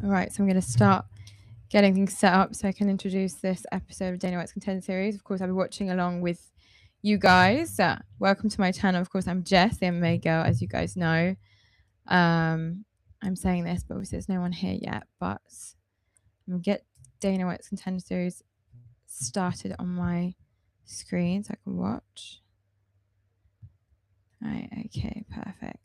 All right, so I'm going to start getting things set up so I can introduce this episode of Dana White's Contender Series. Of course, I'll be watching along with you guys. Welcome to my channel. Of course, I'm Jess, the MMA girl, as you guys know. I'm saying this, but obviously there's no one here yet. But I'm going to get Dana White's Contender Series started on my screen so I can watch. All right, okay, perfect.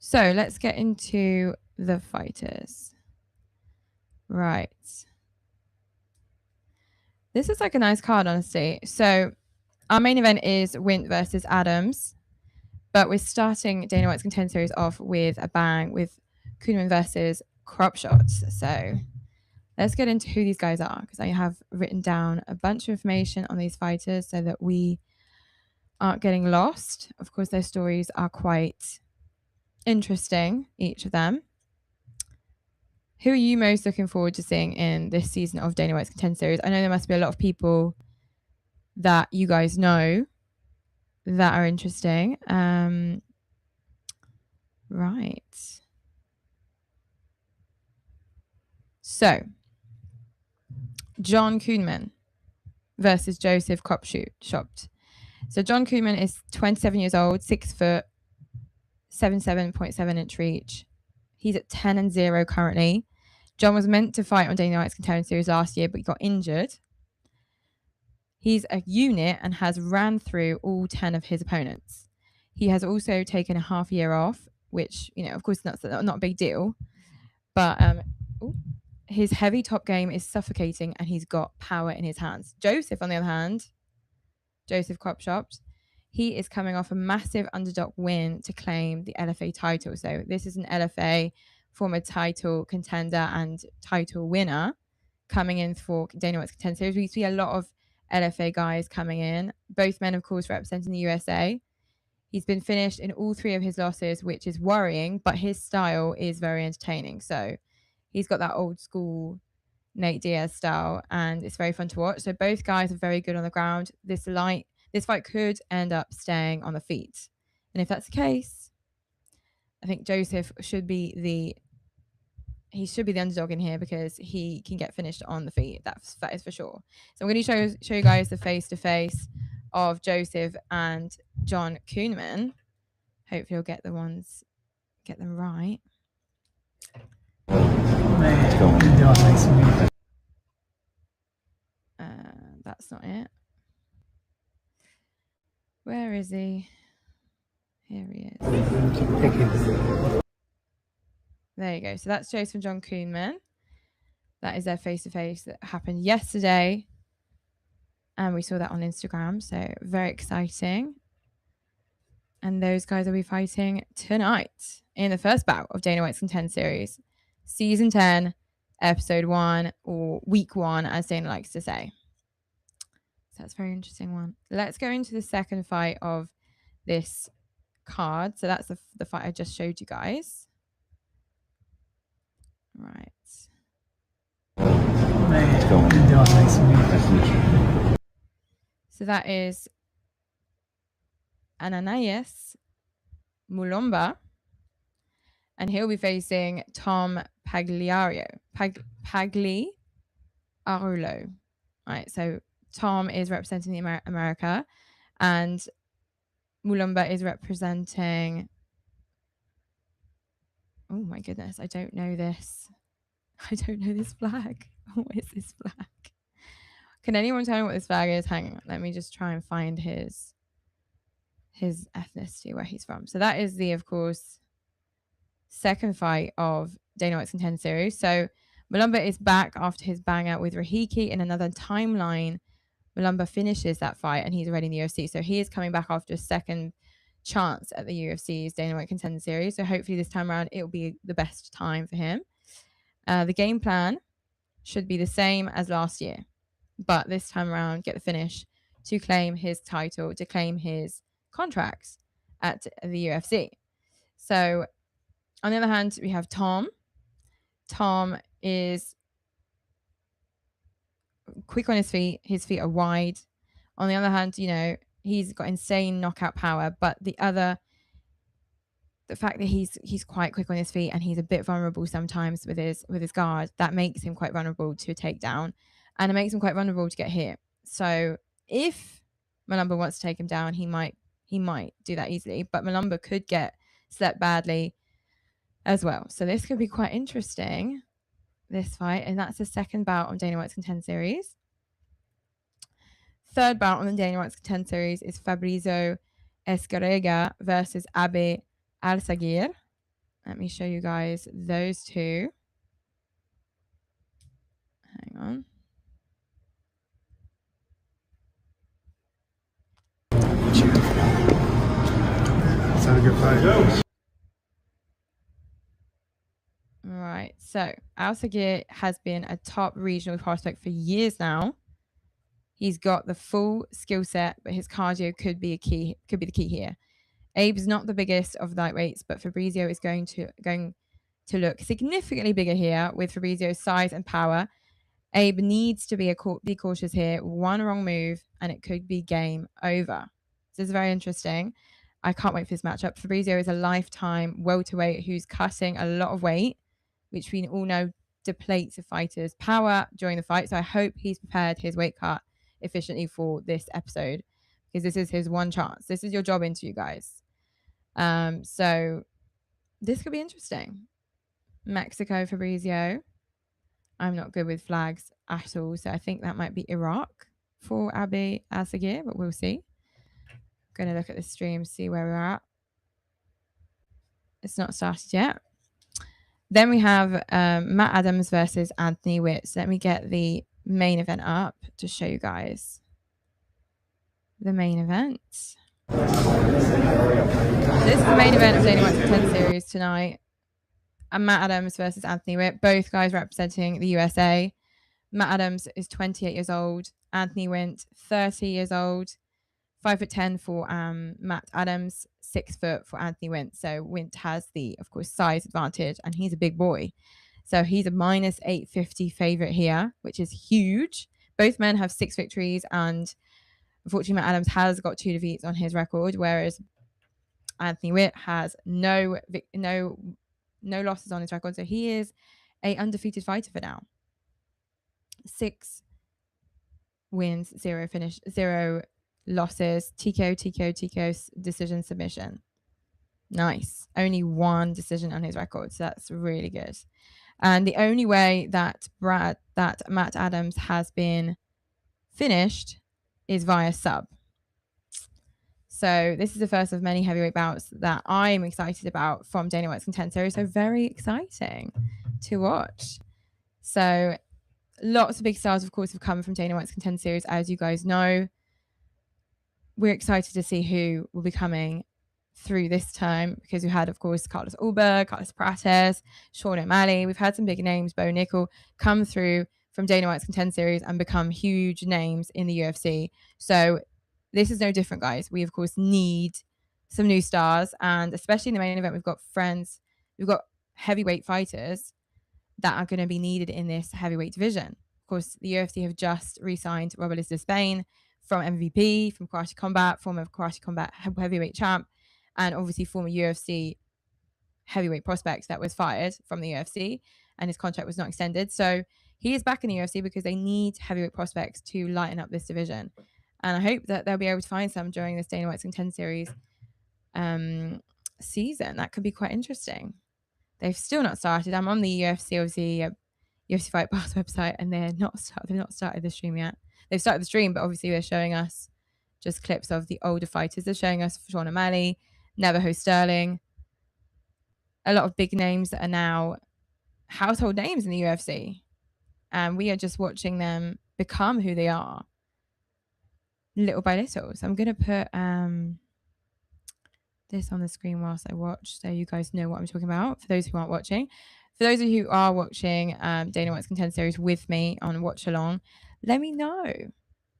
So let's get into the fighters. Right. This is like a nice card, honestly. So our main event is Wint versus Adams, but we're starting Dana White's Contender Series off with a bang with Koonman versus Cropshots. So let's get into who these guys are, because I have written down a bunch of information on these fighters so that we aren't getting lost. Of course, their stories are quite interesting, each of them. Who are you most looking forward to seeing in this season of Dana White's Contender Series? I know there must be a lot of people that you guys know that are interesting. Right. So, John Koonman versus Joseph Cropshoot. So John Koonman is 27 years old, 6 foot, 77.7 inch reach. He's at 10-0 currently. John was meant to fight on Dana White's Contender Series last year, but he got injured. He's a unit and has ran through all 10 of his opponents. He has also taken a half year off, which, you know, of course, not a big deal. But his heavy top game is suffocating and he's got power in his hands. Joseph, on the other hand, Joseph Cropshots, he is coming off a massive underdog win to claim the LFA title. So this is an LFA former title contender and title winner coming in for Dana White's Contender Series. We see a lot of LFA guys coming in, both men, of course, representing the USA. He's been finished in all 3 of his losses, which is worrying, but his style is very entertaining. So he's got that old school Nate Diaz style, and it's very fun to watch. So both guys are very good on the ground. This fight could end up staying on the feet. And if that's the case, I think Joseph should be the underdog in here because he can get finished on the feet. That is for sure. So I'm going to show you guys the face-to-face of Joseph and John Koonman. Hopefully you'll get them right. That's not it. Where is he? Here he is. There you go. So that's Joseph and John Koonman. That is their face-to-face that happened yesterday. And we saw that on Instagram. So very exciting. And those guys will be fighting tonight in the first bout of Dana White's Contender Series. Season 10, Episode 1, or Week 1, as Dana likes to say. So that's a very interesting one. Let's go into the second fight of this card. So that's the fight I just showed you guys. Right. So that is Ananias Mulumba, and he'll be facing Tom Pagliarulo. Right, so Tom is representing the America, and Mulumba is representing... Oh my goodness, I don't know this. I don't know this flag. What is this flag? Can anyone tell me what this flag is? Hang on, let me just try and find his ethnicity, where he's from. So that is the, of course, second fight of Dana White's Contender Series. So Mulumba is back after his bang out with Rahiki in another timeline. Mulumba finishes that fight and he's already in the UFC. So he is coming back after a second chance at the UFC's Dana White Contender Series. So hopefully this time around it will be the best time for him. The game plan should be the same as last year, but this time around get the finish to claim his title, to claim his contracts at the UFC. So on the other hand, we have Tom. Tom is quick on his feet. His feet are wide. On the other hand, you know, he's got insane knockout power, but the fact that he's quite quick on his feet and he's a bit vulnerable sometimes with his guard, that makes him quite vulnerable to a takedown, and it makes him quite vulnerable to get hit. So if Malumba wants to take him down, he might do that easily, but Malumba could get slept badly as well. So this could be quite interesting, this fight, and that's the second bout on Dana White's Contender Series. Third bout on the Dana White's Contender Series is Fabrizio Escarrega versus Abe Alsaghir. Let me show you guys those two. Hang on. Let's have a good fight. Right. So Alsaghir has been a top regional prospect for years now. He's got the full skill set, but his cardio could be the key here. Abe's not the biggest of lightweights, but Fabrizio is going to look significantly bigger here with Fabrizio's size and power. Abe needs to be cautious here. One wrong move and it could be game over. This is very interesting. I can't wait for this matchup. Fabrizio is a lifetime welterweight who's cutting a lot of weight, which we all know depletes a fighter's power during the fight. So I hope he's prepared his weight cut efficiently for this episode, because this is his one chance. This is your job interview, guys. So this could be interesting. Mexico, Fabrizio. I'm not good with flags at all, so I think that might be Iraq for Abe Alsaghir, but we'll see. I'm going to look at the stream, see where we're at. It's not started yet. Then we have Matt Adams versus Anthony Witt. So let me get the main event up to show you guys the main event. This is the main event of Dana White's Contender Series tonight. And Matt Adams versus Anthony Witt, both guys representing the USA. Matt Adams is 28 years old. Anthony Witt, 30 years old. 5'10" for Matt Adams, 6 foot for Anthony Witt. So Witt has the, of course, size advantage, and he's a big boy. So he's a minus 850 favorite here, which is huge. Both men have 6 victories, and unfortunately, Matt Adams has got 2 defeats on his record, whereas Anthony Witt has no losses on his record. So he is a undefeated fighter for now. 6 wins, 0 losses, TKO, decision, submission. Nice. Only 1 decision on his record, so that's really good. And the only way that Matt Adams has been finished is via sub. So this is the first of many heavyweight bouts that I'm excited about from Dana White's Contender Series. So very exciting to watch. So lots of big stars, of course, have come from Dana White's Contender Series, as you guys know. We're excited to see who will be coming through this time, because we had, of course, Carlos Ulberg, Carlos Prates, Sean O'Malley. We've had some big names, Bo Nickal, come through from Dana White's Contender Series and become huge names in the UFC. So this is no different, guys. We, of course, need some new stars, and especially in the main event, we've got heavyweight fighters that are going to be needed in this heavyweight division. Of course, the UFC have just re-signed Robert Lisdespain from MVP, from Karate Combat, former Karate Combat heavyweight champ, and obviously former UFC heavyweight prospect that was fired from the UFC, and his contract was not extended. So he is back in the UFC because they need heavyweight prospects to lighten up this division. And I hope that they'll be able to find some during this Dana White's Contender Series season. That could be quite interesting. They've still not started. I'm on the UFC Fight Pass website, and they've not started the stream yet. They've started the stream, but obviously they're showing us just clips of the older fighters. They're showing us Sean O'Malley, Navajo Sterling, a lot of big names that are now household names in the UFC. And we are just watching them become who they are little by little. So I'm going to put this on the screen whilst I watch, so you guys know what I'm talking about, for those who aren't watching. For those of you who are watching Dana White's Contender Series with me on Watch Along, let me know.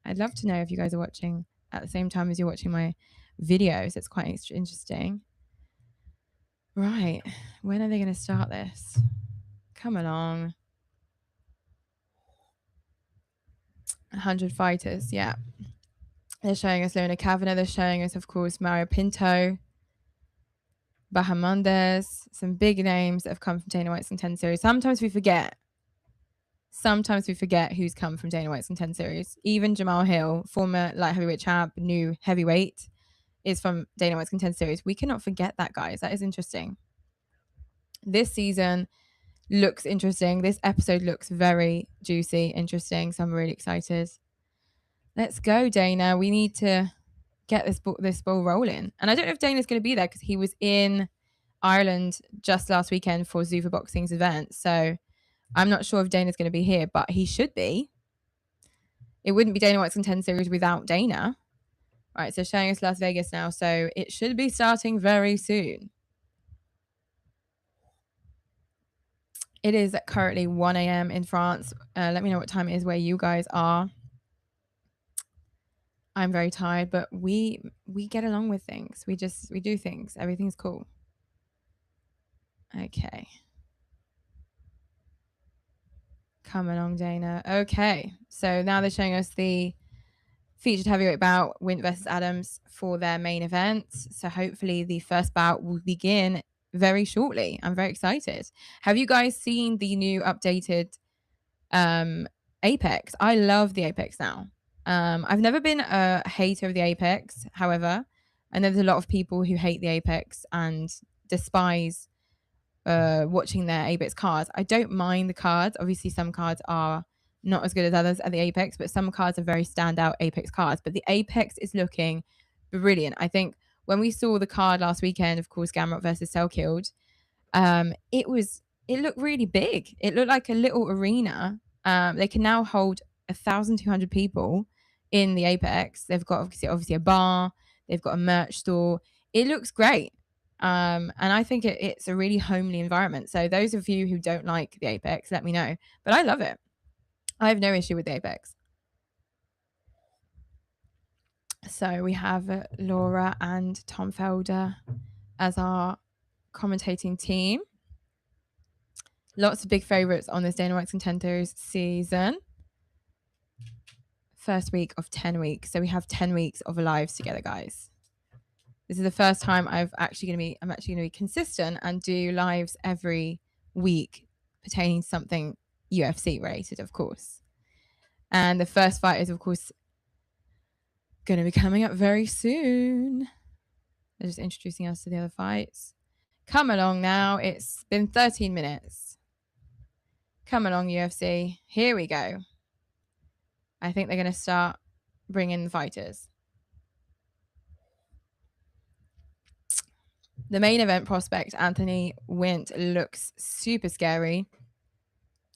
I'd love to know if you guys are watching at the same time as you're watching my videos. It's quite interesting. Right. When are they going to start this? Come along. 100 fighters. Yeah. They're showing us Luna Kavanagh. They're showing us, of course, Mario Pinto, Bahamondes, some big names that have come from Dana White's Contender Series. Sometimes we forget who's come from Dana White's Contender Series. Even Jamahal Hill, former light heavyweight champ, new heavyweight, is from Dana White's Contender Series. We cannot forget that, guys. That is interesting. This season looks interesting. This episode looks very juicy, interesting. So I'm really excited. Let's go, Dana. We need to get this ball rolling. And I don't know if Dana's going to be there because he was in Ireland just last weekend for Zuva Boxing's event. So I'm not sure if Dana's going to be here, but he should be. It wouldn't be Dana White's Contender Series without Dana. Right, so showing us Las Vegas now. So it should be starting very soon. It is currently 1 a.m. in France. Let me know what time it is where you guys are. I'm very tired, but we get along with things. We do things. Everything's cool. Okay. Come along, Dana. Okay. So now they're showing us the featured heavyweight bout, Wint versus Adams, for their main event. So hopefully the first bout will begin very shortly. I'm very excited. Have you guys seen the new updated Apex? I love the Apex now. I've never been a hater of the Apex. However, I know there's a lot of people who hate the Apex and despise watching their Apex cards. I don't mind the cards. Obviously, some cards are not as good as others at the Apex, but some cards are very standout Apex cards. But the Apex is looking brilliant. I think when we saw the card last weekend, of course, Gamrot versus Selkilled, it looked really big. It looked like a little arena. They can now hold 1,200 people in the Apex. They've got obviously a bar. They've got a merch store. It looks great. And I think it's a really homely environment. So those of you who don't like the Apex, let me know. But I love it. I have no issue with the Apex. So we have Laura and Tom Felder as our commentating team. Lots of big favourites on this Dana White's Contenders season. First week of 10 weeks. So we have 10 weeks of lives together, guys. This is the first time I'm actually going to be consistent and do lives every week pertaining to something UFC related, of course. And the first fight is, of course, going to be coming up very soon. They're just introducing us to the other fights. Come along now. It's been 13 minutes. Come along, UFC. Here we go. I think they're going to start bringing the fighters. The main event prospect, Anthony Wint, looks super scary.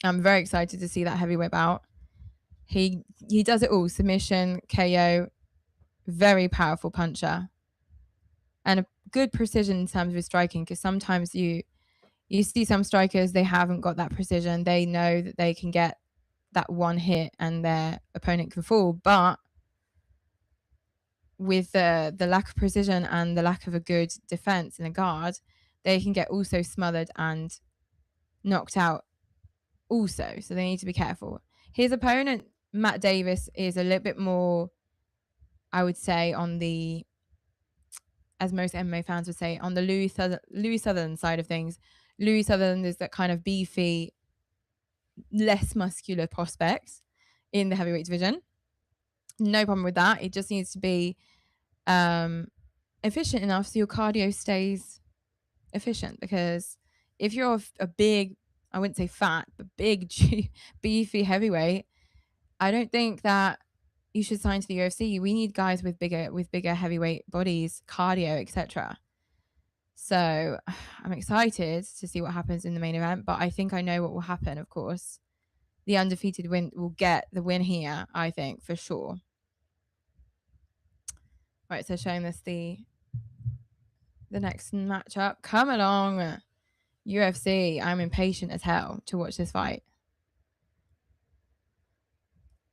I'm very excited to see that heavyweight bout. He does it all. Submission, KO, very powerful puncher. And a good precision in terms of his striking, because sometimes you see some strikers, they haven't got that precision. They know that they can get that one hit and their opponent can fall. But with the lack of precision and the lack of a good defense in a guard, they can get also smothered and knocked out also. So they need to be careful. His opponent, Matt Davis, is a little bit more, I would say, on the, as most MMA fans would say, on the Louis Sutherland side of things. Louis Sutherland is that kind of beefy, less muscular prospect in the heavyweight division. No problem with that. It just needs to be efficient enough so your cardio stays efficient, because if you're a big, I wouldn't say fat, but big beefy heavyweight, I don't think that you should sign to the UFC. We need guys with bigger heavyweight bodies, cardio, etc. So I'm excited to see what happens in the main event, but I think I know what will happen. Of course, the undefeated win will get the win here, I think, for sure. Right, so showing us the next matchup. Come along, UFC. I'm impatient as hell to watch this fight.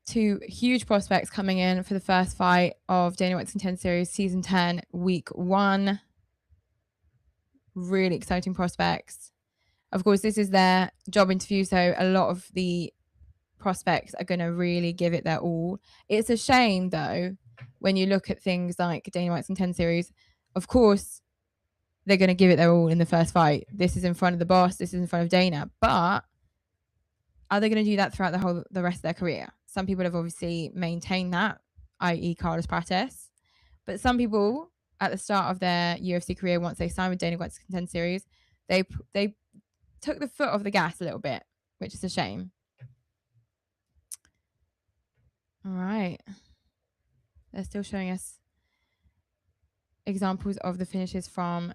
Two huge prospects coming in for the first fight of Dana White's Contender Series Season 10, Week 1. Really exciting prospects. Of course, this is their job interview, so a lot of the prospects are going to really give it their all. It's a shame, though, when you look at things like Dana White's Contender Series, of course, they're going to give it their all in the first fight. This is in front of the boss. This is in front of Dana. But are they going to do that throughout the rest of their career? Some people have obviously maintained that, i.e. Carlos Prates. But some people at the start of their UFC career, once they signed with Dana White's Contender Series, they took the foot off the gas a little bit, which is a shame. All right. They're still showing us examples of the finishes from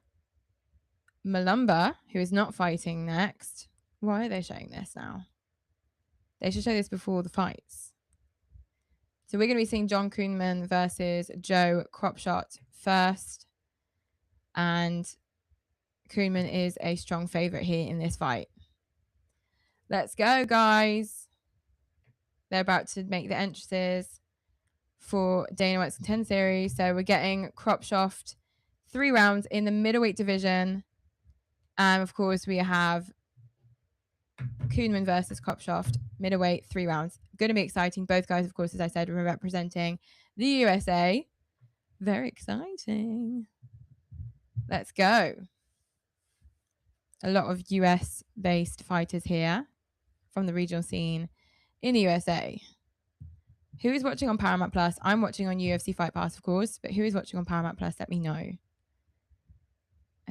Malumba, who is not fighting next. Why are they showing this now? They should show this before the fights. So we're going to be seeing John Koonman versus Joe Cropshot first. And Koonman is a strong favorite here in this fight. Let's go, guys. They're about to make the entrances for Dana White's Contender Series. So we're getting Cropshot 3 rounds in the middleweight division. And of course, we have Koonman versus Cropshot, middleweight, 3 rounds. Going to be exciting. Both guys, of course, as I said, are representing the USA. Very exciting. Let's go. A lot of US-based fighters here from the regional scene in the USA. Who is watching on Paramount Plus? I'm watching on UFC Fight Pass, of course, but who is watching on Paramount Plus? Let me know.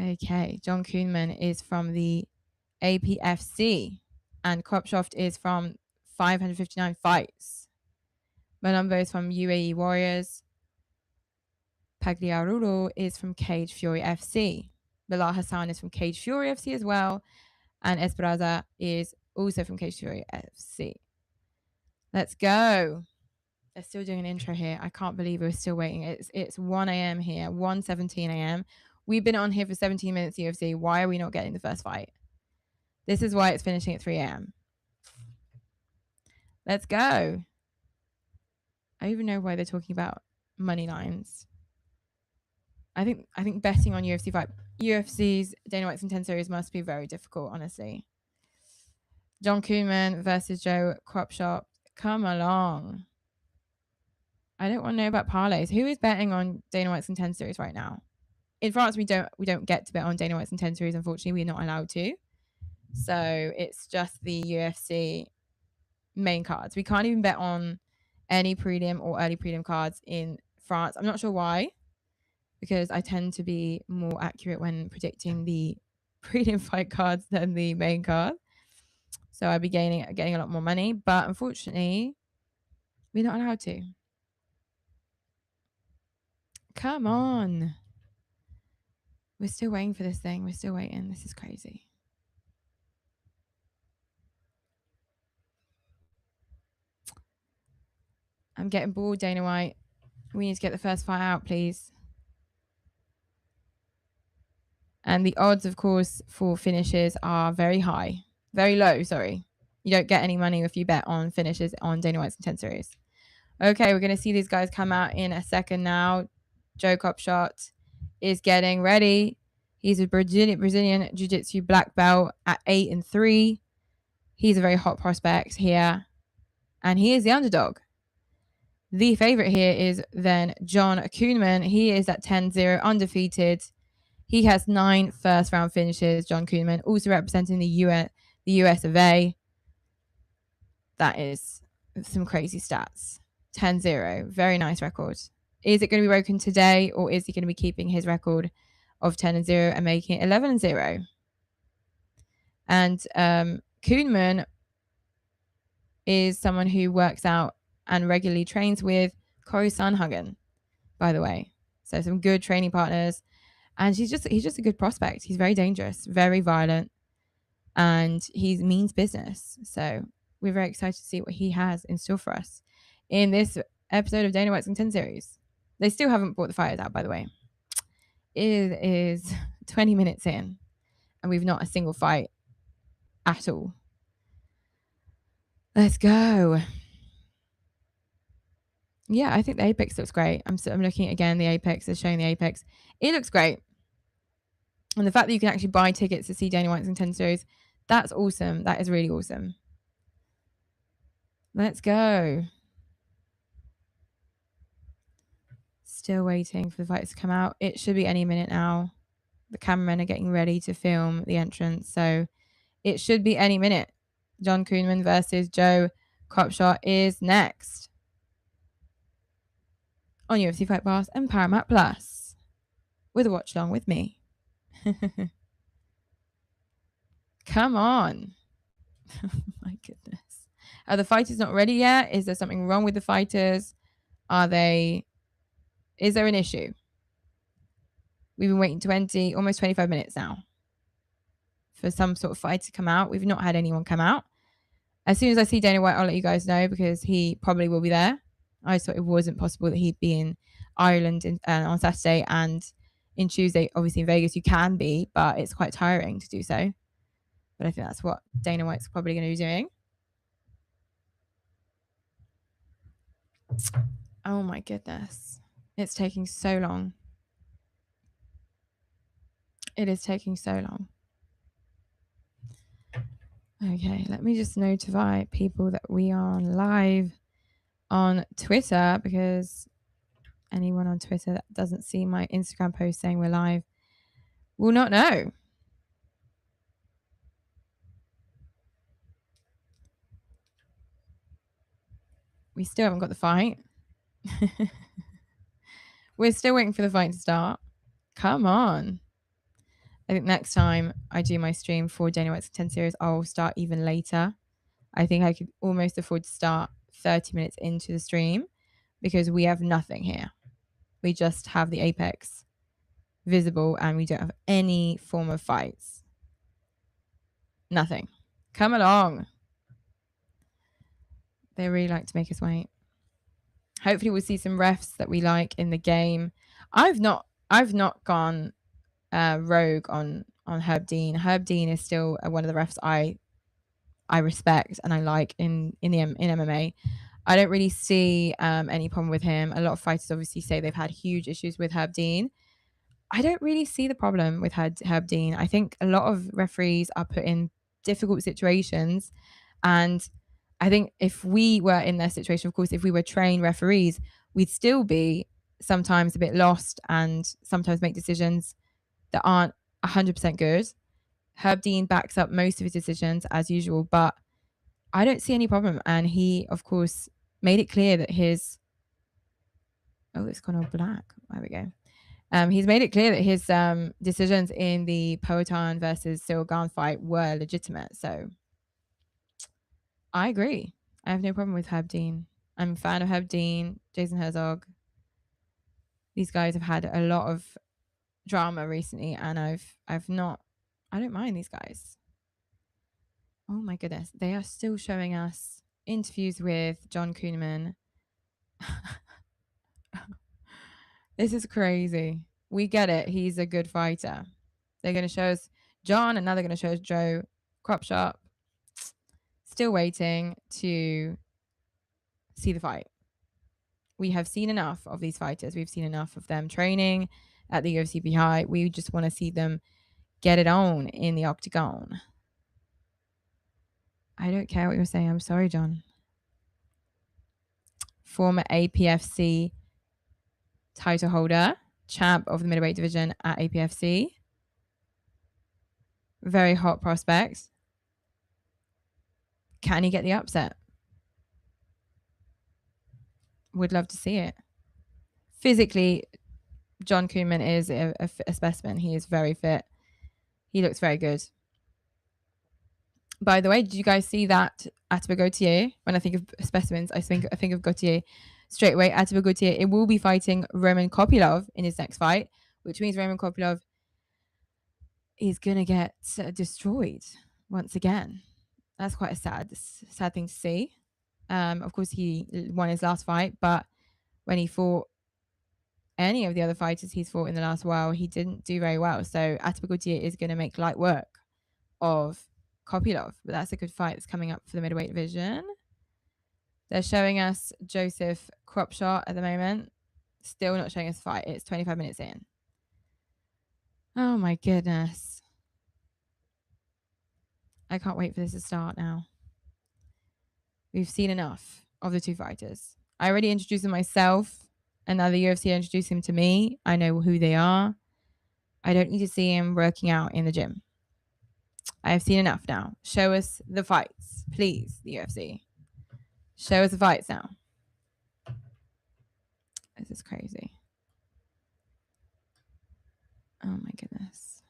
Okay, John Koonman is from the APFC, and Cropshot is from 559 Fights. Malumbo is from UAE Warriors. Pagliarulo is from Cage Fury FC. Bilal Hassan is from Cage Fury FC as well. And Esperanza is also from Cage Fury FC. Let's go. They're still doing an intro here. I can't believe we're still waiting. It's 1 a.m. here, 1:17 a.m. We've been on here for 17 minutes UFC. Why are we not getting the first fight? This is why it's finishing at 3 a.m. Let's go. I don't even know why they're talking about money lines. I think betting on UFC's Dana White's Contender Series must be very difficult, honestly. John Koonman versus Joe Cropshot. Come along. I don't want to know about parlays. Who is betting on Dana White's Contender Series right now? In France, we don't get to bet on Dana White's Contender Series. Unfortunately, we're not allowed to. So it's just the UFC main cards. We can't even bet on any prelim or early prelim cards in France. I'm not sure why, because I tend to be more accurate when predicting the prelim fight cards than the main card. So I'd be getting a lot more money. But unfortunately, we're not allowed to. Come on. We're still waiting for this thing. We're still waiting. This is crazy. I'm getting bored, Dana White. We need to get the first fight out, please. And the odds, of course, for finishes are very high. Very low, sorry. You don't get any money if you bet on finishes on Dana White's Contender Series. Okay, we're going to see these guys come out in a second now. Joe Cropshot is getting ready. He's a Brazilian Jiu-Jitsu black belt at 8-3. He's a very hot prospect here. And he is the underdog. The favorite here is then John Koonman. He is at 10-0, undefeated. He has 9 first-round finishes, John Koonman, also representing the US of A. That is some crazy stats. 10-0, very nice record. Is it going to be broken today, or is he going to be keeping his record of 10-0 and making it 11-0? And Koonman is someone who works out and regularly trains with Corey Sanhagen, by the way. So some good training partners. And he's just a good prospect. He's very dangerous, very violent, and he means business. So we're very excited to see what he has in store for us in this episode of Dana White's Contender Series. They still haven't brought the fighters out, by the way. It is 20 minutes in, and we've not a single fight at all. Let's go. Yeah, I think the Apex looks great. I'm looking again. The Apex is showing the Apex. It looks great. And the fact that you can actually buy tickets to see Dana White's Contender Series, that's awesome. That is really awesome. Let's go. Still waiting for the fighters to come out. It should be any minute now. The cameramen are getting ready to film the entrance, so it should be any minute. John Koonman versus Joe Cropshot is next on UFC Fight Pass and Paramount Plus with a watch along with me. Come on. My goodness. Are the fighters not ready yet? Is there something wrong with the fighters? Is there an issue? We've been waiting almost 25 minutes now for some sort of fight to come out. We've not had anyone come out. As soon as I see Dana White, I'll let you guys know because he probably will be there. I thought it wasn't possible that he'd be in Ireland on Saturday and in Tuesday, obviously in Vegas, you can be, but it's quite tiring to do so. But I think that's what Dana White's probably going to be doing. Oh my goodness. It's taking so long. It is taking so long. Okay, let me just notify people that we are on live on Twitter because anyone on Twitter that doesn't see my Instagram post saying we're live will not know. We still haven't got the fight. We're still waiting for the fight to start. Come on. I think next time I do my stream for Dana White's Contender Series, I'll start even later. I think I could almost afford to start 30 minutes into the stream because we have nothing here. We just have the apex visible and we don't have any form of fights. Nothing. Come along. They really like to make us wait. Hopefully we'll see some refs that we like in the game. I've not gone rogue on Herb Dean. Herb Dean is still one of the refs I respect and I like in MMA. I don't really see any problem with him. A lot of fighters obviously say they've had huge issues with Herb Dean. I don't really see the problem with Herb Dean. I think a lot of referees are put in difficult situations, and I think if we were in their situation, of course, if we were trained referees, we'd still be sometimes a bit lost and sometimes make decisions that aren't 100% good. Herb Dean backs up most of his decisions as usual, but I don't see any problem. And he, of course, made it clear that his... Oh, it's gone all black. There we go. He's made it clear that his decisions in the Poatan versus Cyril Gane fight were legitimate. So I agree. I have no problem with Herb Dean. I'm a fan of Herb Dean, Jason Herzog. These guys have had a lot of drama recently, and I don't mind these guys. Oh my goodness. They are still showing us interviews with John Koonman. This is crazy. We get it. He's a good fighter. They're going to show us John, and now they're going to show us Joe Cropshot. Still waiting to see the fight. We have seen enough of these fighters. We've seen enough of them training at the UFC High. We just want to see them get it on in the octagon. I don't care what you're saying. I'm sorry, John. Former APFC title holder, champ of the middleweight division at APFC. Very hot prospect. Can he get the upset? Would love to see it. Physically, John Koonman is a specimen. He is very fit. He looks very good. By the way, did you guys see that Atiba Gauthier? When I think of specimens, I think of Gauthier straight away. Atiba Gauthier, it will be fighting Roman Kopylov in his next fight, which means Roman Kopylov is going to get destroyed once again. That's quite a sad thing to see. Of course, he won his last fight, but when he fought any of the other fighters he's fought in the last while, he didn't do very well. So Atiba Gauthier is going to make light work of Kopylov, but that's a good fight that's coming up for the middleweight division. They're showing us Joseph Cropshot at the moment. Still not showing us the fight. It's 25 minutes in. Oh my goodness. I can't wait for this to start now. We've seen enough of the two fighters. I already introduced them myself And now the UFC introduced him to me. I know who they are. I don't need to see him working out in the gym. I have seen enough now. Show us the fights, please, the UFC. Show us the fights now. This is crazy. Oh my goodness.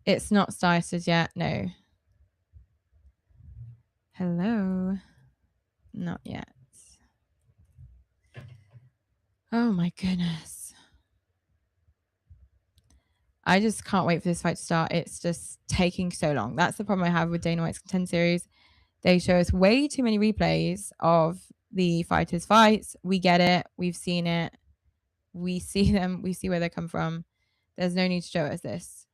It's not started yet. No. Hello. Not yet. Oh my goodness. I just can't wait for this fight to start. It's just taking so long. That's the problem I have with Dana White's Contender Series. They show us way too many replays of the fighters' fights. We get it. We've seen it. We see them. We see where they come from. There's no need to show us this.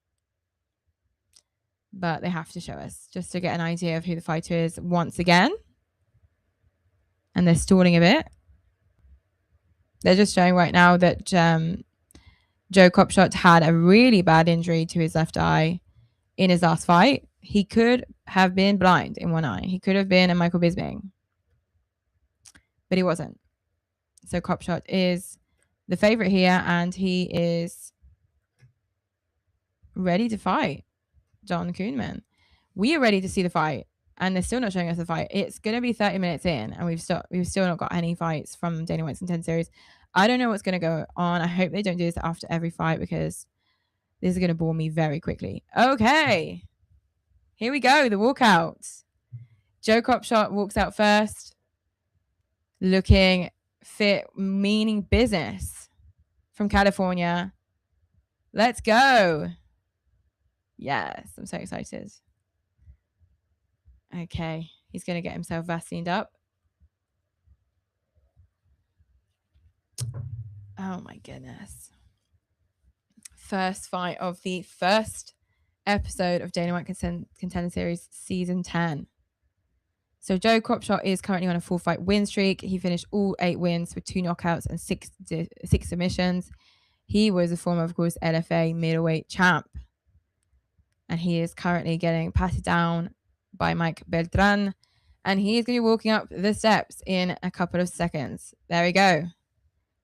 But they have to show us just to get an idea of who the fighter is once again. And they're stalling a bit. They're just showing right now that Joe Copshot had a really bad injury to his left eye in his last fight. He could have been blind in one eye. He could have been a Michael Bisping. But he wasn't. So Copshot is the favorite here, and he is ready to fight John Koonman. We are ready to see the fight, and they're still not showing us the fight. It's going to be 30 minutes in, and we've still not got any fights from Dana White's Contender Series. I don't know what's going to go on. I hope they don't do this after every fight, because this is going to bore me very quickly. Okay. Here we go. The walkout. Joe Copshot walks out first, looking fit, meaning business, from California. Let's go. Yes, I'm so excited. Okay, he's going to get himself Vaselined up. Oh my goodness. First fight of the first episode of Dana White Contender Series Season 10. So Joe Copshot is currently on a 4-fight win streak. He finished all 8 wins with 2 knockouts and 6 submissions. He was a former, of course, LFA middleweight champ. And he is currently getting patted down by Mike Beltran. And he is going to be walking up the steps in a couple of seconds. There we go.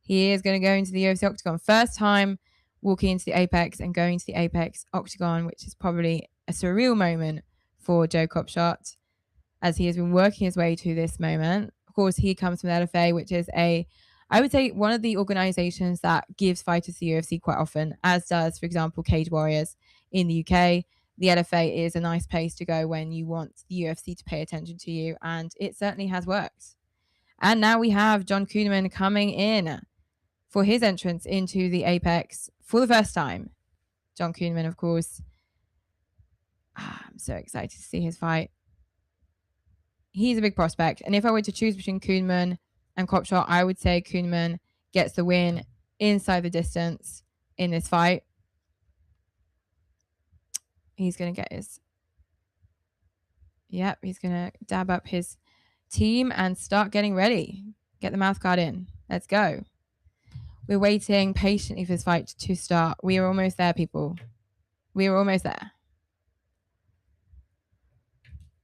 He is going to go into the UFC Octagon. First time walking into the Apex and going to the Apex Octagon, which is probably a surreal moment for Joe Copshot, as he has been working his way to this moment. Of course, he comes from the LFA, which is I would say, one of the organizations that gives fighters to the UFC quite often, as does, for example, Cage Warriors in the UK. The LFA is a nice place to go when you want the UFC to pay attention to you, and it certainly has worked. And now we have John Koonman coming in for his entrance into the Apex for the first time. John Koonman, of course. I'm so excited to see his fight. He's a big prospect. And if I were to choose between Koonman and Copshot, I would say Koonman gets the win inside the distance in this fight. He's going to get his... Yep, he's going to dab up his team and start getting ready. Get the mouth guard in. Let's go. We're waiting patiently for this fight to start. We are almost there, people. We are almost there.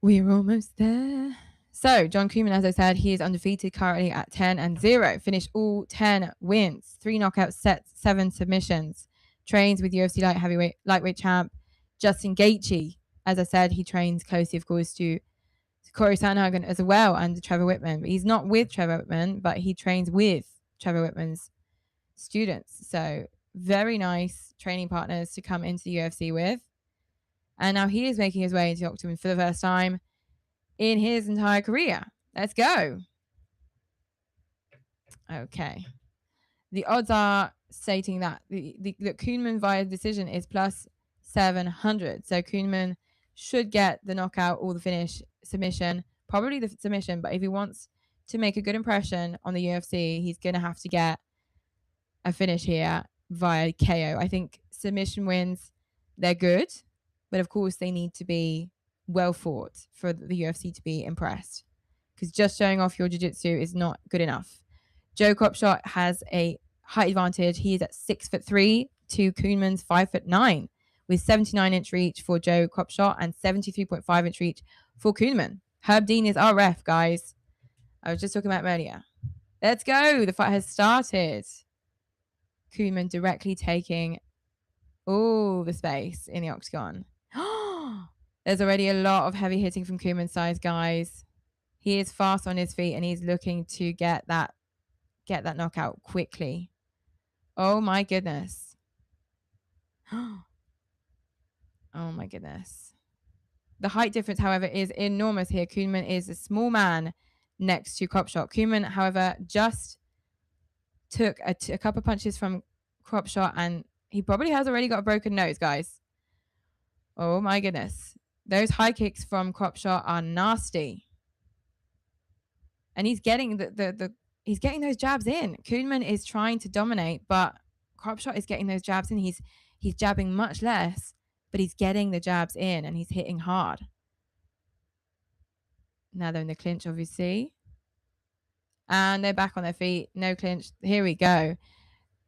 We're almost there. So, John Koonman, as I said, he is undefeated currently at 10-0. Finished all 10 wins, 3 knockouts, 7 submissions. Trains with UFC lightweight champ Justin Gaethje. As I said, he trains closely, of course, to Corey Sandhagen as well, and Trevor Whitman. But he's not with Trevor Whitman, but he trains with Trevor Whitman's students. So, very nice training partners to come into the UFC with. And now he is making his way into the Octagon for the first time in his entire career. Let's go. Okay. The odds are stating that the Koonman via decision is plus 700. So Koonman should get the knockout or the finish submission. Probably the submission, but if he wants to make a good impression on the UFC, he's going to have to get a finish here via KO. I think submission wins, they're good. But of course, they need to be well fought for the UFC to be impressed. Because just showing off your jiu-jitsu is not good enough. Joe Copshot has a height advantage. He is at 6'3" to Koonman's 5'9", with 79-inch reach for Joe Copshot and 73.5-inch reach for Koonman. Herb Dean is our ref, guys. I was just talking about him earlier. Let's go. The fight has started. Koonman directly taking all the space in the octagon. There's already a lot of heavy hitting from Koonman's side, guys. He is fast on his feet and he's looking to get that knockout quickly. Oh my goodness. Oh my goodness. The height difference, however, is enormous here. Koonman is a small man next to Cropshot. Koonman, however, just took a couple punches from Cropshot and he probably has already got a broken nose, guys. Oh my goodness. Those high kicks from Cropshot are nasty. And he's getting he's getting those jabs in. Koonman is trying to dominate, but Cropshot is getting those jabs in. He's jabbing much less, but he's getting the jabs in and he's hitting hard. Now they're in the clinch, obviously. And they're back on their feet. No clinch. Here we go.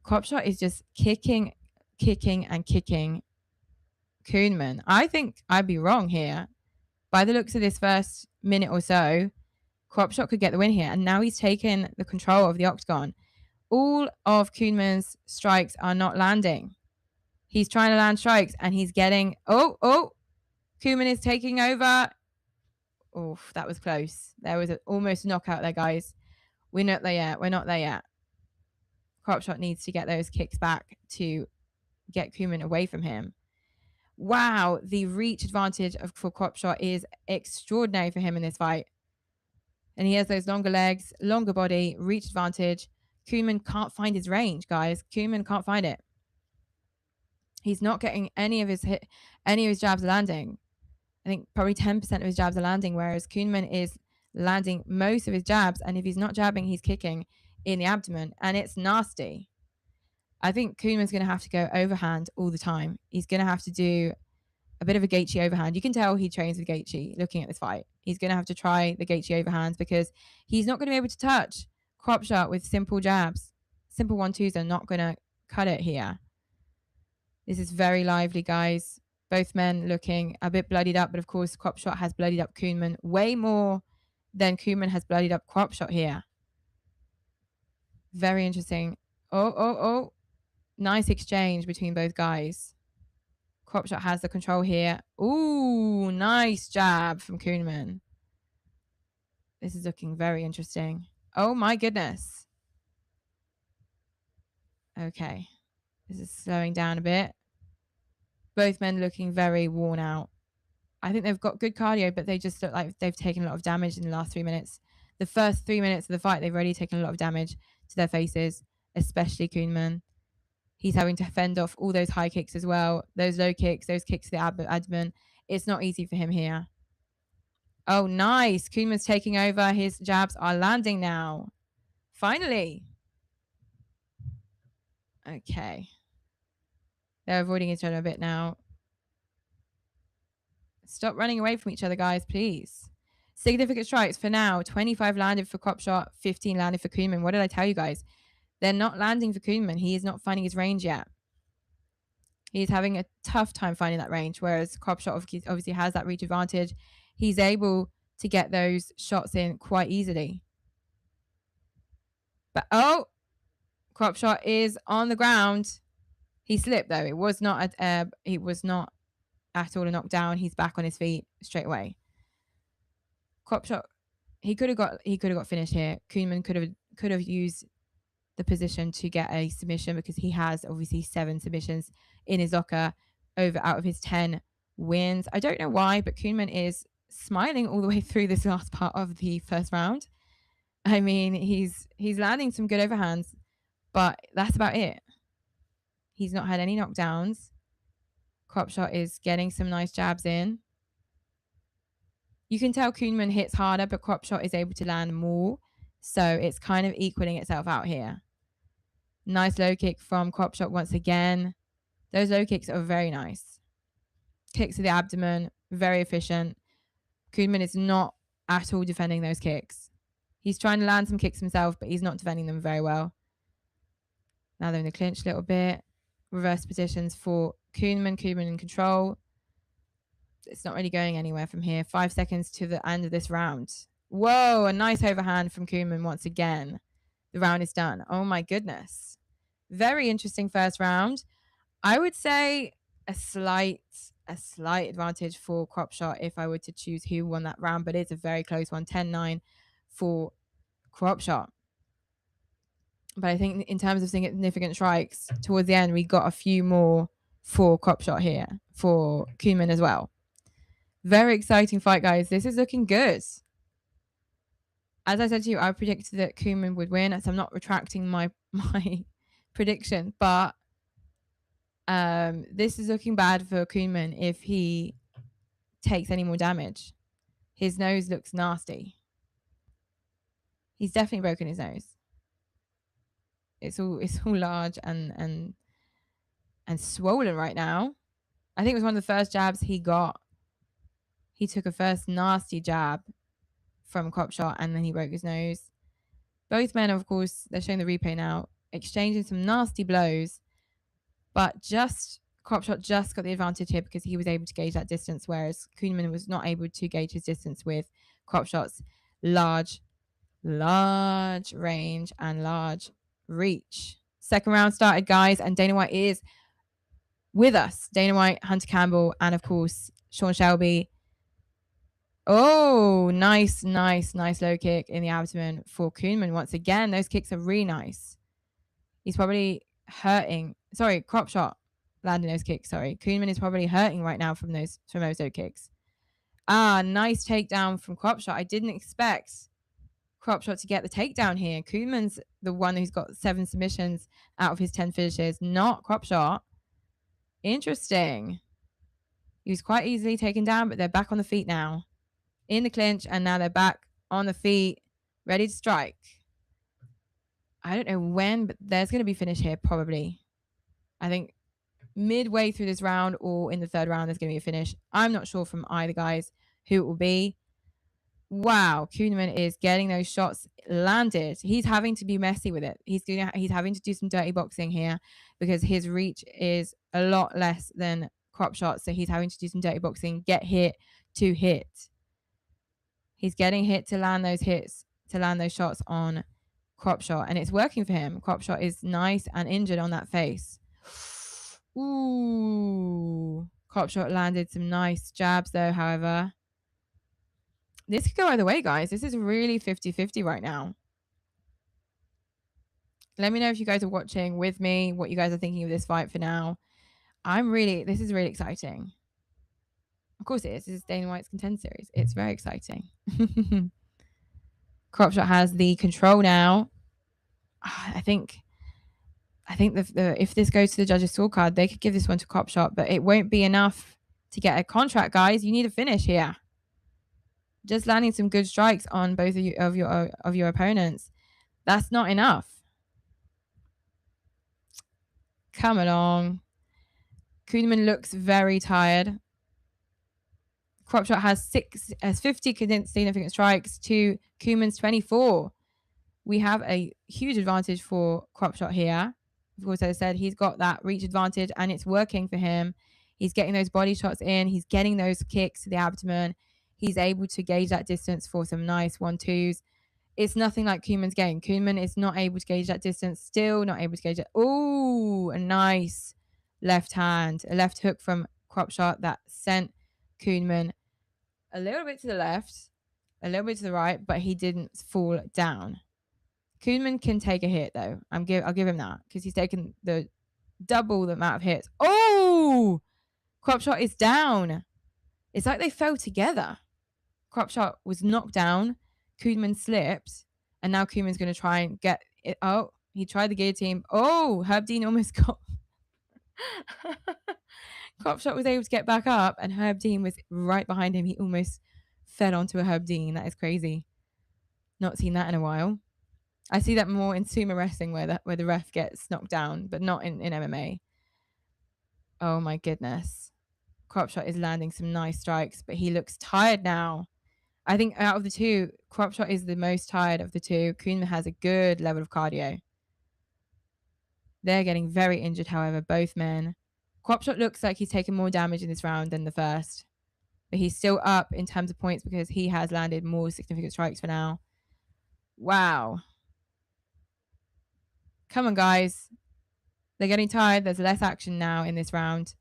Cropshot is just kicking and kicking Koonman. I think I'd be wrong here. By the looks of this first minute or so, Cropshot could get the win here. And now he's taken the control of the octagon. All of Koonman's strikes are not landing. He's trying to land strikes and he's getting... Oh! Koonman is taking over. Oh, that was close. There was almost a knockout there, guys. We're not there yet. Cropshot needs to get those kicks back to get Koonman away from him. Wow, the reach advantage for Cropshot is extraordinary for him in this fight. And he has those longer legs, longer body, reach advantage. Koonman can't find his range, guys. Koonman can't find it. He's not getting any of his jabs landing. I think probably 10% of his jabs are landing, whereas Koonman is landing most of his jabs. And if he's not jabbing, he's kicking in the abdomen. And it's nasty. I think Koonman's going to have to go overhand all the time. He's going to have to do a bit of a Gaethje overhand. You can tell he trains with Gaethje looking at this fight. He's going to have to try the Gaethje overhands because he's not going to be able to touch Cropshot with simple jabs. Simple 1-2s are not going to cut it here. This is very lively, guys. Both men looking a bit bloodied up, but of course Cropshot has bloodied up Koonman way more than Koonman has bloodied up Cropshot here. Very interesting. Oh. Nice exchange between both guys. Cropshot has the control here. Ooh, nice jab from Koonman. This is looking very interesting. Oh my goodness. Okay. This is slowing down a bit. Both men looking very worn out. I think they've got good cardio, but they just look like they've taken a lot of damage in the last 3 minutes. The first 3 minutes of the fight, they've already taken a lot of damage to their faces, especially Koonman. He's having to fend off all those high kicks as well. Those low kicks, those kicks to the abdomen. It's not easy for him here. Oh, nice. Koonman's taking over. His jabs are landing now. Finally. Okay. They're avoiding each other a bit now. Stop running away from each other, guys, please. Significant strikes for now. 25 landed for Cropshot, 15 landed for Koonman. What did I tell you guys? They're not landing for Koonman. He is not finding his range yet. He's having a tough time finding that range, whereas Cropshot obviously has that reach advantage. He's able to get those shots in quite easily. But, Cropshot is on the ground. He slipped, though. It was not at all a knockdown. He's back on his feet straight away. Cropshot, he could have got finished here. Koonman could have used the position to get a submission because he has obviously 7 submissions in his locker out of his 10 wins. I don't know why, but Koonman is smiling all the way through this last part of the first round. I mean, he's landing some good overhands, but that's about it. He's not had any knockdowns. Cropshot is getting some nice jabs in. You can tell Koonman hits harder, but Cropshot is able to land more. So it's kind of equaling itself out here. Nice low kick from Cropshot once again. Those low kicks are very nice. Kicks to the abdomen, very efficient. Koonman is not at all defending those kicks. He's trying to land some kicks himself, but he's not defending them very well. Now they're in the clinch a little bit. Reverse positions for Koonman. Koonman in control. It's not really going anywhere from here. 5 seconds to the end of this round. Whoa, a nice overhand from Koeman once again. The round is done. Oh my goodness. Very interesting first round. I would say a slight advantage for Crop Shot if I were to choose who won that round, but it's a very close one, 10-9 for Crop Shot. But I think in terms of significant strikes, towards the end, we got a few more for Crop Shot here, for Koeman as well. Very exciting fight, guys. This is looking good. As I said to you, I predicted that Koeman would win, so I'm not retracting my prediction, but this is looking bad for Koeman if he takes any more damage. His nose looks nasty. He's definitely broken his nose. It's all large and swollen right now. I think it was one of the first jabs he got. He took a first nasty jab from Crop Shot and then he broke his nose. Both men, of course, they're showing the replay now, exchanging some nasty blows, but Crop Shot just got the advantage here because he was able to gauge that distance, whereas Koeman was not able to gauge his distance with Crop Shot's large range and large reach. Second round started, guys, and Dana White is with us. Dana White, Hunter Campbell, and of course, Sean Shelby. Oh, nice low kick in the abdomen for Koeman. Once again, those kicks are really nice. He's probably hurting. Sorry, Crop Shot landing those kicks. Sorry, Koeman is probably hurting right now from those low kicks. Nice takedown from Crop Shot. I didn't expect Crop Shot to get the takedown here. Koeman's the one who's got 7 submissions out of his 10 finishes, not Crop Shot. Interesting. He was quite easily taken down, but they're back on the feet now. In the clinch, and now they're back on the feet, ready to strike. I don't know when, but there's going to be finish here, probably. I think midway through this round or in the third round, there's going to be a finish. I'm not sure from either guys who it will be. Wow, Koeman is getting those shots landed. He's having to be messy with it. He's having to do some dirty boxing here because his reach is a lot less than Crop Shot. So he's having to do some dirty boxing, get hit to hit. He's getting hit to land those hits, to land those shots on Crop Shot, and it's working for him. Crop Shot is nice and injured on that face. Ooh, Crop Shot landed some nice jabs though, however. This could go either way, guys. This is really 50-50 right now. Let me know if you guys are watching with me, what you guys are thinking of this fight for now. This is really exciting. Of course it is. This is Dana White's Contender Series. It's very exciting. Crop Shot has the control now. I think if this goes to the judges' scorecard, they could give this one to Crop Shot, but it won't be enough to get a contract, guys. You need a finish here. Just landing some good strikes on both of your opponents, that's not enough. Come along. Koeman looks very tired. Crop Shot has 50 significant strikes to Koeman's 24. We have a huge advantage for Crop Shot here. Of course, as I said, he's got that reach advantage and it's working for him. He's getting those body shots in. He's getting those kicks to the abdomen. He's able to gauge that distance for some nice 1-2s. It's nothing like Koeman's game. Koeman is not able to gauge that distance. Still not able to gauge it. Oh, a nice left hand. A left hook from Crop Shot that sent Koeman a little bit to the left, a little bit to the right, but he didn't fall down. Koeman can take a hit, though. I'll give him that because he's taken the double the amount of hits. Oh! Crop Shot is down. It's like they fell together. Crop Shot was knocked down. Koeman slipped. And now Koeman's going to try and get it. Oh, he tried the guillotine. Oh, Herb Dean almost got... Crop Shot was able to get back up and Herb Dean was right behind him. He almost fell onto a Herb Dean. That is crazy. Not seen that in a while. I see that more in sumo wrestling where the ref gets knocked down, but not in MMA. Oh my goodness. Crop Shot is landing some nice strikes, but he looks tired now. I think out of the two, Crop Shot is the most tired of the two. Koeman has a good level of cardio. They're getting very injured, however, both men. Crop Shot looks like he's taken more damage in this round than the first. But he's still up in terms of points because he has landed more significant strikes for now. Wow. Come on, guys. They're getting tired. There's less action now in this round,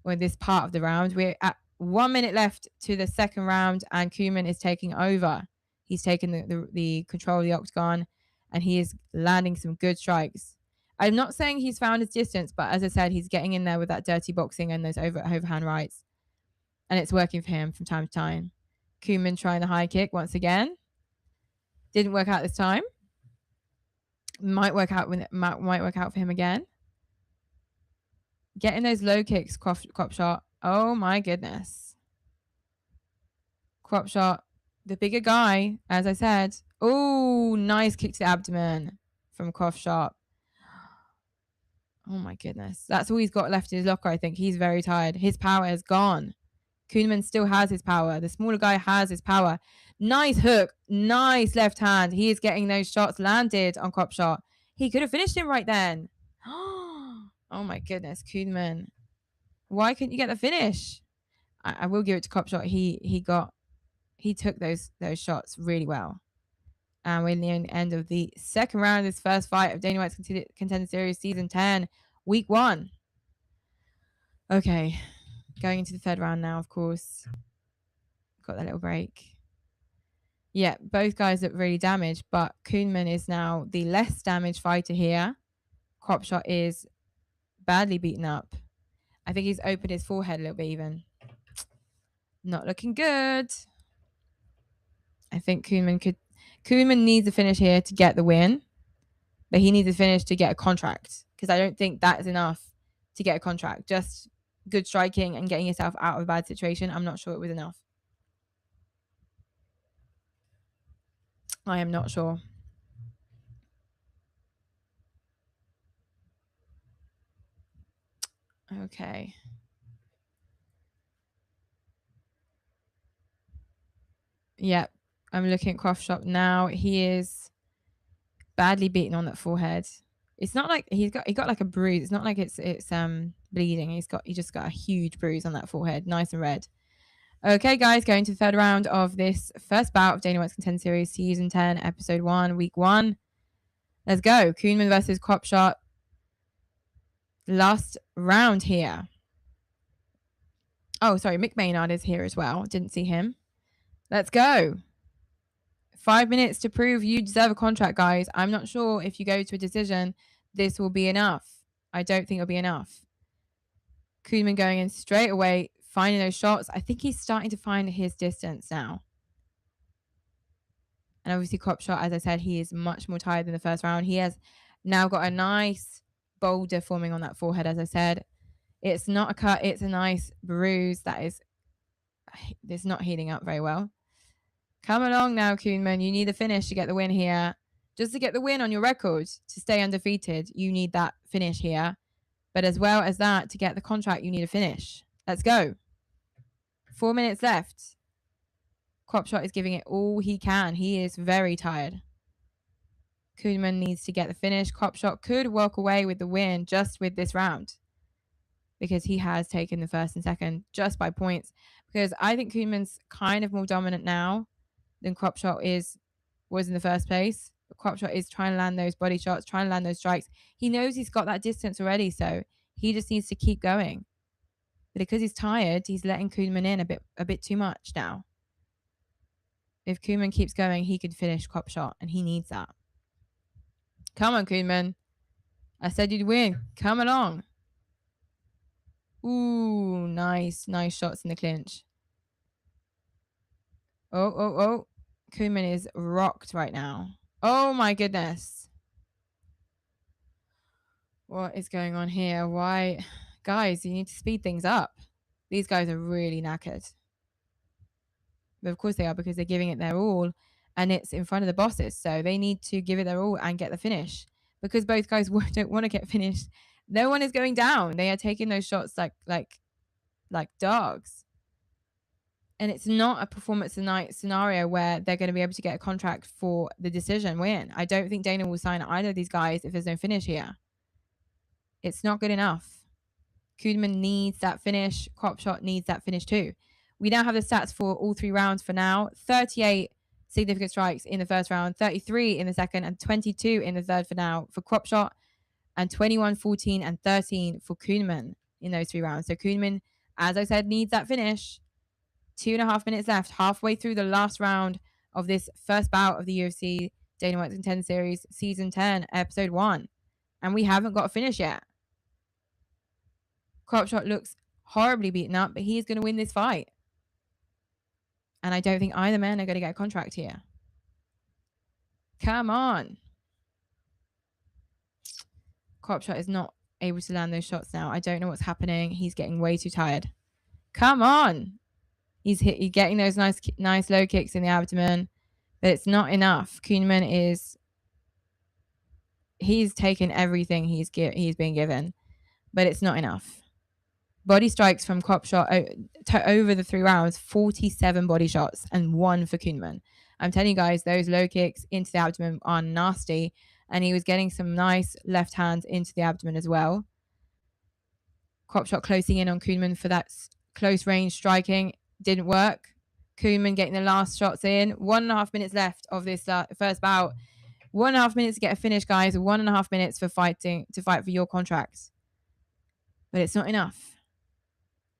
or in this part of the round. We're at 1 minute left to the second round, and Koeman is taking over. He's taken the control of the octagon, and he is landing some good strikes. I'm not saying he's found his distance, but as I said, he's getting in there with that dirty boxing and those overhand rights. And it's working for him from time to time. Koeman trying the high kick once again. Didn't work out this time. Might work out for him again. Getting those low kicks, crop shot. Oh my goodness. Crop shot. The bigger guy, as I said. Oh, nice kick to the abdomen from crop shot. Oh my goodness. That's all he's got left in his locker, I think. He's very tired. His power is gone. Koeman still has his power. The smaller guy has his power. Nice hook. Nice left hand. He is getting those shots landed on crop shot. He could have finished him right then. Oh my goodness, Koeman. Why couldn't you get the finish? I will give it to crop shot. He took those shots really well. And we're nearing the end of the second round of this first fight of Dana White's Contender Series Season 10, Week 1. Okay, going into the third round now, of course. Got that little break. Yeah, both guys look really damaged, but Koeman is now the less damaged fighter here. Cropshot is badly beaten up. I think he's opened his forehead a little bit even. Not looking good. I think Koeman needs a finish here to get the win, but he needs a finish to get a contract, because I don't think that is enough to get a contract. Just good striking and getting yourself out of a bad situation, I'm not sure it was enough. I am not sure. Okay. Yep. I'm looking at Cropshot now. He is badly beaten on that forehead. It's not like he got like a bruise. It's not like it's bleeding. He just got a huge bruise on that forehead, nice and red. Okay, guys, going to the third round of this first bout of Dana White's Contender Series Season 10, Episode 1, Week 1. Let's go. Koeman versus Cropshot. Last round here. Oh, sorry, Mick Maynard is here as well. Didn't see him. Let's go. 5 minutes to prove you deserve a contract, guys. I'm not sure if you go to a decision, this will be enough. I don't think it'll be enough. Koeman going in straight away, finding those shots. I think he's starting to find his distance now. And obviously, Cropshot, as I said, he is much more tired than the first round. He has now got a nice boulder forming on that forehead, as I said. It's not a cut. It's a nice bruise that it's not healing up very well. Come along now, Koeman. You need a finish to get the win here. Just to get the win on your record, to stay undefeated, you need that finish here. But as well as that, to get the contract, you need a finish. Let's go. 4 minutes left. Cropshot is giving it all he can. He is very tired. Koeman needs to get the finish. Cropshot could walk away with the win just with this round, because he has taken the first and second just by points. Because I think Koeman's kind of more dominant now than Cropshot was in the first place. But Cropshot is trying to land those body shots, trying to land those strikes. He knows he's got that distance already, so he just needs to keep going. But because he's tired, he's letting Koeman in a bit too much now. If Koeman keeps going, he could finish Cropshot, and he needs that. Come on, Koeman. I said you'd win. Come along. Ooh, nice shots in the clinch. Oh. Koeman is rocked right now. Oh my goodness. What is going on here? Why? Guys, you need to speed things up. These guys are really knackered. But of course they are, because they're giving it their all, and it's in front of the bosses. So they need to give it their all and get the finish, because both guys don't want to get finished. No one is going down. They are taking those shots like dogs. And it's not a performance tonight scenario where they're going to be able to get a contract for the decision win. I don't think Dana will sign either of these guys if there's no finish here. It's not good enough. Koeman needs that finish. Cropshot needs that finish too. We now have the stats for all 3 rounds for now. 38 significant strikes in the first round, 33 in the second, and 22 in the third for now for Cropshot, and 21, 14, and 13 for Koonman in those 3 rounds. So Koonman, as I said, needs that finish. 2.5 minutes left, halfway through the last round of this first bout of the UFC Dana White Contender Series Season 10, Episode 1. And we haven't got a finish yet. Cropshot looks horribly beaten up, but he's going to win this fight. And I don't think either man are going to get a contract here. Come on. Cropshot is not able to land those shots now. I don't know what's happening. He's getting way too tired. Come on. He's getting those nice low kicks in the abdomen, but it's not enough. Koonman he's taken everything he's been given, but it's not enough. Body strikes from Cropshot over the 3 rounds, 47 body shots and 1 for Koonman. I'm telling you guys, those low kicks into the abdomen are nasty, and he was getting some nice left hands into the abdomen as well. Cropshot closing in on Koonman for that close range striking. Didn't work. Koonman getting the last shots in. 1.5 minutes left of this first bout. 1.5 minutes to get a finish, guys. 1.5 minutes for fight for your contracts. But it's not enough.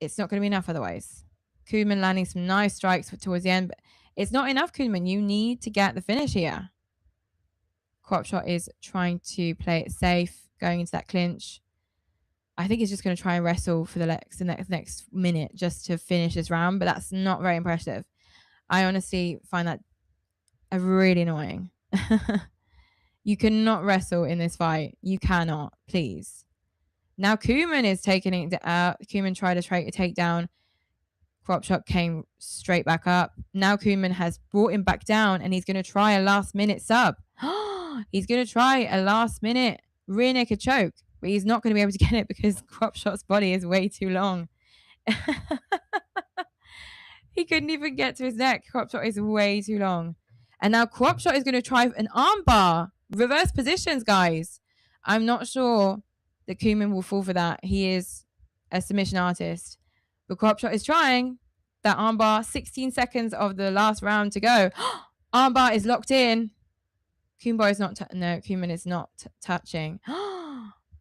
It's not going to be enough otherwise. Koonman landing some nice strikes towards the end, but it's not enough, Koonman. You need to get the finish here. Cropshot is trying to play it safe, going into that clinch. I think he's just going to try and wrestle for the next minute just to finish this round, but that's not very impressive. I honestly find that really annoying. You cannot wrestle in this fight. You cannot, please. Now Koonman is taking it out. Koonman tried to take down. Cropshot came straight back up. Now Koonman has brought him back down, and he's going to try a last-minute sub. He's going to try a last-minute rear naked choke, but he's not going to be able to get it because Cropshot's body is way too long. He couldn't even get to his neck. Cropshot is way too long. And now Cropshot is going to try an arm bar. Reverse positions, guys. I'm not sure that Koonman will fall for that. He is a submission artist. But Cropshot is trying that armbar. 16 seconds of the last round to go. Armbar is locked in. Koonman is not. Koonman is not touching.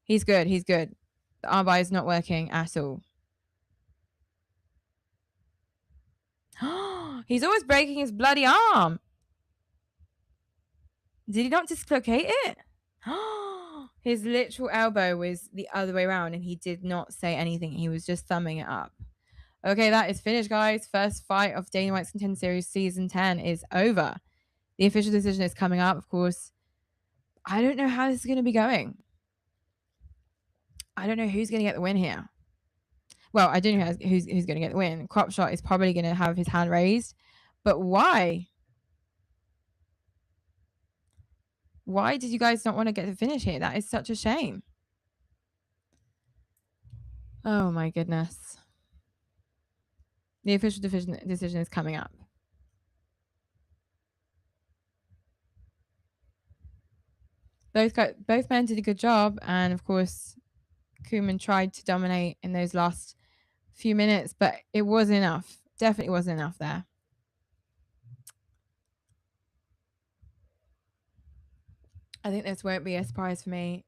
He's good. He's good. The armbar is not working at all. He's almost breaking his bloody arm. Did he not dislocate it? His literal elbow was the other way around, and he did not say anything. He was just thumbing it up. Okay, that is finished, guys. First fight of Dana White's Contender Series Season 10 is over. The official decision is coming up, of course. I don't know how this is going to be going. I don't know who's going to get the win here. Well, I don't know who's going to get the win. Cropshot is probably going to have his hand raised. But why? Why did you guys not want to get the finish here? That is such a shame. Oh, my goodness. The official decision is coming up. Both men did a good job, and of course, Koonman tried to dominate in those last few minutes, but it wasn't enough. Definitely wasn't enough there. I think this won't be a surprise for me.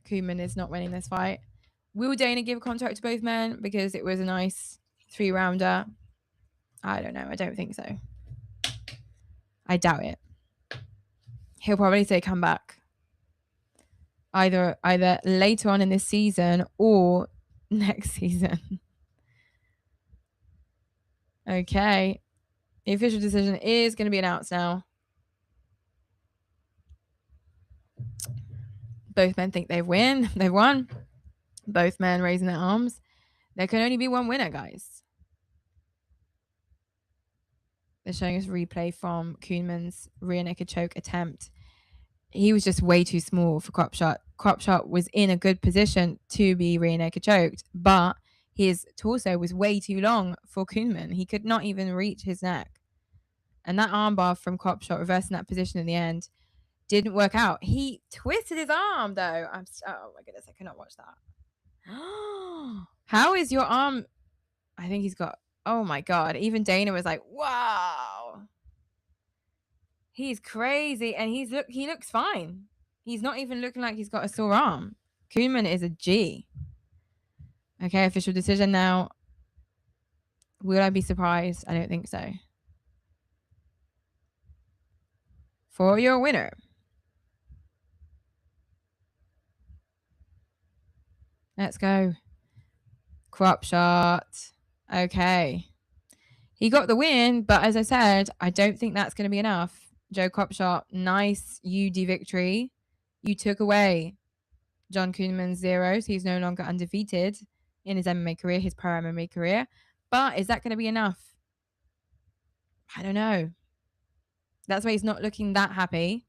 Koonman is not winning this fight. Will Dana give a contract to both men because it was a nice 3-rounder? I don't know. I don't think so. I doubt it. He'll probably say come back. Either later on in this season or next season. Okay. The official decision is going to be announced now. Both men think they've won. Both men raising their arms. There can only be one winner, guys. They're showing us replay from Koonman's rear naked choke attempt. He was just way too small for Cropshot. Cropshot was in a good position to be rear naked choked, but his torso was way too long for Koonman. He could not even reach his neck. And that armbar from Cropshot reversing that position in the end didn't work out. He twisted his arm, though. Oh, my goodness. I cannot watch that. How is your arm? I think he's got Oh my God. Even Dana was like, wow. He's crazy. And he looks fine. He's not even looking like he's got a sore arm. Koonman is a G. Okay, official decision now. Will I be surprised? I don't think so. For your winner. Let's go. Crop shot. Okay. He got the win, but as I said, I don't think that's going to be enough. Joe Cropshot, nice UD victory. You took away John Koonman's zeros. He's no longer undefeated in his MMA career, his pro MMA career. But is that going to be enough? I don't know. That's why he's not looking that happy.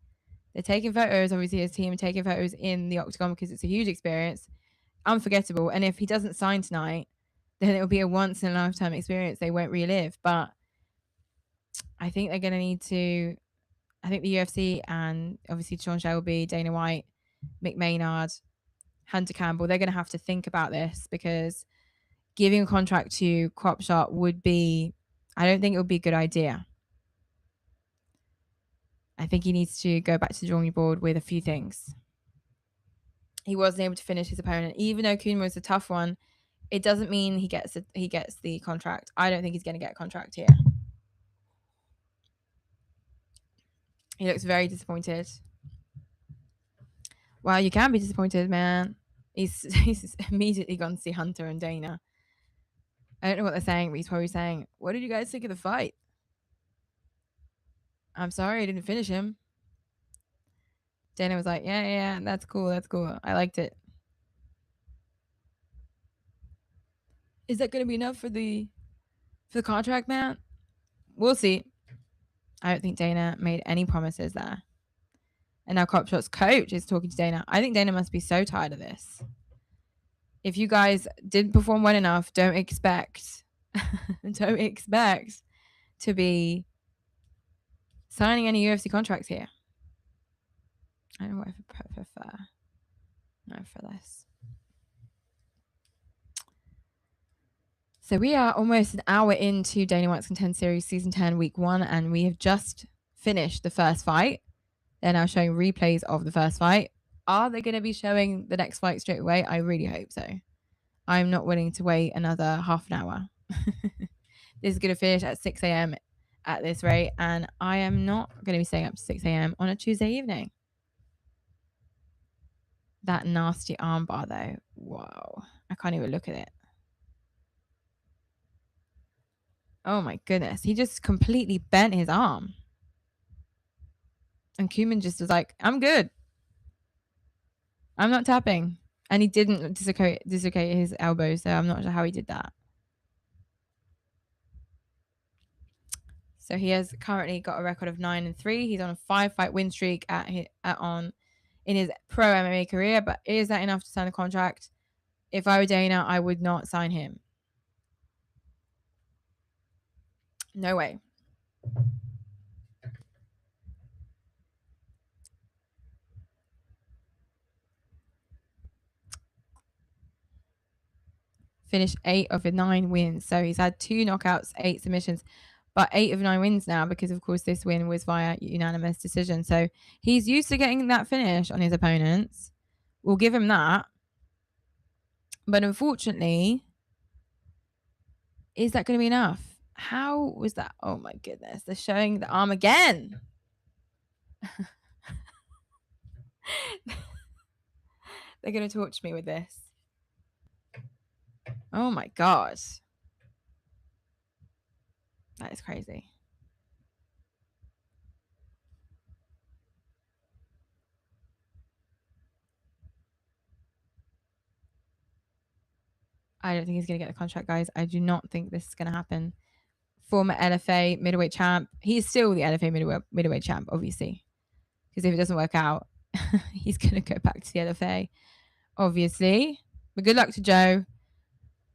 They're taking photos, obviously, his team are taking photos in the octagon because it's a huge experience. Unforgettable. And if he doesn't sign tonight, then it'll be a once in a lifetime experience they won't relive. But I think they're going to need to. I think the UFC and obviously Sean Shelby, Dana White, Mick Maynard, Hunter Campbell, they're going to have to think about this because giving a contract to Cropshot would be, I don't think it would be a good idea. I think he needs to go back to the drawing board with a few things. He wasn't able to finish his opponent, even though Koonman was a tough one. It doesn't mean he gets the contract. I don't think he's going to get a contract here. He looks very disappointed. Well, you can be disappointed, man. He's immediately gone to see Hunter and Dana. I don't know what they're saying, but he's probably saying, what did you guys think of the fight? I'm sorry I didn't finish him. Dana was like, yeah, that's cool. I liked it. Is that going to be enough for the contract, man? We'll see. I don't think Dana made any promises there. And now Cropshot's coach is talking to Dana. I think Dana must be so tired of this. If you guys didn't perform well enough, don't expect to be signing any UFC contracts here. I don't know what I prefer. No, for this. So we are almost an hour into Dana White's Contender Series Season 10, Week 1, and we have just finished the first fight. They're now showing replays of the first fight. Are they going to be showing the next fight straight away? I really hope so. I'm not willing to wait another half an hour. This is going to finish at 6 a.m. at this rate, and I am not going to be staying up to 6 a.m. on a Tuesday evening. That nasty armbar, though. Whoa. I can't even look at it. Oh, my goodness. He just completely bent his arm. And Koonman just was like, I'm good. I'm not tapping. And he didn't dislocate his elbow, so I'm not sure how he did that. So he has currently got a record of 9-3. He's on a 5-fight win streak in his pro MMA career. But is that enough to sign a contract? If I were Dana, I would not sign him. No way. Finished 8 of 9 wins. So he's had 2 knockouts, 8 submissions, but 8 of 9 wins now because, of course, this win was via unanimous decision. So he's used to getting that finish on his opponents. We'll give him that. But unfortunately, is that going to be enough? How was that? Oh, my goodness. They're showing the arm again. They're going to torture me with this. Oh, my God. That is crazy. I don't think he's going to get the contract, guys. I do not think this is going to happen. Former LFA middleweight champ. He's still the LFA middleweight champ, obviously. Because if it doesn't work out, he's going to go back to the LFA, obviously. But good luck to Joe.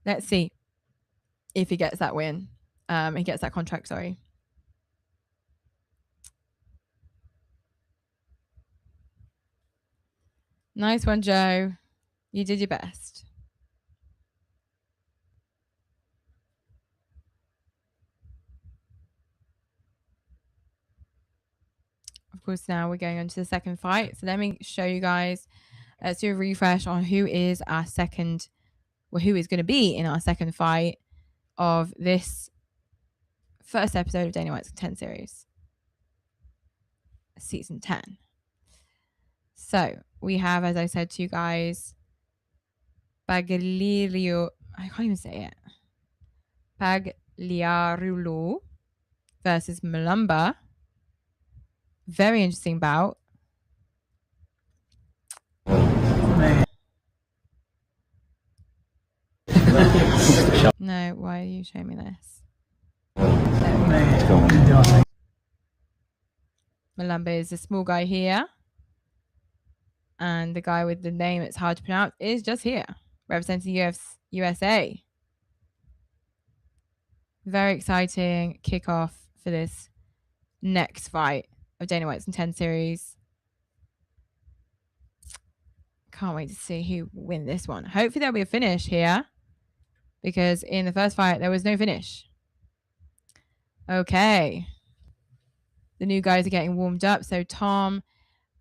Let's see if he gets that win. He gets that contract, sorry. Nice one, Joe. You did your best. of course, now we're going on to the second fight. So let me show you guys. Let's do a refresh on who is our second, well, who is going to be in our second fight of this first episode of Dana White's Contender Series, season 10. So we have, as I said to you guys, Pagliarulo, I can't even say it, Pagliarulo versus Malumba. Very interesting bout. No, why are you showing me this? Malumba is a small guy here. And the guy with the name that's hard to pronounce is just here, representing USA. Very exciting kickoff for this next fight of Dana White's Contender Series. Can't wait to see who will win this one. Hopefully there'll be a finish here, because in the first fight there was no finish. Okay. The new guys are getting warmed up. So Tom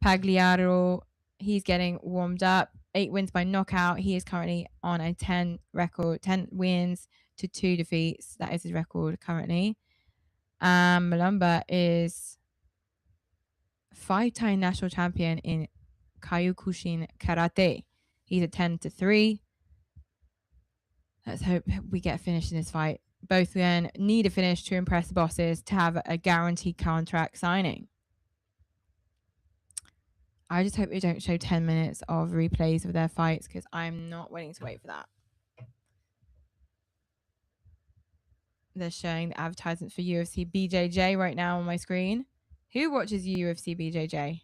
Pagliaro, he's getting warmed up. 8 wins by knockout. He is currently on a 10 record, 10 wins to 2 defeats. That is his record currently. Malumba is 5-time national champion in Kyokushin Karate. He's a 10-3. Let's hope we get finished in this fight. Both men need a finish to impress the bosses to have a guaranteed contract signing. I just hope they don't show 10 minutes of replays of their fights, because I'm not willing to wait for that. They're showing the advertisement for UFC BJJ right now on my screen. Who watches UFC BJJ?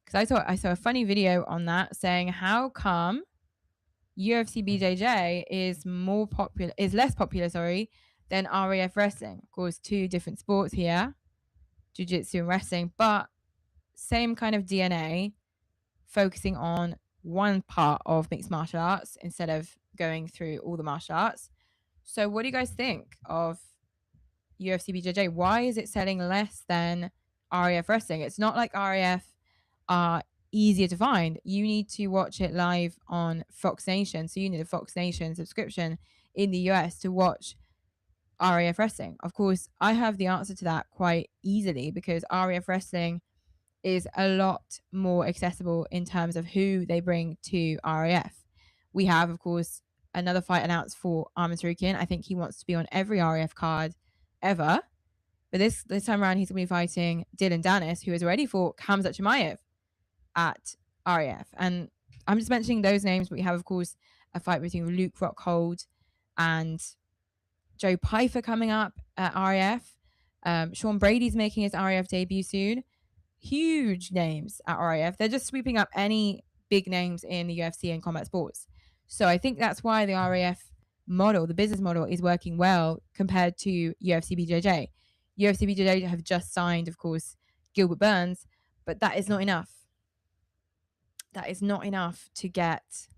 Because I saw a funny video on that saying, how come UFC BJJ is less popular, than RAF wrestling? Of course, 2 different sports here, jiu-jitsu and wrestling, but same kind of DNA, focusing on one part of mixed martial arts instead of going through all the martial arts. So what do you guys think of UFC BJJ? Why is it selling less than RAF wrestling? It's not like RAF are easier to find. You need to watch it live on Fox Nation. So you need a Fox Nation subscription in the US to watch RAF wrestling. Of course, I have the answer to that quite easily, because RAF wrestling is a lot more accessible in terms of who they bring to RAF. We have, of course, another fight announced for Arman Tsarukyan. I think he wants to be on every RAF card ever. But this time around, he's going to be fighting Dylan Dennis, who has already fought Khamzat Chimaev at RAF. And I'm just mentioning those names, but we have, of course, a fight between Luke Rockhold and Joe Pyfer coming up at RAF. Sean Brady's making his RAF debut soon. Huge names at RAF. They're just sweeping up any big names in the UFC and combat sports. So I think that's why the RAF model, the business model, is working well compared to UFC BJJ. UFC BJJ have just signed, of course, Gilbert Burns, but that is not enough. That is not enough to get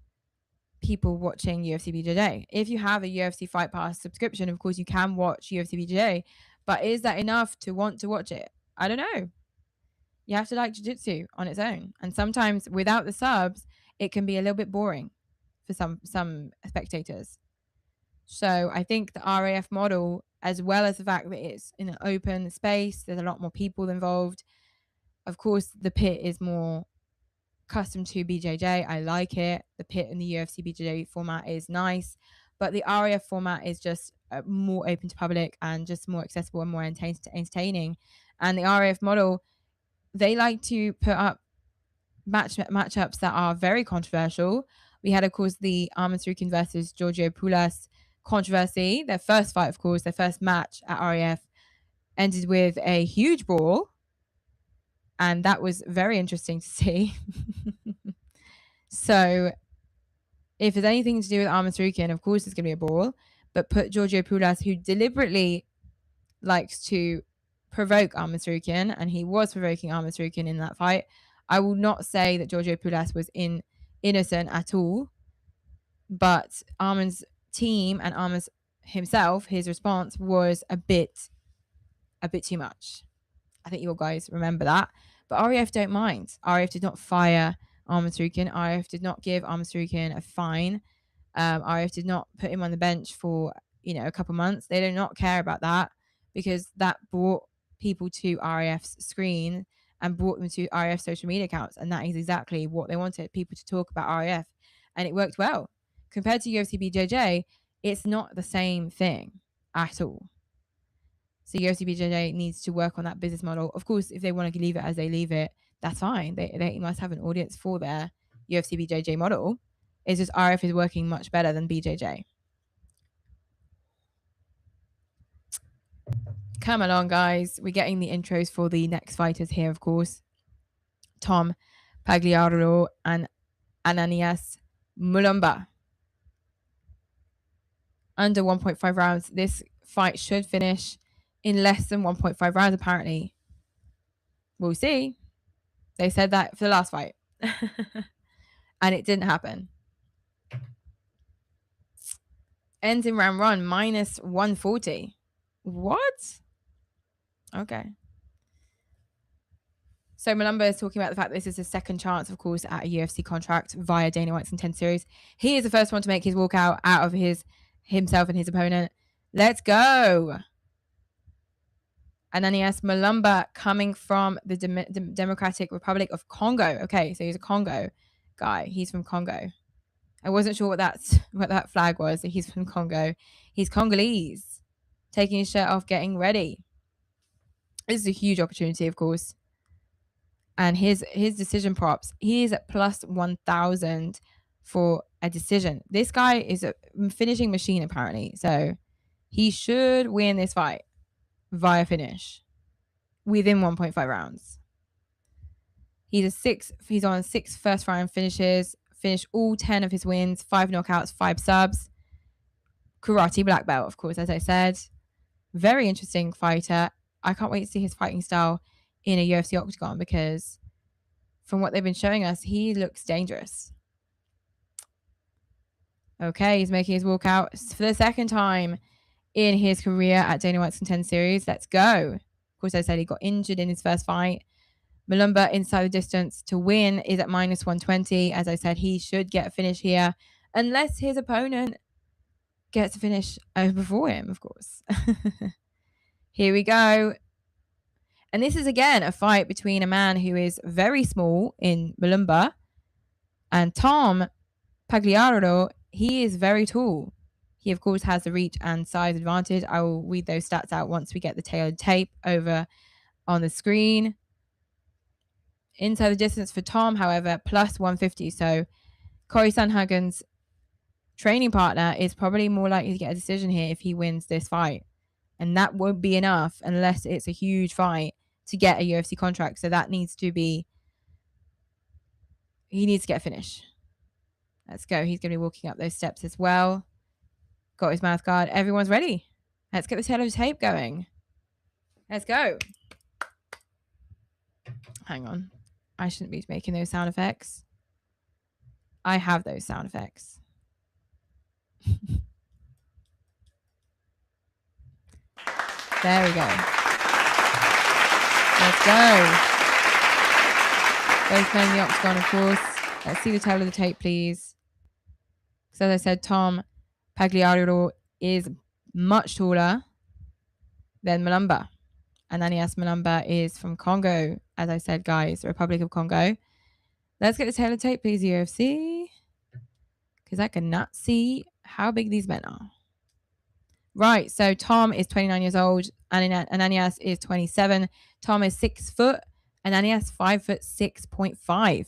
people watching UFC BJJ. If you have a UFC Fight Pass subscription, of course, you can watch UFC BJJ, but is that enough to want to watch it? I don't know. You have to like jiu-jitsu on its own. And sometimes without the subs, it can be a little bit boring for some spectators. So I think the RAF model, as well as the fact that it's in an open space, there's a lot more people involved. Of course, the pit is more custom to BJJ. I like it. The pit in the UFC BJJ format is nice, but the RAF format is just more open to public and just more accessible and more entertaining. And the RAF model, they like to put up matchups that are very controversial. We had, of course, the Arman Tsarukyan versus Giorgio Poulas controversy. Their first fight, of course, their first match at RAF ended with a huge brawl. And that was very interesting to see. So if there's anything to do with Arman Tsarukyan, of course it's going to be a brawl. But put Giorgio Poulas, who deliberately likes to provoke Arman Tsarukyan, and he was provoking Arman Tsarukyan in that fight. I will not say that Giorgio Poulas was innocent at all, but Arman's team and Arman's himself, his response was a bit too much. I think you all guys remember that. But RAF don't mind. RAF did not fire Armastrukin. RAF did not give Armastrukin a fine. RAF did not put him on the bench for, a couple months. They do not care about that, because that brought people to RAF's screen and brought them to RAF social media accounts. And that is exactly what they wanted, people to talk about RAF. And it worked well. Compared to UFC BJJ, it's not the same thing at all. So UFC BJJ needs to work on that business model. Of course, if they want to leave it as they leave it, that's fine. They must have an audience for their UFC BJJ model. It's just RF is working much better than BJJ. Come along, guys. We're getting the intros for the next fighters here, of course. Tom Pagliaro and Ananias Mulumba. Under 1.5 rounds. This fight should finish in less than 1.5 rounds, apparently. We'll see. They said that for the last fight. And it didn't happen. Ends in round one, minus 140. What? Okay. So Mulumba is talking about the fact that this is his second chance, of course, at a UFC contract via Dana White's Contender Series. He is the first one to make his walkout out of himself and his opponent. Let's go. Ananias Mulumba coming from the Democratic Republic of Congo. Okay, so he's a Congo guy. He's from Congo. I wasn't sure what that flag was. He's from Congo. He's Congolese. Taking his shirt off, getting ready. This is a huge opportunity, of course. And his decision props, he is at plus 1,000 for a decision. This guy is a finishing machine, apparently. So he should win this fight via finish within 1.5 rounds. He's on 6 first round finishes, finished all 10 of his wins, 5 knockouts, 5 subs. Karate black belt, of course, as I said. Very interesting fighter. I can't wait to see his fighting style in a UFC octagon, because from what they've been showing us, he looks dangerous. Okay, he's making his walkout for the second time in his career at Dana White's Contender Series. Let's go. Of course, I said he got injured in his first fight. Mulumba inside the distance to win is at minus 120. As I said, he should get a finish here, unless his opponent gets a finish before him, of course. Here we go. And this is, again, a fight between a man who is very small in Mulumba and Tom Pagliaro. He is very tall. He, of course, has the reach and size advantage. I will read those stats out once we get the tailored tape over on the screen. Inside the distance for Tom, however, plus 150. So Corey Sandhagen's training partner is probably more likely to get a decision here if he wins this fight. And that won't be enough unless it's a huge fight to get a UFC contract. So that needs to be, he needs to get a finish. Let's go. He's going to be walking up those steps as well. Got his mouth guard. Everyone's ready. Let's get the tail of his tape going. Let's go. Hang on. I shouldn't be making those sound effects. I have those sound effects. There we go. Let's go. Both men in the octagon, of course. Let's see the tail of the tape, please. So as I said, Tom Pagliaro is much taller than Mulumba. Ananias Mulumba is from Congo, as I said, guys, the Republic of Congo. Let's get the tail of the tape, please, UFC. Because I cannot see how big these men are. Right, so Tom is 29 years old. Ananias is 27. Tom is 6 foot. Ananias 5'6.5".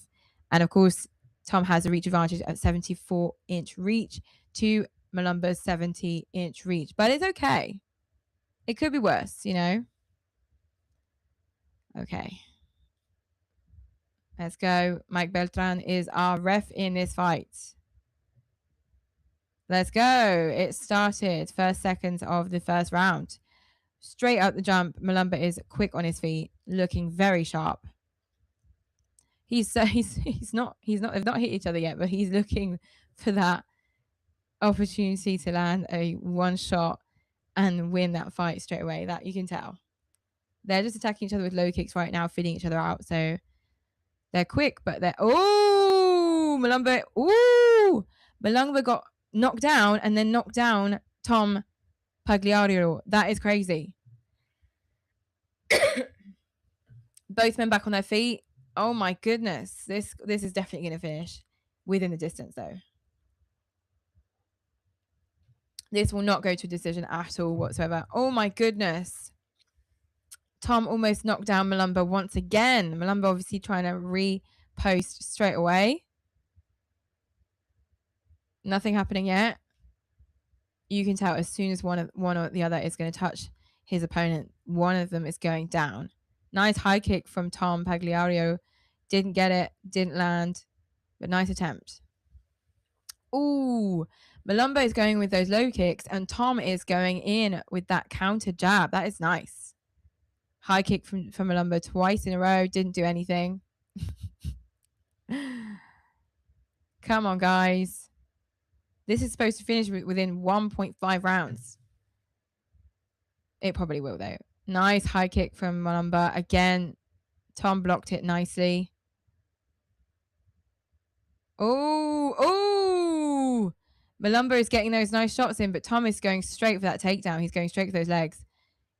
And of course, Tom has a reach advantage at 74-inch reach to Mulumba's 70-inch reach. But it's okay. It could be worse, you know? Okay. Let's go. Mike Beltran is our ref in this fight. Let's go. It started. First seconds of the first round. Straight up the jump. Mulumba is quick on his feet, looking very sharp. They've not hit each other yet, but he's looking for that opportunity to land a one shot and win that fight straight away. That you can tell. They're just attacking each other with low kicks right now, feeding each other out. So they're quick, but they're... Oh, Malumba. Ooh, Malumba got knocked down and then knocked down Tom Pagliario. That is crazy. Both men back on their feet. Oh my goodness. This is definitely going to finish within the distance though. This will not go to a decision at all whatsoever. Oh my goodness. Tom almost knocked down Malumba once again. Malumba obviously trying to repost straight away. Nothing happening yet. You can tell as soon as one or the other is going to touch his opponent, one of them is going down. Nice high kick from Tom Pagliario. Didn't get it, didn't land, but nice attempt. Ooh, Malumba is going with those low kicks and Tom is going in with that counter jab. That is nice. High kick from Malumba twice in a row. Didn't do anything. Come on, guys. This is supposed to finish within 1.5 rounds. It probably will, though. Nice high kick from Malumba. Again, Tom blocked it nicely. Oh. Malumba is getting those nice shots in, but Tom is going straight for that takedown. He's going straight for those legs.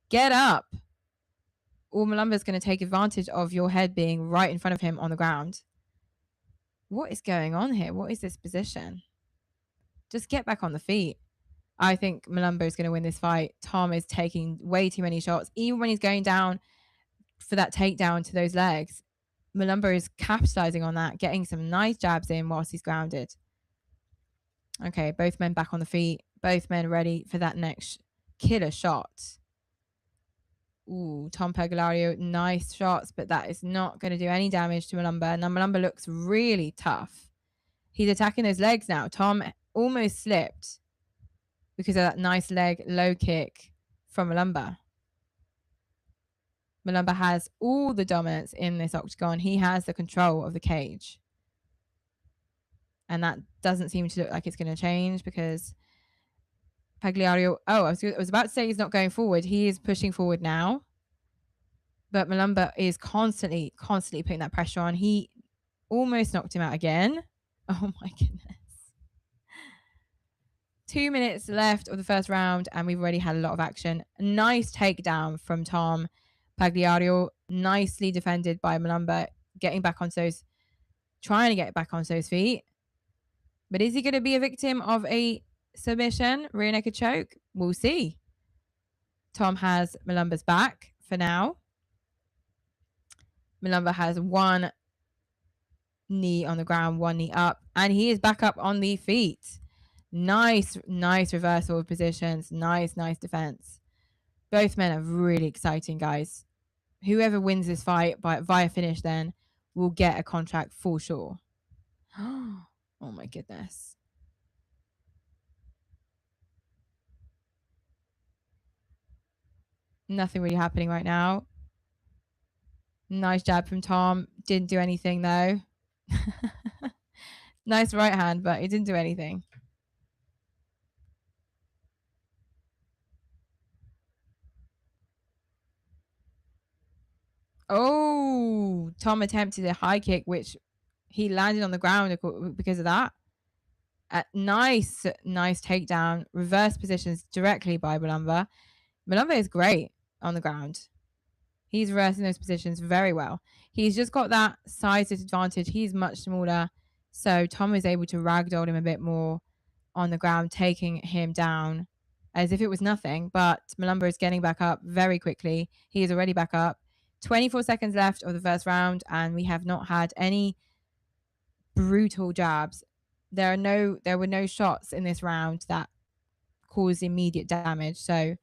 Get up. Or Malumba's going to take advantage of your head being right in front of him on the ground. What is going on here? What is this position? Just get back on the feet. I think Malumba is going to win this fight. Tom is taking way too many shots. Even when he's going down for that takedown to those legs, Malumba is capitalizing on that, getting some nice jabs in whilst he's grounded. Okay, both men back on the feet. Both men ready for that next killer shot. Ooh, Tom Pagliario, nice shots, but that is not going to do any damage to Malumba. Now Malumba looks really tough. He's attacking those legs now. Tom almost slipped because of that nice leg low kick from Malumba. Malumba has all the dominance in this octagon. He has the control of the cage. And that doesn't seem to look like it's going to change because Pagliario... Oh, I was about to say he's not going forward. He is pushing forward now. But Malumba is constantly putting that pressure on. He almost knocked him out again. Oh my goodness. 2 minutes left of the first round and we've already had a lot of action. Nice takedown from Tom Pagliario. Nicely defended by Malumba. Getting back on those... Trying to get back on those feet. But is he going to be a victim of a submission, rear naked choke? We'll see. Tom has Malumba's back for now. Malumba has one knee on the ground, one knee up, and he is back up on the feet. Nice reversal of positions. Nice defense. Both men are really exciting, guys. Whoever wins this fight via finish then will get a contract for sure. Oh my goodness. Nothing really happening right now. Nice jab from Tom. Didn't do anything though. Nice right hand, but he didn't do anything. Oh, Tom attempted a high kick, which he landed on the ground because of that. Nice takedown. Reverse positions directly by Malumba. Malumba is great on the ground. He's reversing those positions very well. He's just got that size disadvantage. He's much smaller. So Tom is able to ragdoll him a bit more on the ground, taking him down as if it was nothing. But Malumba is getting back up very quickly. He is already back up. 24 seconds left of the first round, and we have not had any brutal jabs. There were no shots in this round that caused immediate damage. So,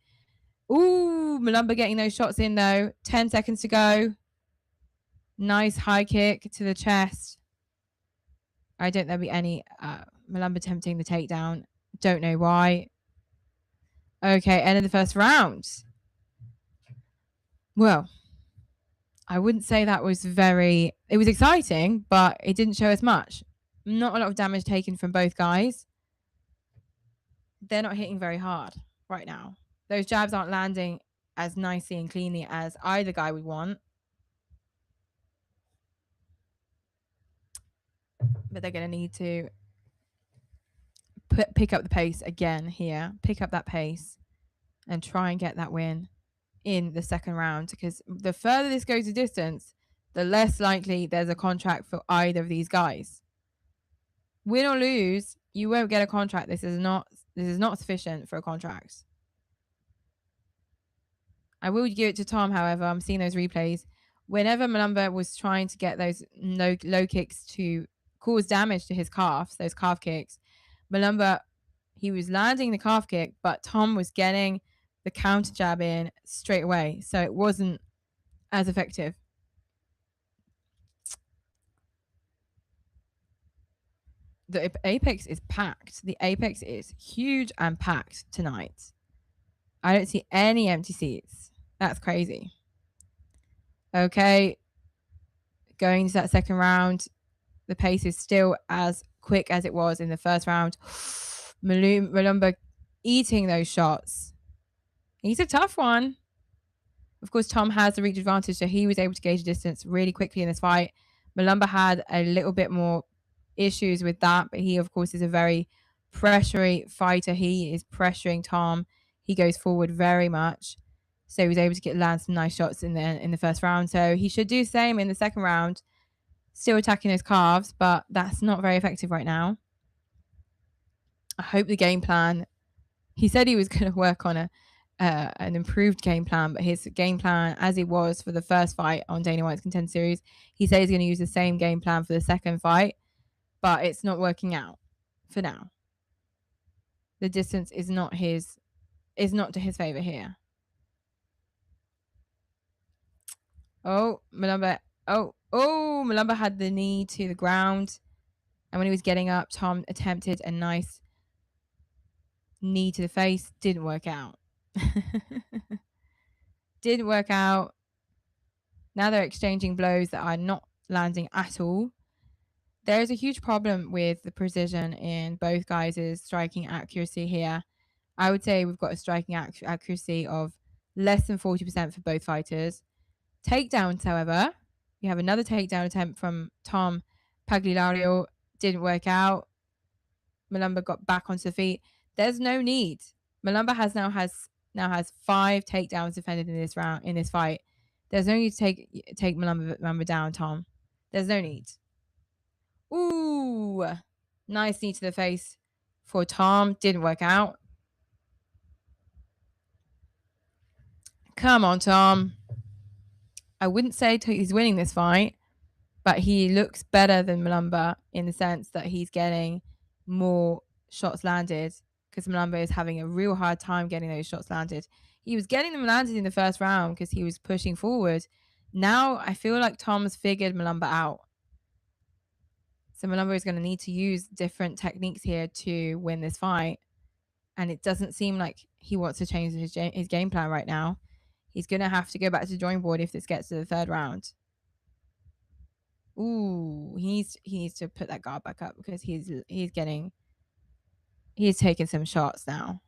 ooh, Malumba getting those shots in though. 10 seconds to go. Nice high kick to the chest. I don't think there'll be any Malumba attempting the takedown. Don't know why. Okay, end of the first round. Well, I wouldn't say that was it was exciting, but it didn't show us much. Not a lot of damage taken from both guys. They're not hitting very hard right now. Those jabs aren't landing as nicely and cleanly as either guy would want. But they're going to need to pick up the pace again here, pick up that pace and try and get that win in the second round, because the further this goes to distance, the less likely there's a contract for either of these guys. Win or lose, you won't get a contract. This is not sufficient for a contract. I will give it to Tom, however. I'm seeing those replays. Whenever Malumba was trying to get those low kicks to cause damage to his calves, those calf kicks, Malumba, he was landing the calf kick, but Tom was getting the counter jab in straight away. So it wasn't as effective. The Apex is packed. The Apex is huge and packed tonight. I don't see any empty seats. That's crazy. Okay. Going to that second round, the pace is still as quick as it was in the first round. Malumba eating those shots. He's a tough one. Of course, Tom has the reach advantage, so he was able to gauge the distance really quickly in this fight. Malumba had a little bit more issues with that, but he, of course, is a very pressury fighter. He is pressuring Tom. He goes forward very much. So he was able to land some nice shots in the first round. So he should do the same in the second round. Still attacking those calves, but that's not very effective right now. I hope the game plan... He said he was going to work on an improved game plan, but his game plan, as it was for the first fight on Dana White's Contender Series, he said he's going to use the same game plan for the second fight, but it's not working out for now. The distance is not to his favor here. Oh, Malumba. Malumba had the knee to the ground, and when he was getting up, Tom attempted a nice knee to the face. Didn't work out. Didn't work out. Now they're exchanging blows that are not landing at all. There is a huge problem with the precision in both guys' striking accuracy here. I would say we've got a striking accuracy of less than 40% for both fighters. Takedowns, however, we have another takedown attempt from Tom Pagliario. Didn't work out. Malumba got back onto the feet. There's no need. Malumba now has 5 takedowns defended in this fight. There's no need to take Malumba down, Tom. There's no need. Ooh, nice knee to the face for Tom. Didn't work out. Come on, Tom. I wouldn't say he's winning this fight, but he looks better than Malumba in the sense that he's getting more shots landed, because Malumba is having a real hard time getting those shots landed. He was getting them landed in the first round because he was pushing forward. Now I feel like Tom's figured Malumba out. So Malumba is going to need to use different techniques here to win this fight. And it doesn't seem like he wants to change his game plan right now. He's going to have to go back to the drawing board if this gets to the third round. Ooh, he needs to put that guard back up, because he's taking some shots now.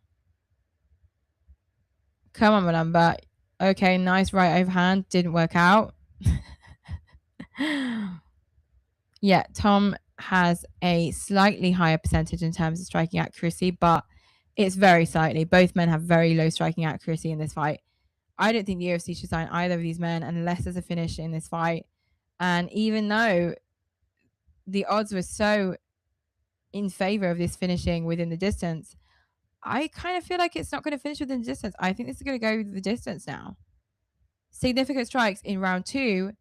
Come on, Malumba. Okay, nice right overhand. Didn't work out. Yeah, Tom has a slightly higher percentage in terms of striking accuracy, but it's very slightly. Both men have very low striking accuracy in this fight. I don't think the UFC should sign either of these men unless there's a finish in this fight. And even though the odds were so in favor of this finishing within the distance, I kind of feel like it's not going to finish within the distance. I think this is going to go the distance now. Significant strikes in round 2.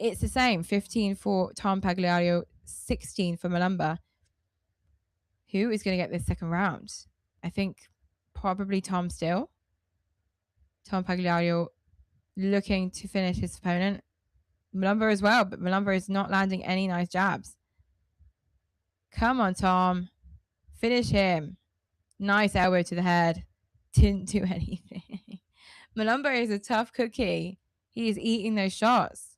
It's the same. 15 for Tom Pagliario, 16 for Malumba. Who is going to get this second round? I think probably Tom still. Tom Pagliario looking to finish his opponent. Malumba as well, but Malumba is not landing any nice jabs. Come on, Tom. Finish him. Nice elbow to the head. Didn't do anything. Malumba is a tough cookie. He is eating those shots.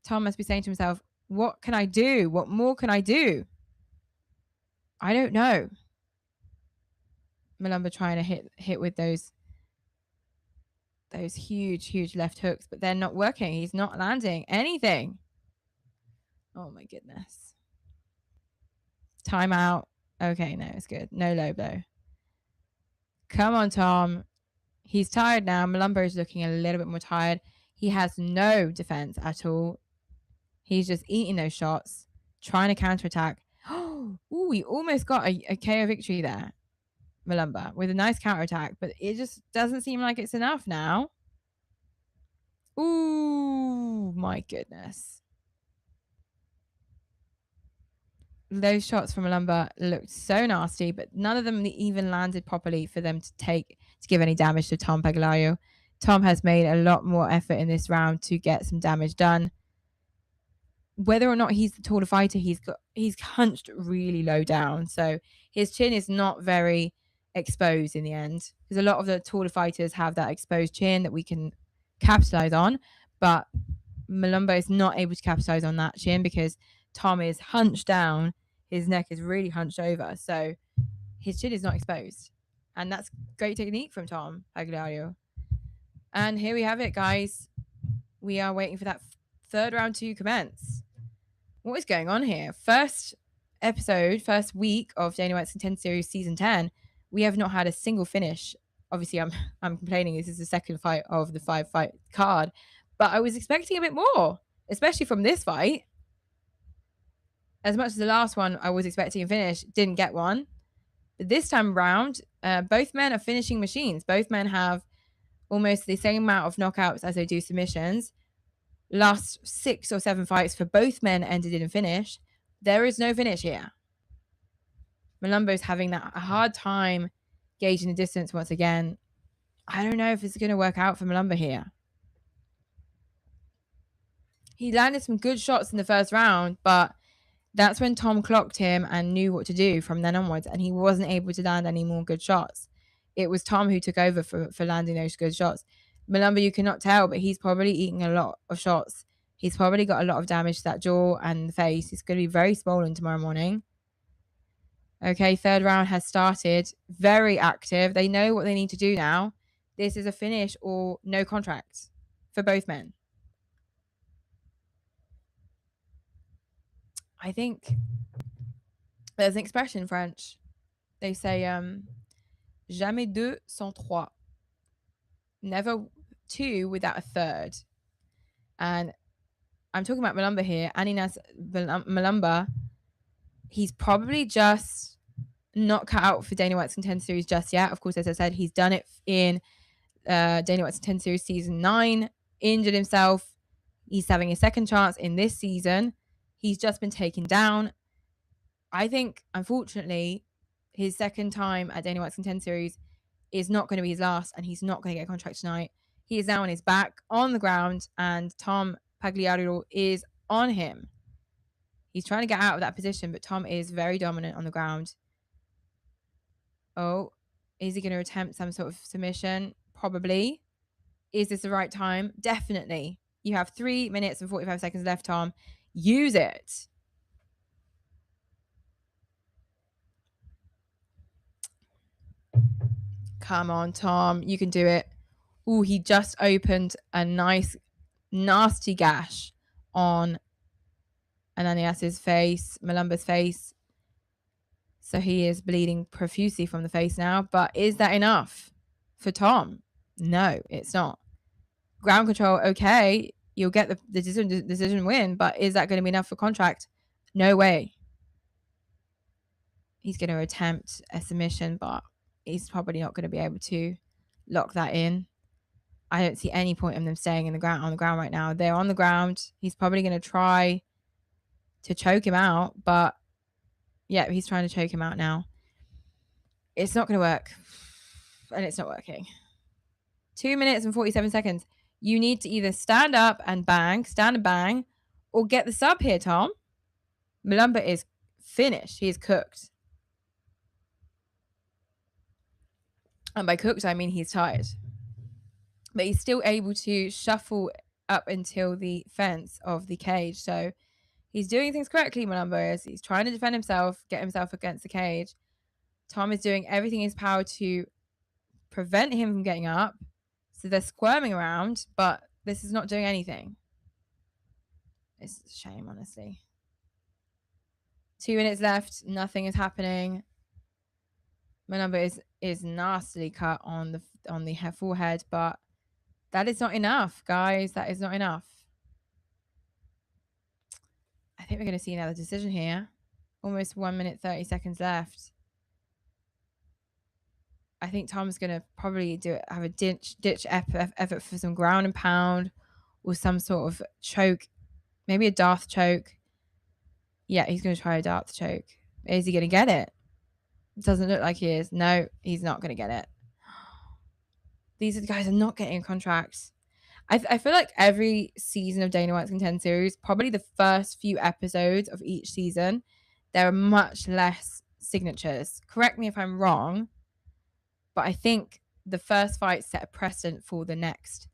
Tom must be saying to himself, what can I do? What more can I do? I don't know. Malumba trying to hit with those those huge left hooks, but they're not working. He's not landing anything. Oh my goodness. Timeout. Okay, no, it's good. No low blow. Come on, Tom. He's tired now. Malumbo is looking a little bit more tired. He has no defense at all. He's just eating those shots, trying to counterattack. Oh, he almost got a KO victory there, Malumba, with a nice counterattack, but it just doesn't seem like it's enough now. Ooh, my goodness. Those shots from Malumba looked so nasty, but none of them even landed properly for them to give any damage to Tom Pagliario. Tom has made a lot more effort in this round to get some damage done. Whether or not he's the taller fighter, he's hunched really low down, so his chin is not very exposed in the end, because a lot of the taller fighters have that exposed chin that we can capitalize on, but Malumbo is not able to capitalize on that chin because Tom is hunched down. His neck is really hunched over, so his chin is not exposed, and that's great technique from Tom Pagliario. And here we have it, guys. We are waiting for that third round to commence. What is going on here? First week of Dana White's Contender Series Season 10, we have not had a single finish. Obviously, I'm complaining. This is the second fight of the 5-fight card, but I was expecting a bit more, especially from this fight. As much as the last one, I was expecting a finish, didn't get one. But this time around, both men are finishing machines. Both men have almost the same amount of knockouts as they do submissions. Last 6 or 7 fights for both men ended in a finish. There is no finish here. Malumbo's having a hard time gauging the distance once again. I don't know if it's going to work out for Malumbo here. He landed some good shots in the first round, but that's when Tom clocked him and knew what to do from then onwards, and he wasn't able to land any more good shots. It was Tom who took over for landing those good shots. Malumbo, you cannot tell, but he's probably eating a lot of shots. He's probably got a lot of damage to that jaw and the face. He's going to be very swollen tomorrow morning. Okay, third round has started. Very active. They know what they need to do now. This is a finish or no contract for both men. I think there's an expression in French. They say, jamais deux sans trois. Never two without a third. And I'm talking about Malumba here. Aninas Malumba, he's probably just not cut out for Dana White's Contender Series just yet. Of course, as I said, he's done it in Dana White's Contender Series Season 9, injured himself. He's having a second chance in this season. He's just been taken down. I think, unfortunately, his second time at Dana White's Contender Series is not going to be his last, and he's not going to get a contract tonight. He is now on his back on the ground, and Tom Pagliario is on him. He's trying to get out of that position, but Tom is very dominant on the ground. Oh, is he going to attempt some sort of submission? Probably. Is this the right time? Definitely. You have 3 minutes and 45 seconds left, Tom. Use it. Come on, Tom. You can do it. Ooh, he just opened a nice, nasty gash on Ananias's face, Malumba's face. So he is bleeding profusely from the face now. But is that enough for Tom? No, it's not. Ground control, okay. You'll get the decision win, but is that going to be enough for contract? No way. He's going to attempt a submission, but he's probably not going to be able to lock that in. I don't see any point in them staying on the ground right now. They're on the ground. He's probably going to try to choke him out, but yeah, he's trying to choke him out now. It's not going to work, and it's not working. 2 minutes and 47 seconds. You need to either stand up and bang, or get the sub here, Tom. Malumba is finished. He is cooked. And by cooked, I mean he's tired. But he's still able to shuffle up until the fence of the cage. So he's doing things correctly, Malumba is. He's trying to defend himself, get himself against the cage. Tom is doing everything in his power to prevent him from getting up. So they're squirming around, but this is not doing anything. It's a shame, honestly. 2 minutes left. Nothing is happening. My number is nastily cut on the forehead, but that is not enough, guys. That is not enough. I think we're going to see another decision here. Almost 1 minute, 30 seconds left. I think Tom's going to probably have a ditch effort for some ground and pound or some sort of choke. Maybe a Darth choke. Yeah, he's going to try a Darth choke. Is he going to get it? Doesn't look like he is. No, he's not going to get it. These guys are not getting contracts. I feel like every season of Dana White's Contender Series, probably the first few episodes of each season, there are much less signatures. Correct me if I'm wrong, but I think the first fight set a precedent for the next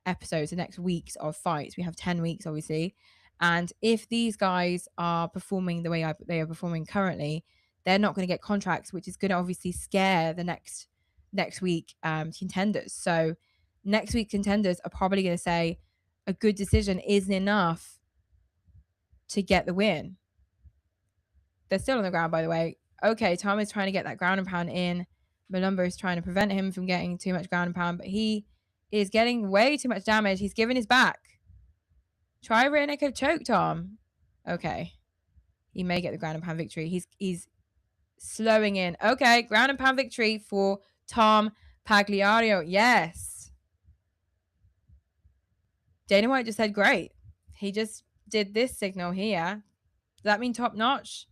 episodes, the next weeks of fights. We have 10 weeks, obviously. And if these guys are performing the way they are performing currently, they're not going to get contracts, which is going to obviously scare the next week contenders. So next week contenders are probably going to say a good decision isn't enough to get the win. They're still on the ground, by the way. Okay, Tom is trying to get that ground and pound in. Malumba is trying to prevent him from getting too much ground and pound, but he is getting way too much damage. He's giving his back. Try rear naked choke, Tom. Okay. He may get the ground and pound victory. He's slowing in. Okay, ground and pound victory for Tom Pagliario. Yes. Dana White just said great. He just did this signal here. Does that mean top notch?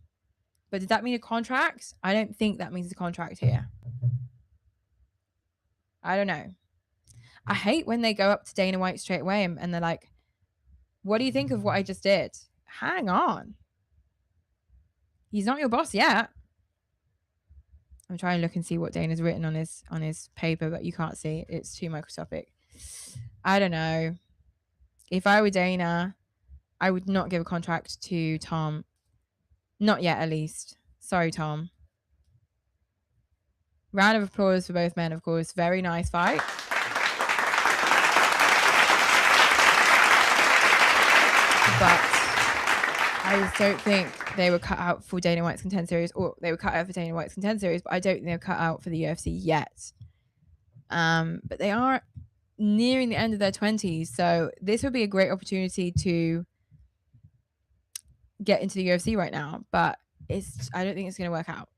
But does that mean a contract? I don't think that means a contract here. I don't know. I hate when they go up to Dana White straight away and they're like, what do you think of what I just did? Hang on. He's not your boss yet. I'm trying to look and see what Dana's written on his paper, but you can't see. It's too microscopic. I don't know. If I were Dana, I would not give a contract to Tom. Not yet, at least. Sorry, Tom. Round of applause for both men, of course. Very nice fight. But I just don't think they were cut out for Dana White's Contender Series, or they were cut out for Dana White's Contender Series, but I don't think they were cut out for the UFC yet. But they are nearing the end of their 20s, so this would be a great opportunity to get into the UFC right now, but I don't think it's going to work out.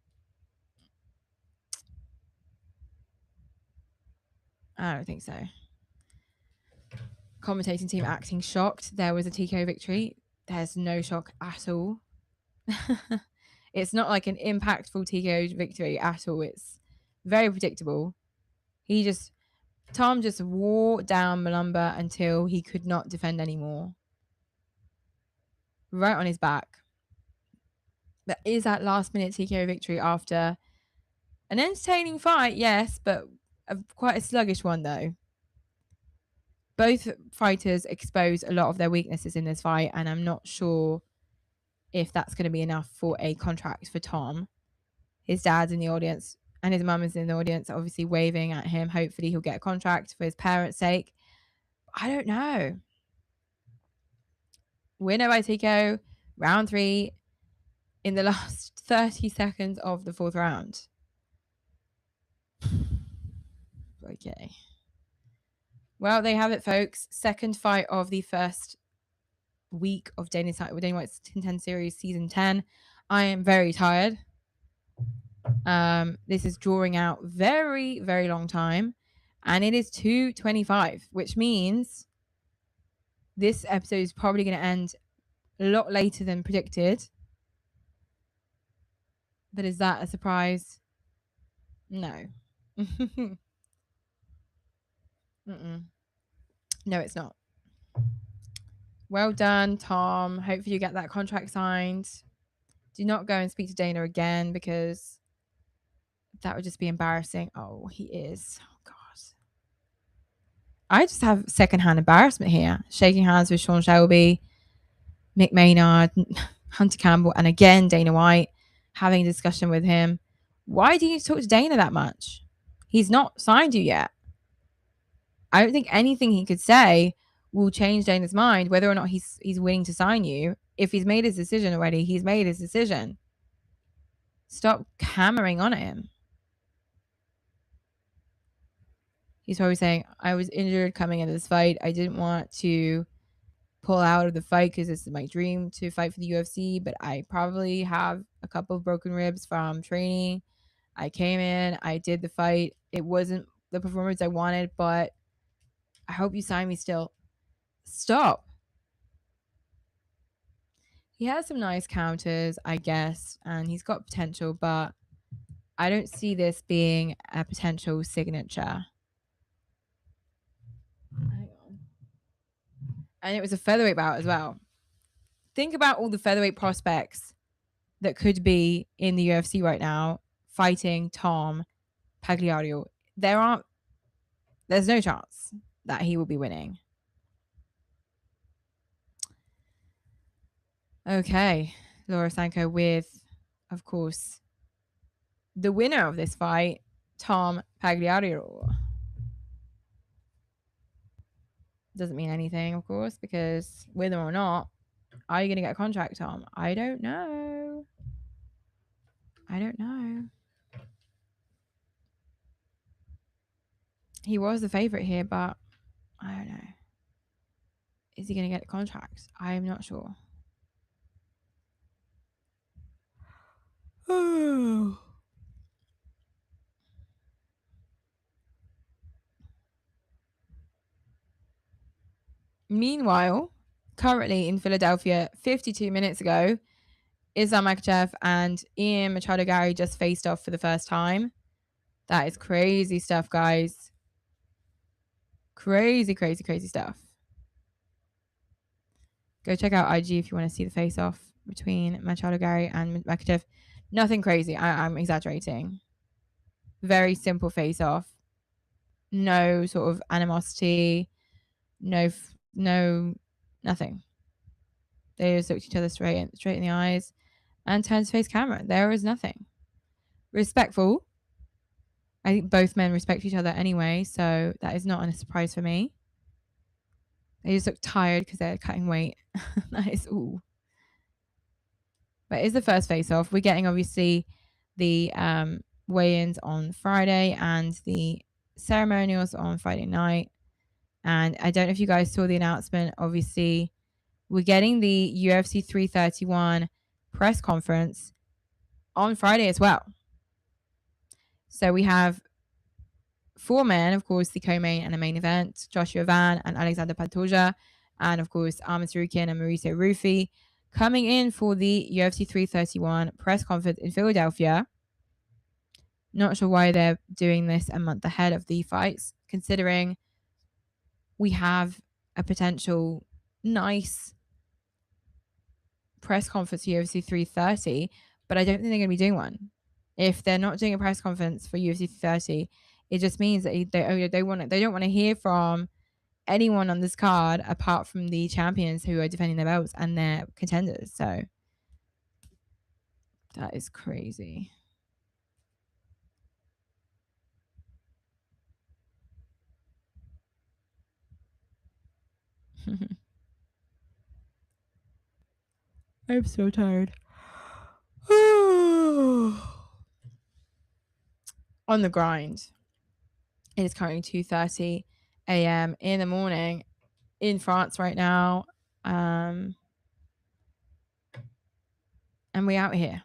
I don't think so. Commentating team acting shocked. There was a TKO victory. There's no shock at all. It's not like an impactful TKO victory at all. It's very predictable. Tom just wore down Malumba until he could not defend anymore. Right on his back. That is that last minute TKO victory after an entertaining fight, yes, but quite a sluggish one though. Both fighters exposed a lot of their weaknesses in this fight, and I'm not sure if that's going to be enough for a contract for Tom. His dad's in the audience and his mum is in the audience, obviously waving at him. Hopefully he'll get a contract for his parents' sake. I don't know. Winner by TKO, round 3 in the last 30 seconds of the 4th round. Okay. Well, there you have it, folks. Second fight of the first week of Dana White's Contender Series Season 10. I am very tired. This is drawing out very, very long time. And it is 2:25, which means this episode is probably going to end a lot later than predicted. But is that a surprise? No. No, it's not. Well done, Tom. Hopefully you get that contract signed. Do not go and speak to Dana again, because that would just be embarrassing. Oh, he is. Oh, God. I just have secondhand embarrassment here. Shaking hands with Sean Shelby, Mick Maynard, Hunter Campbell, and again, Dana White, having a discussion with him. Why do you talk to Dana that much? He's not signed you yet. I don't think anything he could say will change Dana's mind, whether or not he's willing to sign you. If he's made his decision already, he's made his decision. Stop hammering on him. He's probably saying, I was injured coming into this fight. I didn't want to pull out of the fight because it's my dream to fight for the UFC, but I probably have a couple of broken ribs from training. I came in, I did the fight. It wasn't the performance I wanted, but I hope you sign me still. Stop. He has some nice counters, I guess, and he's got potential, but I don't see this being a potential signature. Hang on. And it was a featherweight bout as well. Think about all the featherweight prospects that could be in the UFC right now fighting Tom Pagliario. There's no chance that he will be winning. Okay, Laura Sanko with, of course, the winner of this fight, Tom Pagliario. Doesn't mean anything, of course, because whether or not, are you going to get a contract, Tom? I don't know. He was the favorite here, but I don't know. Is he going to get a contract? I'm not sure. Oh. Meanwhile, currently in Philadelphia, 52 minutes ago, Islam Makhachev and Ian Machado Gary just faced off for the first time. That is crazy stuff, guys. Crazy, crazy, crazy stuff. Go check out IG if you want to see the face-off between Machado Gary and Makhachev. Nothing crazy. I'm exaggerating. Very simple face-off. No sort of animosity. No, nothing. They just looked each other straight in the eyes and turned to face camera. There was nothing. Respectful. I think both men respect each other anyway, so that is not a surprise for me. They just look tired because they're cutting weight. That is all. But it's the first face-off. We're getting, obviously, the weigh-ins on Friday and the ceremonials on Friday night. And I don't know if you guys saw the announcement. Obviously, we're getting the UFC 331 press conference on Friday as well. So we have 4 men, of course, the co-main and the main event, Joshua Van and Alexander Pantoja, and of course, Arman Tsarukyan and Mauricio Rufy, coming in for the UFC 331 press conference in Philadelphia. Not sure why they're doing this a month ahead of the fights, considering we have a potential nice press conference for UFC 330, but I don't think they're going to be doing one. If they're not doing a press conference for UFC 330, it just means that they don't want to hear from anyone on this card apart from the champions who are defending their belts and their contenders. So that is crazy. I'm so tired. On the grind. It is currently 2:30 a.m. in the morning in France right now. And we out here.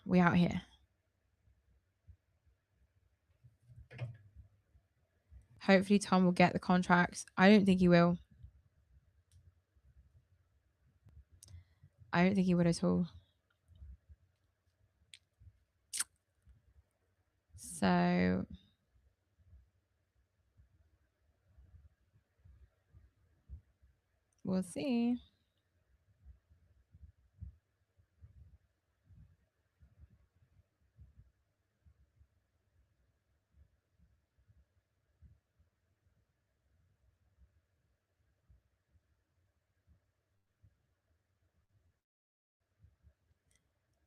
Hopefully Tom will get the contract. I don't think he will. I don't think he would at all. So we'll see.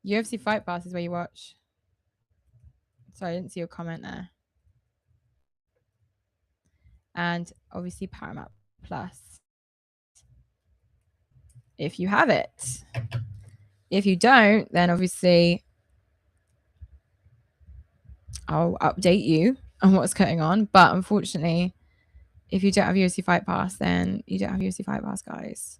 UFC Fight Pass is where you watch. Sorry, I didn't see your comment there. and obviously Paramount Plus if you have it. If you don't, then obviously I'll update you on what's going on. But unfortunately, if you don't have UFC Fight Pass, then you don't have UFC Fight Pass, guys.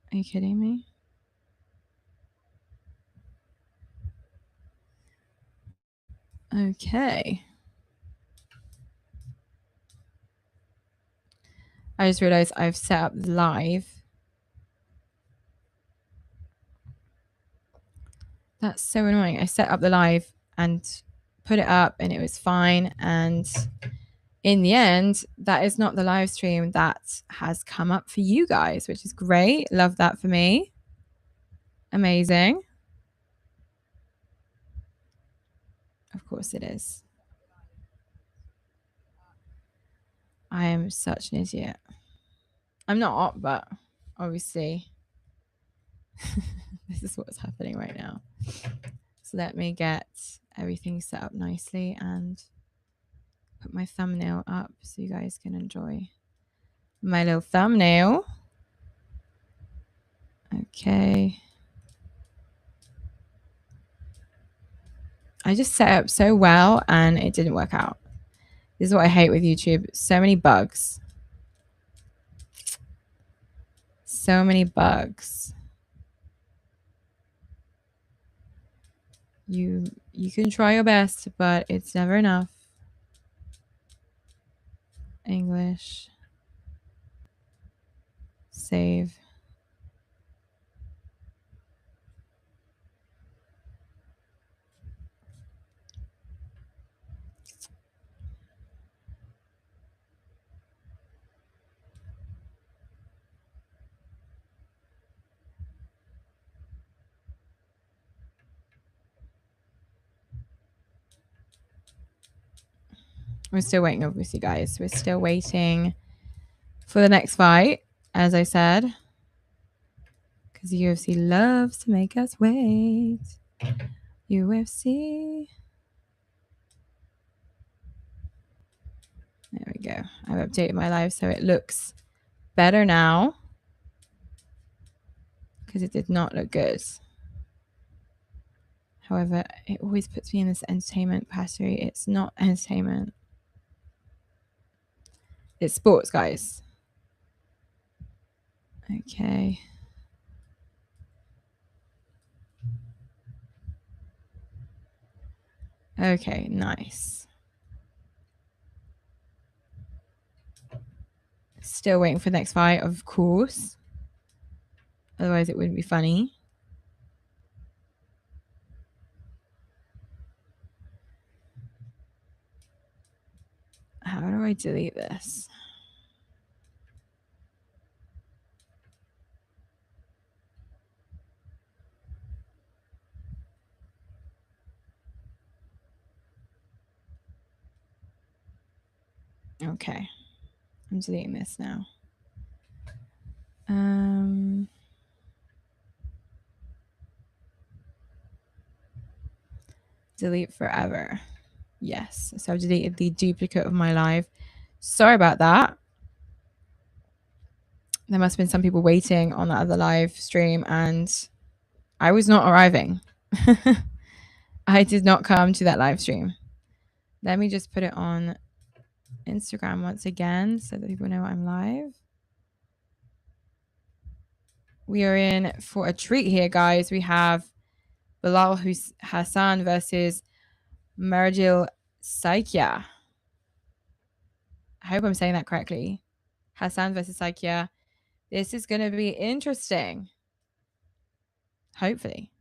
Are you kidding me? Okay. I just realized I've set up live. That's so annoying. I set up the live and put it up and it was fine. And in the end, that is not the live stream that has come up for you guys, which is great. Love that for me. Amazing. Of course it is. I am such an idiot. I'm not, but obviously this is what's happening right now. So let me get everything set up nicely and put my thumbnail up so you guys can enjoy my little thumbnail. Okay. I just set up so well and it didn't work out. This is what I hate with YouTube. So many bugs. So many bugs. You can try your best, but it's never enough. English. Save. We're still waiting, obviously, guys. We're still waiting for the next fight, as I said. Because the UFC loves to make us wait. UFC. There we go. I've updated my live so it looks better now. Because it did not look good. However, it always puts me in this entertainment category. It's not entertainment. It's sports, guys. Okay. Okay, nice. Still waiting for the next fight, of course. Otherwise, it wouldn't be funny. How do I delete this? Okay. I'm deleting this now. Delete forever. Yes. So I've deleted the duplicate of my live. Sorry about that. There must have been some people waiting on that other live stream and I was not arriving. I did not come to that live stream. Let me just put it on Instagram once again so that people know I'm live. We are in for a treat here, guys. We have Bilal Hassan versus Marjil Saikia. I hope I'm saying that correctly. Hassan versus Saikia. This is going to be interesting. Hopefully.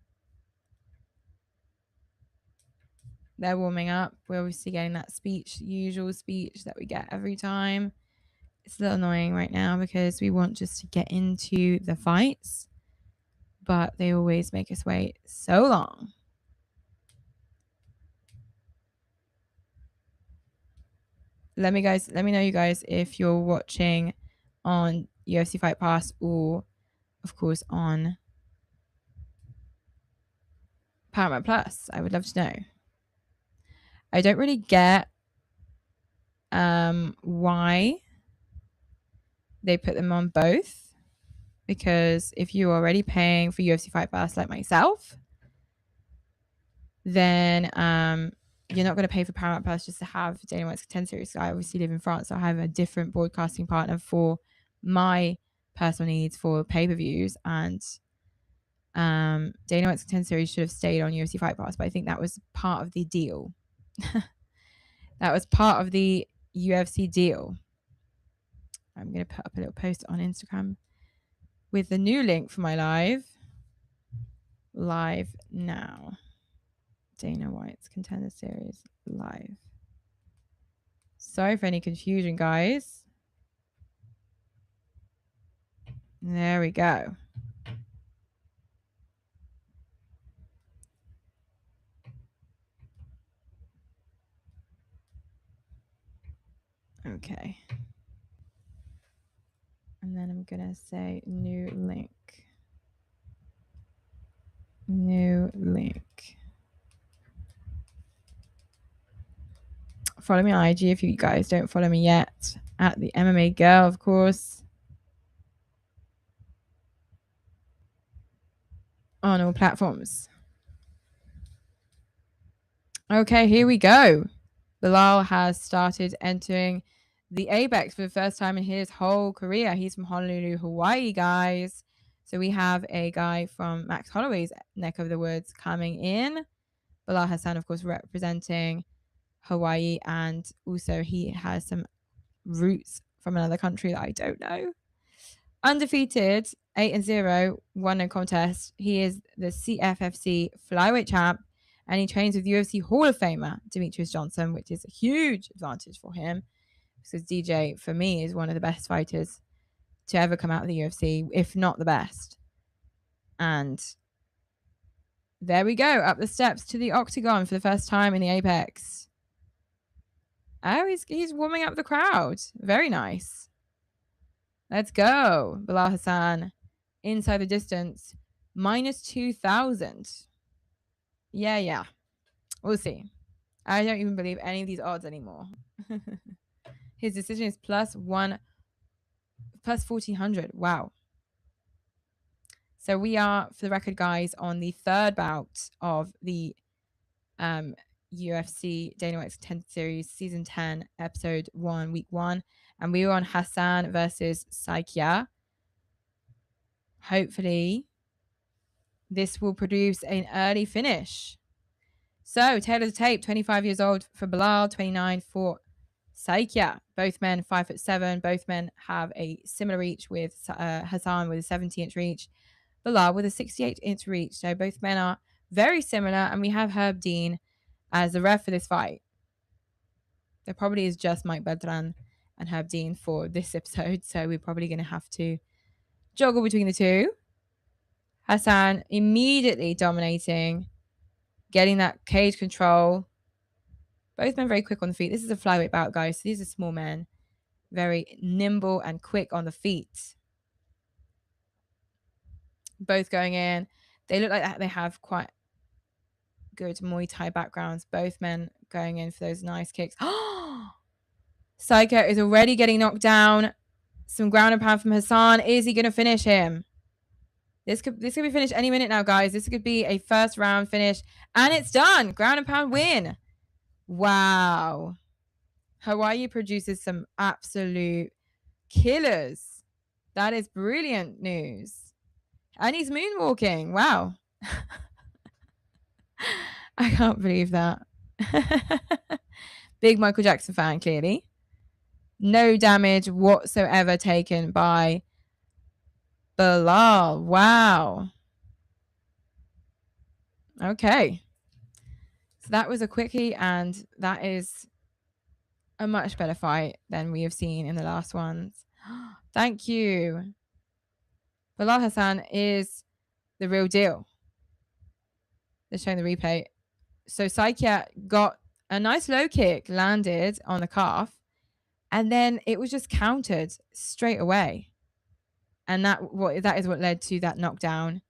They're warming up. We're obviously getting that speech, usual speech that we get every time. It's a little annoying right now because we want just to get into the fights. but they always make us wait so long. Let me know, you guys, if you're watching on UFC Fight Pass or, of course, on Paramount Plus. I would love to know. I don't really get why they put them on both, because if you're already paying for UFC Fight Pass like myself, then you're not going to pay for Paramount Plus just to have Dana White's Contender Series. So I obviously live in France, so I have a different broadcasting partner for my personal needs for pay-per-views, and Dana White's Contender Series should have stayed on UFC Fight Pass, but I think that was part of the deal. That was part of the UFC deal. I'm going to put up a little post on Instagram with the new link for my live now. Dana White's Contender Series live. Sorry for any confusion, guys. There we go. Okay. And then I'm going to say new link. New link. Follow me on IG if you guys don't follow me yet. At the MMA Girl, of course. On all platforms. Okay, here we go. Bilal has started entering the Apex for the first time in his whole career. He's from Honolulu, Hawaii, guys. So we have a guy from Max Holloway's neck of the woods coming in. Bilal Hassan, of course, representing Hawaii, and also he has some roots from another country that I don't know. Undefeated, 8-0, won no contest. He is the CFFC flyweight champ, and he trains with UFC Hall of Famer Demetrius Johnson, which is a huge advantage for him, because DJ, for me, is one of the best fighters to ever come out of the UFC, if not the best. And there we go, up the steps to the octagon for the first time in the Apex. Oh, he's warming up the crowd. Very nice. Let's go. Bilal Hassan, inside the distance, minus 2,000. Yeah. We'll see. I don't even believe any of these odds anymore. His decision is plus 1,400. Wow. So we are, for the record, guys, on the third bout of the UFC Dana White's Contender Series Season 10, Episode 1, Week 1. And we were on Hassan versus Saikia. Hopefully, this will produce an early finish. So, tail of the tape, 25 years old for Bilal, 29 for Saikia. Both men 5'7". Both men have a similar reach, with Hassan with a 70-inch reach, Bilal with a 68-inch reach. So both men are very similar, and we have Herb Dean as the ref for this fight. There probably is just Mike Bedran and Herb Dean for this episode, so we're probably going to have to joggle between the two. Hassan immediately dominating, getting that cage control. Both men very quick on the feet. This is a flyweight bout, guys. So these are small men, very nimble and quick on the feet. Both going in. They look like they have quite good Muay Thai backgrounds. Both men going in for those nice kicks. Psycho is already getting knocked down. Some ground and pound from Hassan. Is he going to finish him? This could be finished any minute now, guys. This could be a first round finish. And it's done. Ground and pound win. Wow. Hawaii produces some absolute killers. That is brilliant news. And he's moonwalking. Wow. I can't believe that. Big Michael Jackson fan, clearly. No damage whatsoever taken by Bilal. Wow. Okay. So that was a quickie, and that is a much better fight than we have seen in the last ones. Thank you. Bilal Hassan is the real deal. They're showing the replay. So Saikia got a nice low kick landed on the calf, and then it was just countered straight away. And that is what led to that knockdown.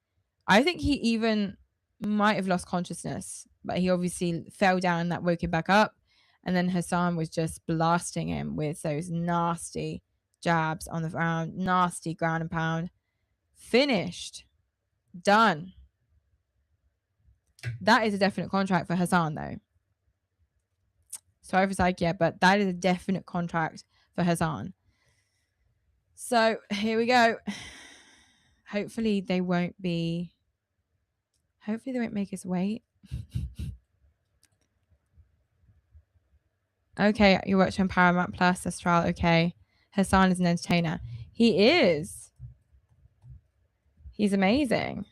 I think he even might have lost consciousness, but he obviously fell down. That woke him back up. And then Hassan was just blasting him with those nasty jabs on the ground, nasty ground and pound. Finished. Done. That is a definite contract for Hassan, though. Sorry for Saikia, but that is a definite contract for Hassan. So here we go. Hopefully they won't make us wait. Okay, you watch on Paramount Plus, Astral. Okay. Hassan is an entertainer. He is. He's amazing.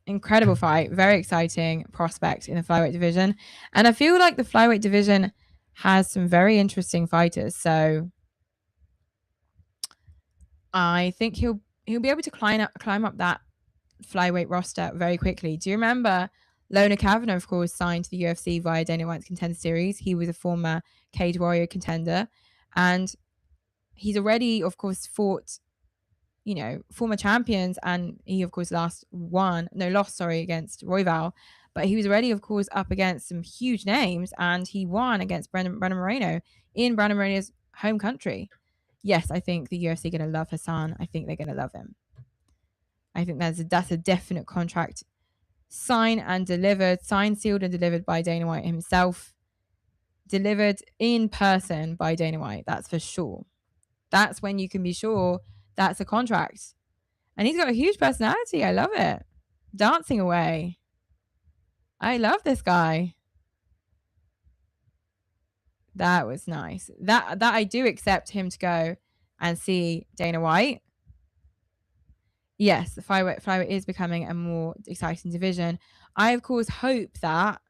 Incredible fight. Very exciting prospect in the flyweight division. And I feel like the flyweight division has some very interesting fighters. So I think he'll be able to climb up that flyweight roster very quickly. Do you remember Lona Kavanagh, of course, signed to the UFC via Dana White's Contender Series? He was a former Cage Warrior contender, and he's already, of course, fought, former champions, and he, of course, lost against Royval, but he was already, of course, up against some huge names, and he won against Brandon Moreno in Brandon Moreno's home country. Yes, I think the UFC are going to love Hassan. I think they're going to love him. I think that's a definite contract signed, sealed and delivered by Dana White himself. Delivered in person by Dana White, that's for sure. That's when you can be sure that's a contract. And he's got a huge personality. I love it. Dancing away. I love this guy. That was nice. That I do accept him to go and see Dana White. Yes, the flyweight is becoming a more exciting division. I, of course, hope that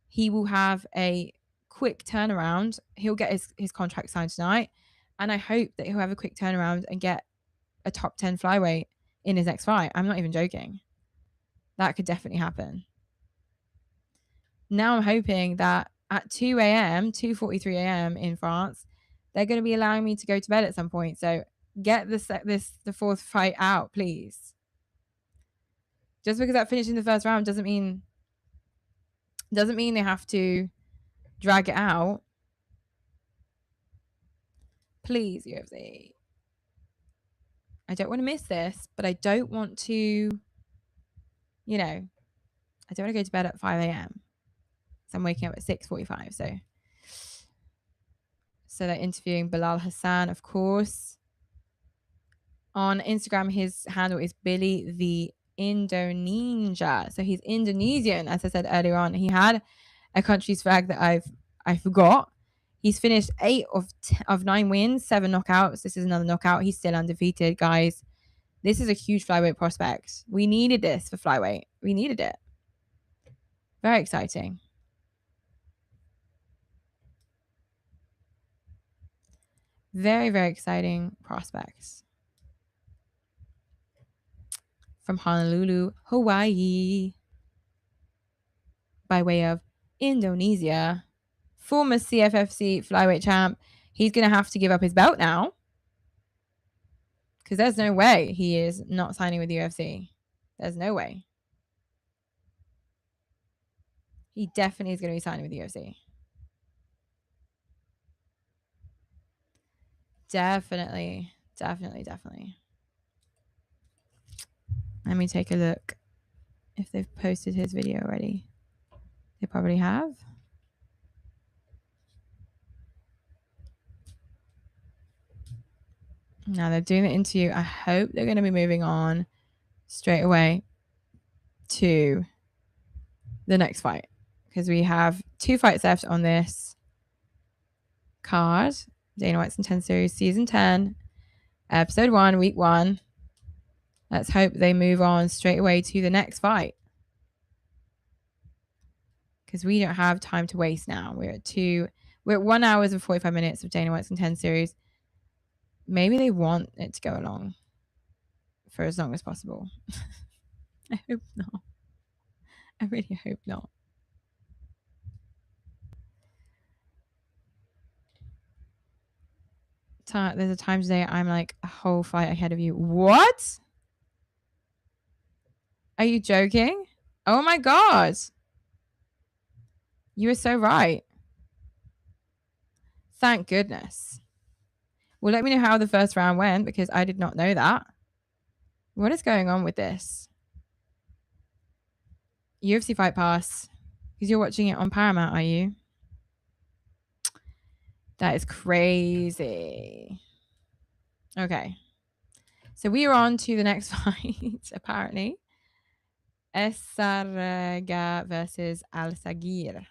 he will have a quick turnaround. He'll get his contract signed tonight. And I hope that he'll have a quick turnaround and get a top 10 flyweight in his next fight. I'm not even joking. That could definitely happen. Now I'm hoping that at 2 a.m., 2:43 a.m. in France, they're going to be allowing me to go to bed at some point. So get the fourth fight out, please. Just because that finished in the first round doesn't mean they have to drag it out. Please, UFC. I don't want to miss this, but I don't want to, I don't want to go to bed at 5 a.m. So I'm waking up at 6:45. So they're interviewing Bilal Hassan, of course. On Instagram, his handle is Billy the Indonesia. So he's Indonesian, as I said earlier on. He had a country's flag that I forgot. He's finished 8 of 9 wins, 7 knockouts. This is another knockout. He's still undefeated, guys. This is a huge flyweight prospect. We needed this for flyweight. We needed it. Very exciting. Very, very exciting prospects. From Honolulu, Hawaii, by way of Indonesia. Former CFFC flyweight champ. He's going to have to give up his belt now, because there's no way he is not signing with the UFC. There's no way. He definitely is going to be signing with the UFC. Definitely. Let me take a look if they've posted his video already. They probably have. Now they're doing the interview. I hope they're going to be moving on straight away to the next fight, because we have 2 fights left on this card. Dana White's Contender Series Season 10, Episode 1, Week 1. Let's hope they move on straight away to the next fight, because we don't have time to waste now. We're at 1 hour and 45 minutes of Dana White's Contender Series. Maybe they want it to go along for as long as possible. I hope not. I really hope not. There's a time today I'm like a whole fight ahead of you. What? Are you joking? Oh my God. You were so right. Thank goodness. Well, let me know how the first round went because I did not know that. What is going on with this? UFC Fight Pass. Because you're watching it on Paramount, are you? That is crazy. Okay. So we are on to the next fight, apparently. Esarga versus Al-Sagir.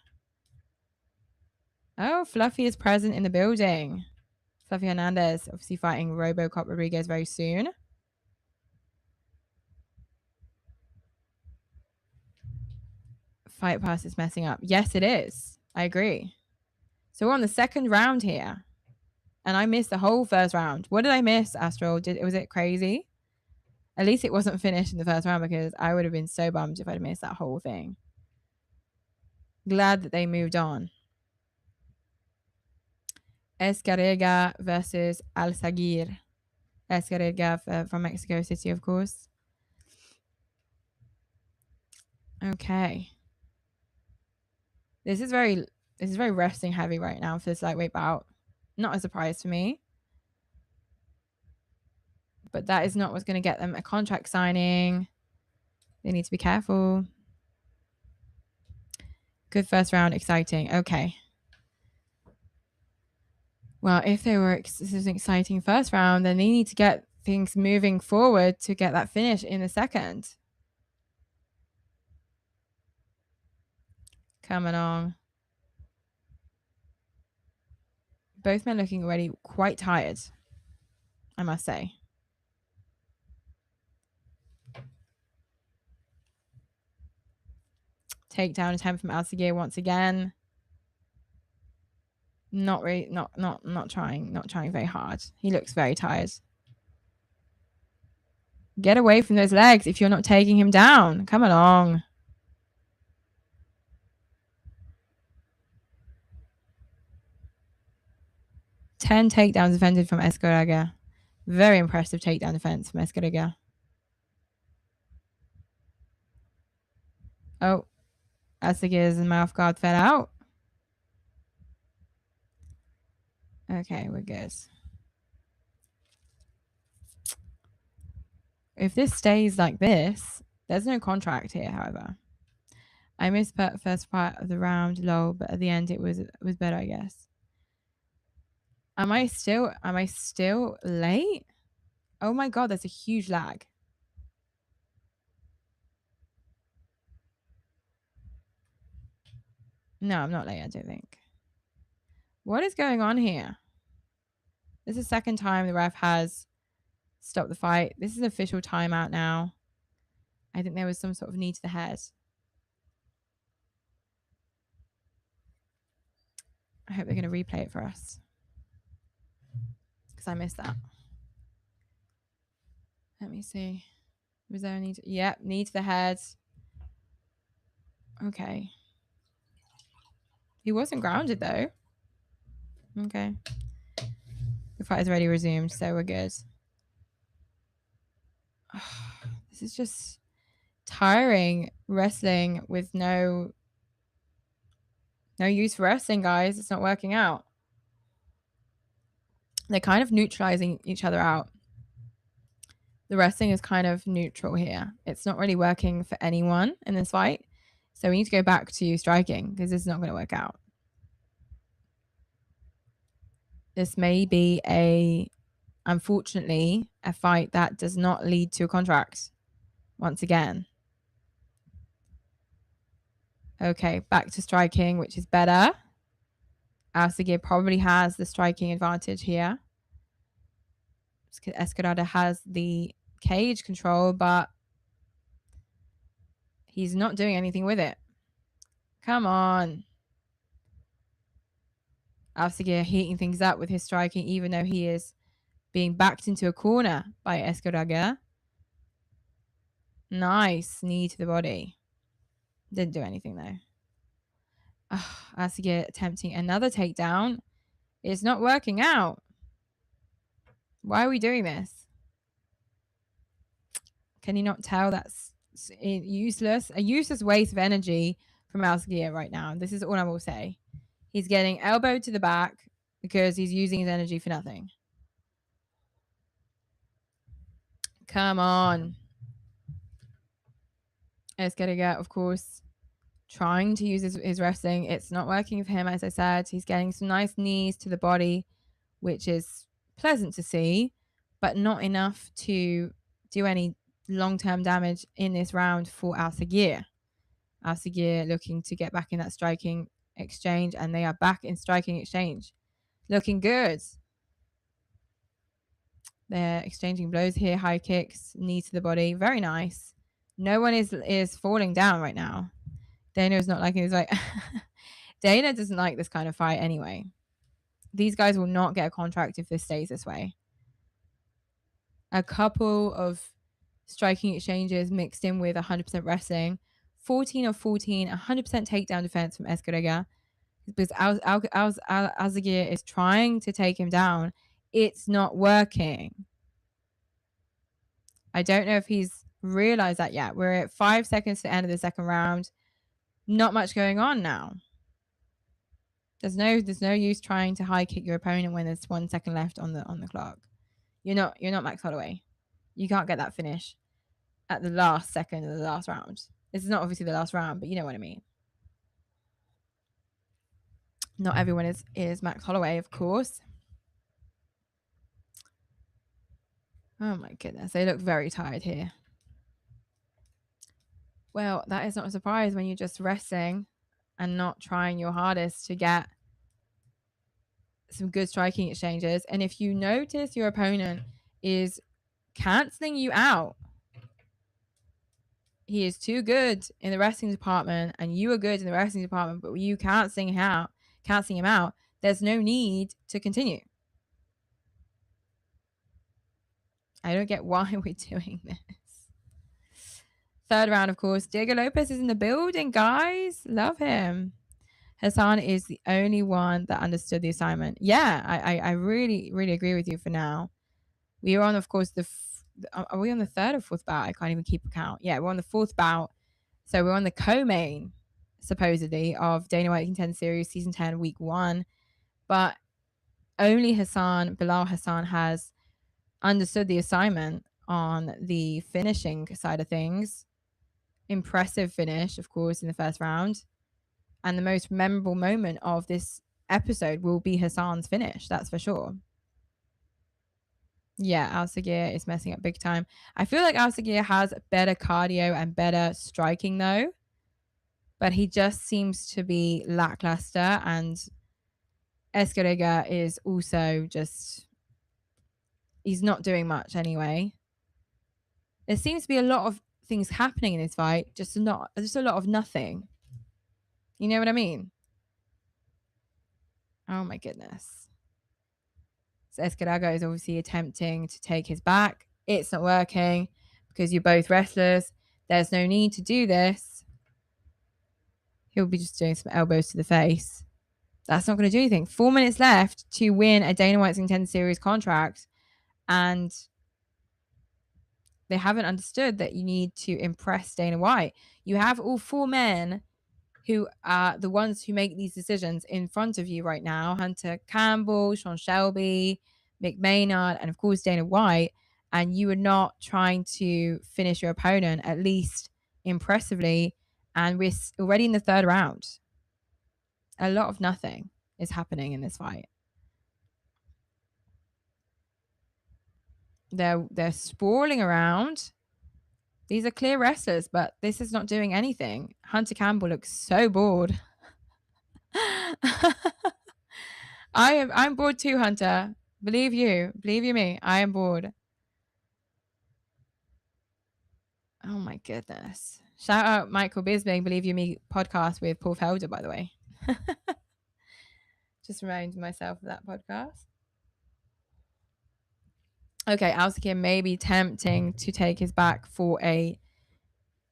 Oh, Fluffy is present in the building. Fluffy Hernandez, obviously fighting Robocop Rodriguez very soon. Fight Pass is messing up. Yes, it is. I agree. So we're on the second round here. And I missed the whole first round. What did I miss, Astral? Was it crazy? At least it wasn't finished in the first round because I would have been so bummed if I'd missed that whole thing. Glad that they moved on. Escarrega versus Al-Sagir. Escarrega from Mexico City, of course. Okay. This is very wrestling heavy right now for this lightweight bout. Not a surprise for me. But that is not what's going to get them a contract signing. They need to be careful. Good first round, exciting. Okay. Well, if this is an exciting first round, then they need to get things moving forward to get that finish in the second. Coming on. Both men looking already quite tired, I must say. Takedown attempt from Al-Sagir once again. Not trying very hard. He looks very tired. Get away from those legs if you're not taking him down. Come along. Ten takedowns defended from Escarrega. Very impressive takedown defense from Escarrega. Oh, Al-Sagir's mouth guard fell out. Okay, we're good. If this stays like this, there's no contract here, however. I missed the first part of the round, lol, but at the end it was better, I guess. Am I still late? Oh my God, that's a huge lag. No, I'm not late, I don't think. What is going on here? This is the second time the ref has stopped the fight. This is an official timeout now. I think there was some sort of knee to the head. I hope they're going to replay it for us. Because I missed that. Let me see. Was there a knee to... Yep, knee to the head. Okay. He wasn't grounded, though. Okay. The fight has already resumed, so we're good. This is just tiring wrestling with no use for wrestling, guys. It's not working out. They're kind of neutralizing each other out. The wrestling is kind of neutral here. It's not really working for anyone in this fight. So we need to go back to striking because this is not going to work out. This may be unfortunately, a fight that does not lead to a contract once again. Okay, back to striking, which is better. Al-Sagir probably has the striking advantage here. Escarrega has the cage control, but he's not doing anything with it. Come on. Al-Sagir heating things up with his striking, even though he is being backed into a corner by Escarrega. Nice knee to the body. Didn't do anything though. Asugia attempting another takedown. It's not working out. Why are we doing this? Can you not tell that's useless? A useless waste of energy from Asugia right now. This is all I will say. He's getting elbowed to the back because he's using his energy for nothing. Come on. Escarga, of course, trying to use his wrestling. It's not working for him, as I said. He's getting some nice knees to the body, which is pleasant to see, but not enough to do any long-term damage in this round for Alcegir. Alcegir looking to get back in that striking exchange, and they are back in striking exchange. Looking good. They're exchanging blows here, high kicks, knee to the body. Very nice. No one is falling down right now. Dana's not liking this fight. Dana doesn't like this kind of fight anyway. These guys will not get a contract if this stays this way. A couple of striking exchanges mixed in with 100% wrestling. 14 of 14, 100% takedown defense from Escarga. Because Alcegir is trying to take him down. It's not working. I don't know if he's realized that yet. We're at 5 seconds to the end of the second round. Not much going on now. There's no use trying to high kick your opponent when there's 1 second left on the clock. You're not Max Holloway. You can't get that finish at the last second of the last round. This is not obviously the last round, but you know what I mean. Not everyone is Max Holloway, of course. Oh my goodness, they look very tired here. Well, that is not a surprise when you're just resting and not trying your hardest to get some good striking exchanges. And if you notice your opponent is canceling you out, he is too good in the wrestling department and you are good in the wrestling department, but you canceling him out, there's no need to continue. I don't get why we're doing this. Third round, of course. Diego Lopez is in the building, guys. Love him. Hassan is the only one that understood the assignment. Yeah, I really, really agree with you for now. We are on, of course, are we on the third or fourth bout? I can't even keep account. Yeah, we're on the fourth bout. So we're on the co-main, supposedly, of Dana White Contender Series Season 10, Week 1. But only Bilal Hassan has understood the assignment on the finishing side of things. Impressive finish, of course, in the first round. And the most memorable moment of this episode will be Hassan's finish, that's for sure. Yeah, Alcegir is messing up big time. I feel like Alcegir has better cardio and better striking, though. But he just seems to be lackluster. And Escarga is also just... he's not doing much anyway. There seems to be a lot of things happening in this fight, just a lot of nothing. You know what I mean? Oh my goodness. So Escarga is obviously attempting to take his back. It's not working because you're both wrestlers. There's no need to do this. He'll be just doing some elbows to the face. That's not going to do anything. 4 minutes left to win a Dana White's Contender Series contract. And they haven't understood that you need to impress Dana White. You have all 4 men who are the ones who make these decisions in front of you right now. Hunter Campbell, Sean Shelby, Mick Maynard, and of course Dana White. And you are not trying to finish your opponent, at least impressively. And we're already in the third round. A lot of nothing is happening in this fight. They're sprawling around. These are clear wrestlers, but this is not doing anything. Hunter Campbell looks so bored. I'm bored too, Hunter. Believe you me, I am bored. Oh my goodness. Shout out Michael Bisbing, Believe You Me podcast with Paul Felder, by the way. Just reminded myself of that podcast. Okay, Alcegir may be tempting to take his back for a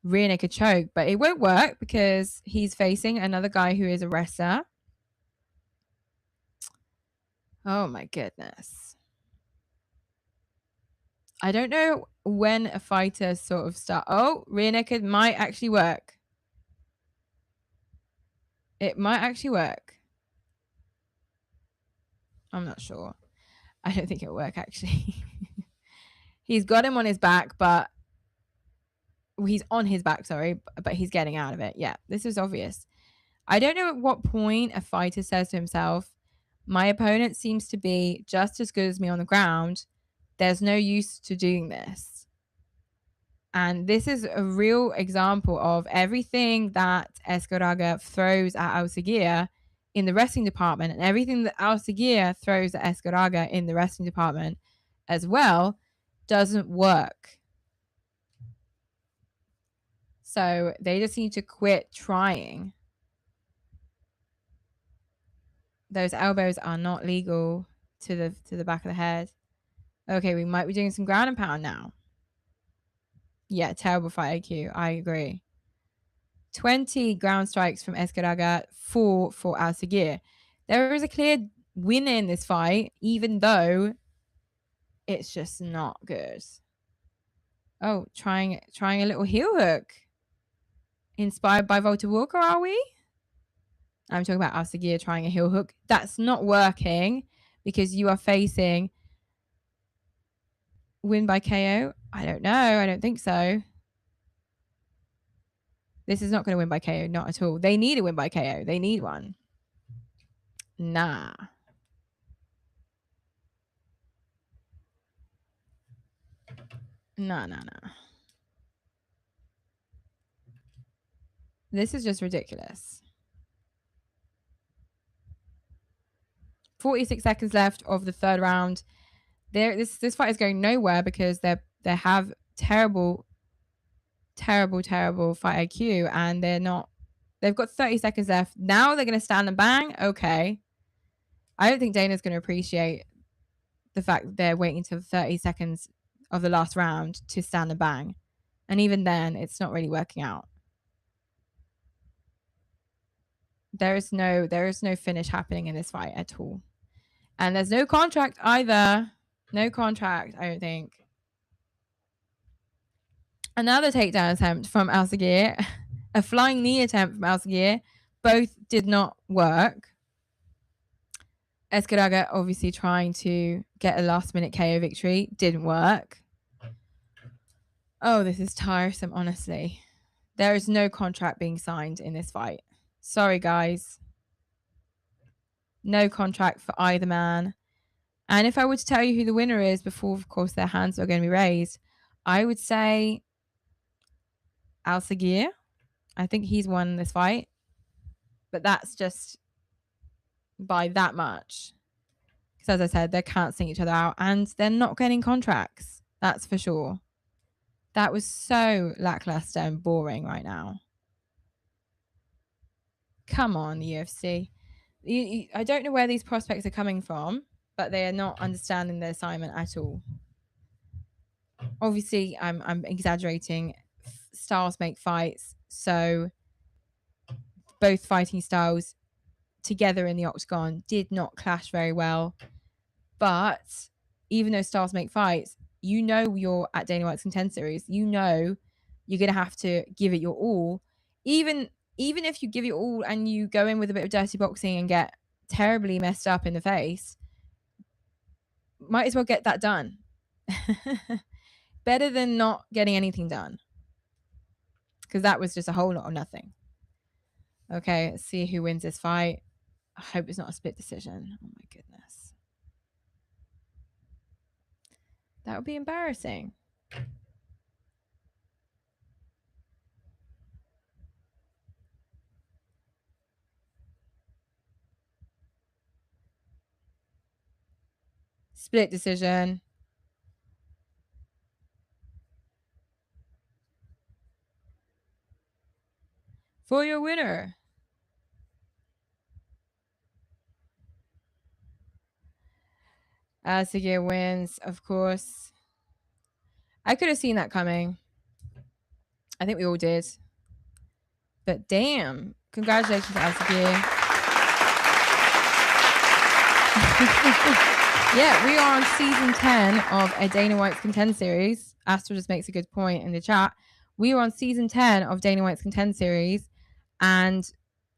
rear naked choke, but it won't work because he's facing another guy who is a wrestler. Oh my goodness. I don't know when a fighter sort of start. Oh, rear naked might actually work. It might actually work. I'm not sure. I don't think it'll work actually. He's got him on his back, but he's on his back, sorry, but he's getting out of it. Yeah, this is obvious. I don't know at what point a fighter says to himself, my opponent seems to be just as good as me on the ground. There's no use to doing this. And this is a real example of everything that Escaraga throws at Alceguia in the wrestling department, and everything that Alceguia throws at Escaraga in the wrestling department as well doesn't work. So they just need to quit trying. Those elbows are not legal to the back of the head. Okay, we might be doing some ground and pound now. Yeah, terrible fight IQ. I agree. 20 ground strikes from Escaraga, 4 for Alceguia. There is a clear winner in this fight, even though it's just not good. Oh, trying a little heel hook. Inspired by Volta Walker, are we? I'm talking about Alceguia trying a heel hook. That's not working because you are facing win by KO. I don't know. I don't think so. This is not going to win by KO. Not at all. They need a win by KO. They need one. Nah. Nah. This is just ridiculous. 46 seconds left of the third round. This fight is going nowhere because they have terrible fight IQ, and they've got 30 seconds left. Now they're going to stand and bang. Okay. I don't think Dana's going to appreciate the fact that they're waiting until 30 seconds of the last round to stand and bang. And even then, it's not really working out. There is no finish happening in this fight at all. And there's no contract either. No contract, I don't think. Another takedown attempt from Alceguia. A flying knee attempt from Alceguia. Both did not work. Escaraga obviously trying to get a last-minute KO victory. Didn't work. Oh, this is tiresome, honestly. There is no contract being signed in this fight. Sorry, guys. No contract for either man. And if I were to tell you who the winner is before, of course, their hands are going to be raised, I would say Alceguia. I think he's won this fight. But that's just by that much. Because as I said, they're cancelling each other out and they're not getting contracts. That's for sure. That was so lackluster and boring right now. Come on, UFC. I don't know where these prospects are coming from, but they are not understanding the assignment at all. Obviously, I'm exaggerating. Styles make fights, so both fighting styles together in the octagon did not clash very well. But even though styles make fights, you know you're at Dana White's Contender Series. You know you're going to have to give it your all. Even if you give it all and you go in with a bit of dirty boxing and get terribly messed up in the face, might as well get that done. Better than not getting anything done. Because that was just a whole lot of nothing. Okay, let's see who wins this fight. I hope it's not a split decision. Oh my goodness. That would be embarrassing. Split decision. For your winner. Alceguia wins, of course. I could have seen that coming. I think we all did. But damn, congratulations to Alcigir. Yeah, we are on season 10 of a Dana White's Contend Series. Astro just makes a good point in the chat. We are on season 10 of Dana White's Contend Series, and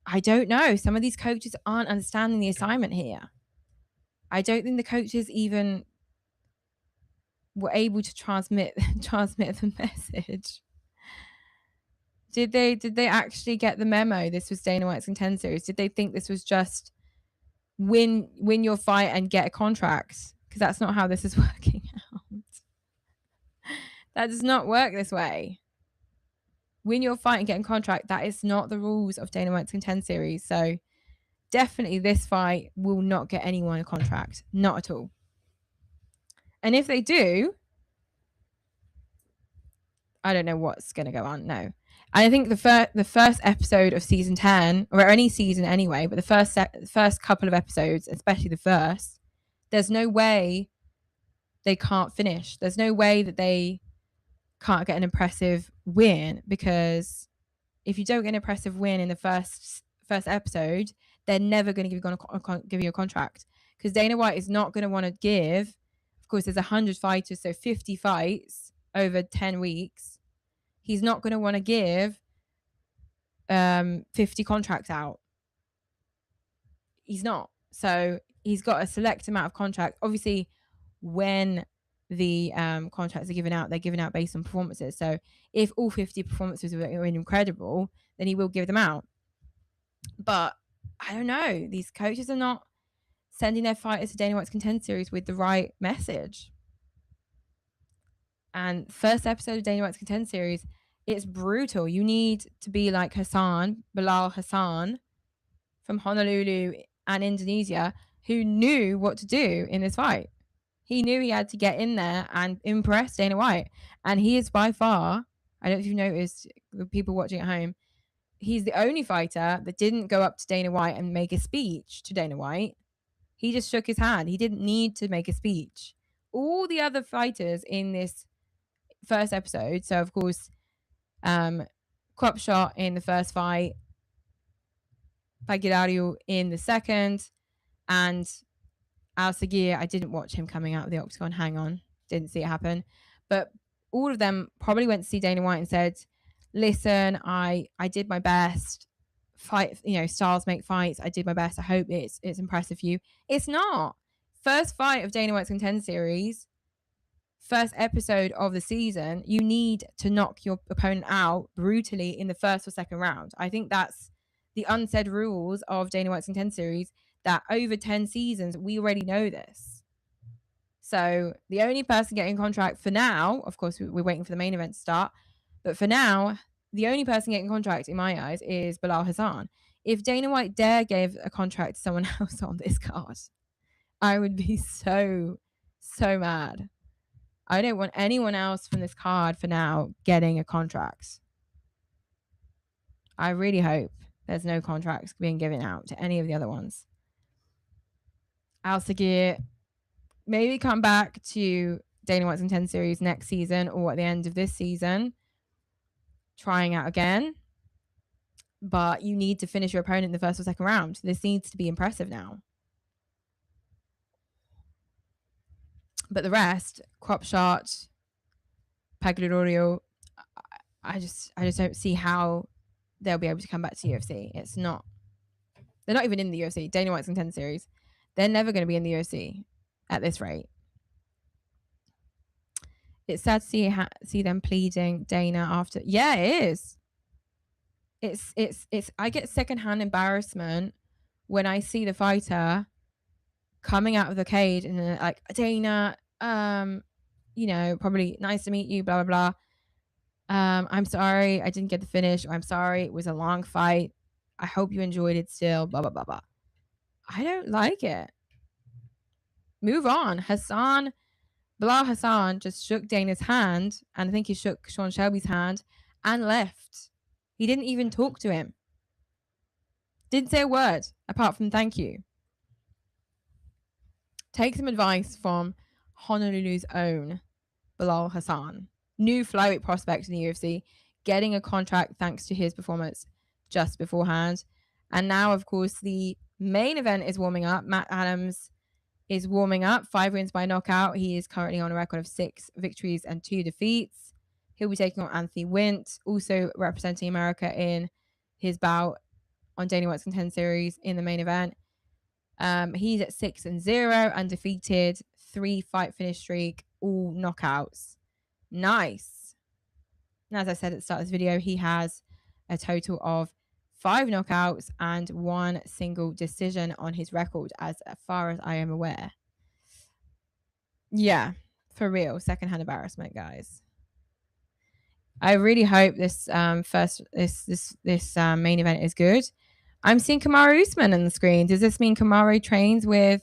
I don't know. Some of these coaches aren't understanding the assignment here. I don't think the coaches even were able to transmit the message. Did they actually get the memo? This was Dana White's Contend Series. Did they think this was just win your fight and get a contract? Because that's not how this is working out. That does not work this way. Win your fight and get a contract. That is not the rules of Dana White's Contend Series. So definitely this fight will not get anyone a contract. Not at all. And if they do, I don't know what's going to go on. No. And I think the first episode of season 10, or any season anyway, but the first couple of episodes, especially the first, there's no way they can't finish. There's no way that they can't get an impressive win, because if you don't get an impressive win in the first episode, they're never going to give you a contract, because Dana White is not going to want to give. Of course, there's 100 fighters, so 50 fights over 10 weeks. He's not going to want to give 50 contracts out. He's not. So he's got a select amount of contracts. Obviously, when the contracts are given out, they're given out based on performances. So if all 50 performances were incredible, then he will give them out. But I don't know. These coaches are not sending their fighters to Dana White's Contend Series with the right message. And first episode of Dana White's Contend Series, it's brutal. You need to be like Bilal Hassan from Honolulu and Indonesia, who knew what to do in this fight. He knew he had to get in there and impress Dana White. And he is by far, I don't know if you've noticed, the people watching at home, he's the only fighter that didn't go up to Dana White and make a speech to Dana White. He just shook his hand. He didn't need to make a speech. All the other fighters in this first episode, so of course, Crop Shot in the first fight, Pagirario in the second, and Alcigir, I didn't watch him coming out of the octagon. Hang on. Didn't see it happen. But all of them probably went to see Dana White and said, listen, I did my best. Fight, styles make fights. I did my best. I hope it's impressive for you. It's not. First fight of Dana White's Contend Series, first episode of the season, you need to knock your opponent out brutally in the first or second round. I think that's the unsaid rules of Dana White's Contend Series, that over 10 seasons, we already know this. So the only person getting a contract for now, of course, we're waiting for the main event to start, but for now, the only person getting a contract in my eyes is Bilal Hassan. If Dana White dare gave a contract to someone else on this card, I would be so mad. I don't want anyone else from this card for now getting a contract. I really hope there's no contracts being given out to any of the other ones. Alcigir, maybe come back to Dana White's Contend Series next season or at the end of this season, trying out again. But you need to finish your opponent in the first or second round. This needs to be impressive now. But the rest, Crop Shot, Pagliarurio, I just don't see how they'll be able to come back to UFC. It's not. They're not even in the UFC. Dana White's Contend Series. They're never going to be in the UFC at this rate. It's sad to see them pleading Dana after. Yeah, it is. It's. I get secondhand embarrassment when I see the fighter coming out of the cage and they're like, Dana, probably nice to meet you, blah blah blah. I'm sorry I didn't get the finish, or I'm sorry it was a long fight. I hope you enjoyed it still, blah blah blah blah. I don't like it. Move on. Bilal Hassan just shook Dana's hand, and I think he shook Sean Shelby's hand and left. He didn't even talk to him. Didn't say a word apart from thank you. Take some advice from Honolulu's own Bilal Hassan. New flyweight prospect in the UFC. getting a contract thanks to his performance just beforehand. And now, of course, the main event is warming up. Matt Adams is warming up, 5 wins by knockout. He is currently on a record of 6 victories and 2 defeats. He'll be taking on Anthony Wint, also representing America in his bout on Dana White's Contender Series in the main event. He's at 6-0, undefeated, 3-fight finish streak, all knockouts. Nice. And as I said at the start of this video, he has a total of 5 knockouts and 1 single decision on his record, as far as I am aware. Yeah, for real, secondhand embarrassment, guys. I really hope this main event is good. I'm seeing Kamaru Usman on the screen. Does this mean Kamaru trains with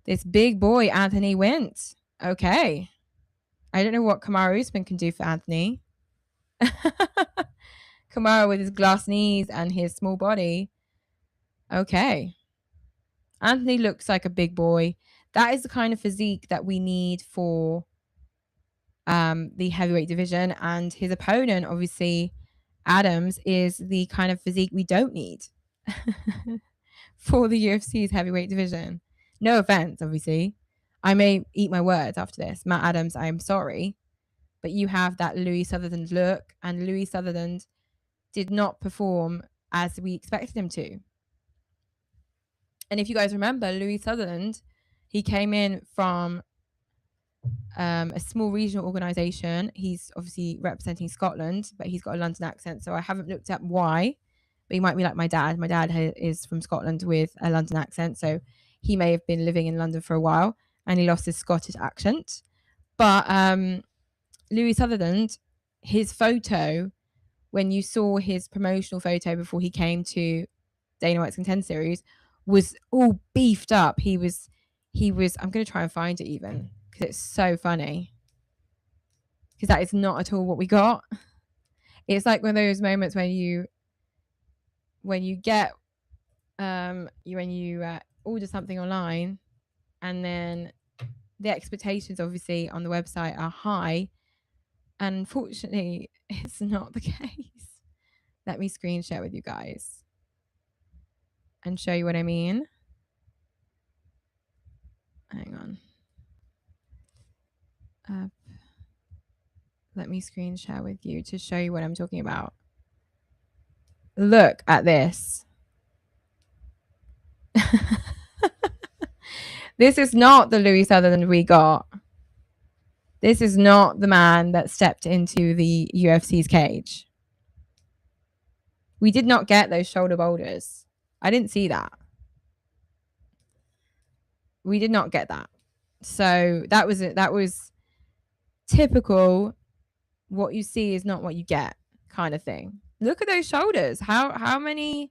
this big boy, Anthony Wint? Okay. I don't know what Kamaru Usman can do for Anthony. Kamaru with his glass knees and his small body. Okay. Anthony looks like a big boy. That is the kind of physique that we need for the heavyweight division. And his opponent, obviously, Adams, is the kind of physique we don't need for the UFC's heavyweight division. No offense, obviously. I may eat my words after this. Matt Adams, I'm sorry. But you have that Louis Sutherland look, and Louis Sutherland did not perform as we expected him to. And if you guys remember, Louis Sutherland, he came in from a small regional organization. He's obviously representing Scotland, but he's got a London accent, so I haven't looked up why. But he might be like my dad. My dad is from Scotland with a London accent, so he may have been living in London for a while, and he lost his Scottish accent. But Louis Sutherland, his photo, when you saw his promotional photo before he came to Dana White's Contender Series, was all beefed up. He was. I'm going to try and find it even, because it's so funny. Because that is not at all what we got. It's like one of those moments when you get order something online, and then the expectations obviously on the website are high, and unfortunately it's not the case. Let me screen share with you guys and show you what I mean. Hang on. Let me screen share with you to show you what I'm talking about. Look at this. This is not the Louis Sutherland we got. This is not the man that stepped into the UFC's cage. We did not get those shoulder boulders. I didn't see that. We did not get that. So that was it. That was typical. What you see is not what you get kind of thing. Look at those shoulders. How many?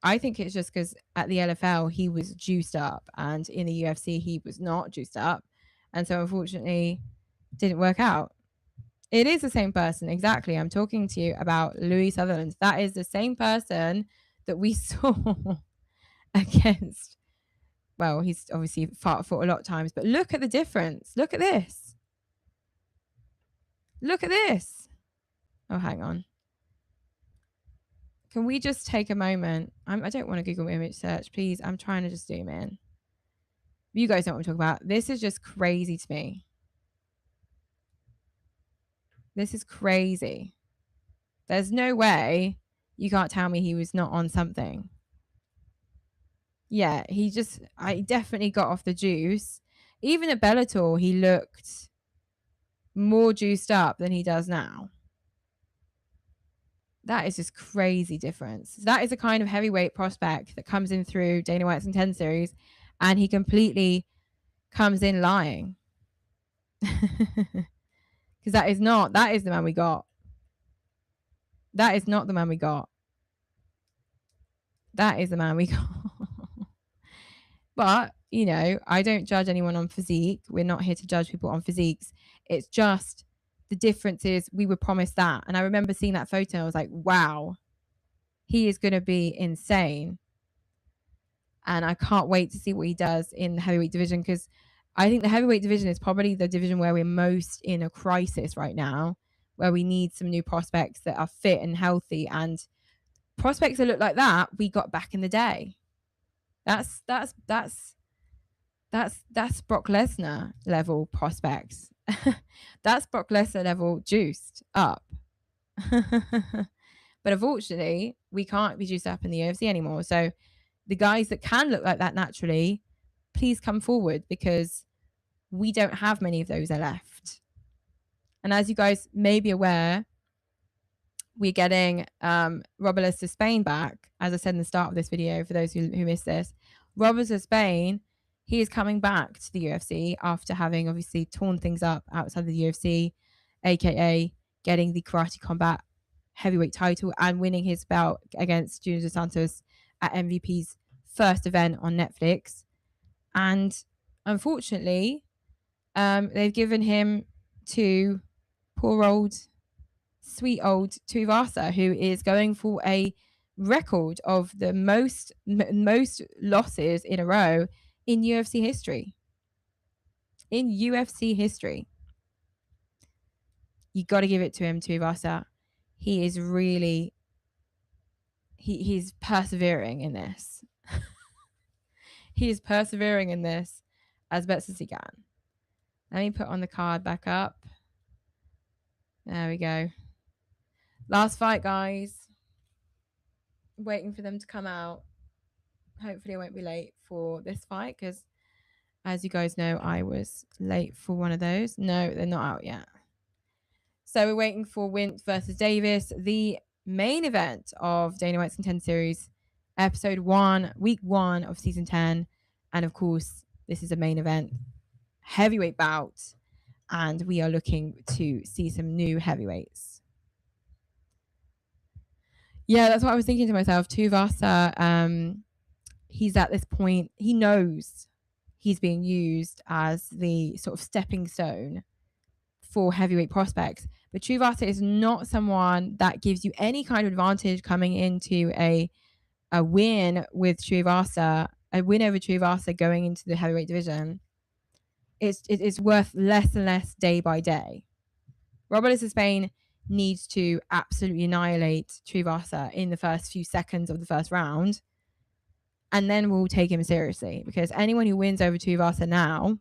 I think it's just because at the LFL he was juiced up, and in the UFC he was not juiced up, and so unfortunately didn't work out. It is the same person, exactly. I'm talking to you about Louis Sutherland. That is the same person that we saw against. Well, he's obviously fought a lot of times, but look at the difference. Look at this. Look at this. Oh, hang on. Can we just take a moment? I don't want to Google image search, please. I'm trying to just zoom in. You guys know what I'm talking about. This is just crazy to me. This is crazy. There's no way you can't tell me he was not on something. Yeah, I definitely got off the juice. Even at Bellator, he looked more juiced up than he does now. That is just crazy difference. That is a kind of heavyweight prospect that comes in through Dana White's Contender Series, and he completely comes in lying. Because that is the man we got. That is not the man we got. That is the man we got. But, you know, I don't judge anyone on physique. We're not here to judge people on physiques. It's just the difference is we were promised that. And I remember seeing that photo. I was like, wow, he is going to be insane. And I can't wait to see what he does in the heavyweight division, because I think the heavyweight division is probably the division where we're most in a crisis right now. where we need some new prospects that are fit and healthy, and prospects that look like that we got back in the day. That's Brock Lesnar level prospects. That's Brock Lesnar level juiced up. But unfortunately, we can't be juiced up in the UFC anymore. So the guys that can look like that naturally, please come forward, because we don't have many of those left. And as you guys may be aware, we're getting Robert Spain back. As I said in the start of this video, for those who missed this, Robert Spain, he is coming back to the UFC after having obviously torn things up outside of the UFC, aka getting the Karate Combat heavyweight title and winning his bout against Junior Dos Santos at MVP's first event on Netflix. And unfortunately, they've given him to poor old, sweet old Tuivasa, who is going for a record of the most losses in a row in UFC history. In UFC history. You got to give it to him, Tuivasa. He is really, he's persevering in this. He is persevering in this as best as he can. Let me put on the card back up. There we go. Last fight, guys. Waiting for them to come out. Hopefully I won't be late for this fight, because as you guys know, I was late for one of those. No, they're not out yet. So we're waiting for Wint versus Davis, the main event of Dana White's Contender Series, episode 1, week 1 of season 10. And of course, this is a main event heavyweight bout, and we are looking to see some new heavyweights. Yeah, that's what I was thinking to myself. Tuivasa, he's at this point, he knows he's being used as the sort of stepping stone for heavyweight prospects. But Tuivasa is not someone that gives you any kind of advantage coming into a win with Tuivasa, a win over Tuivasa going into the heavyweight division. It's worth less and less day by day. Robert Spain needs to absolutely annihilate Tuivasa in the first few seconds of the first round, and then we'll take him seriously, because anyone who wins over Tuivasa now,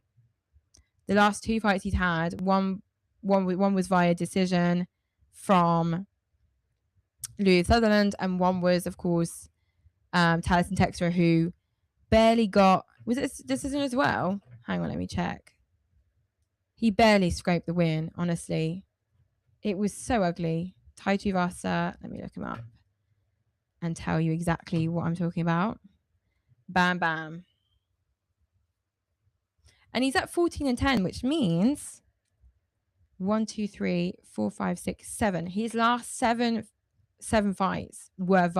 the last 2 fights he's had, one was via decision from Louis Sutherland, and one was, of course, Taliesin Texera, who barely got... Was it a decision as well? Hang on, let me check. He barely scraped the win, honestly. It was so ugly. Tai Tuivasa, let me look him up and tell you exactly what I'm talking about. Bam, bam. And he's at 14-10, which means 1, 2, 3, 4, 5, 6, 7. His last seven fights were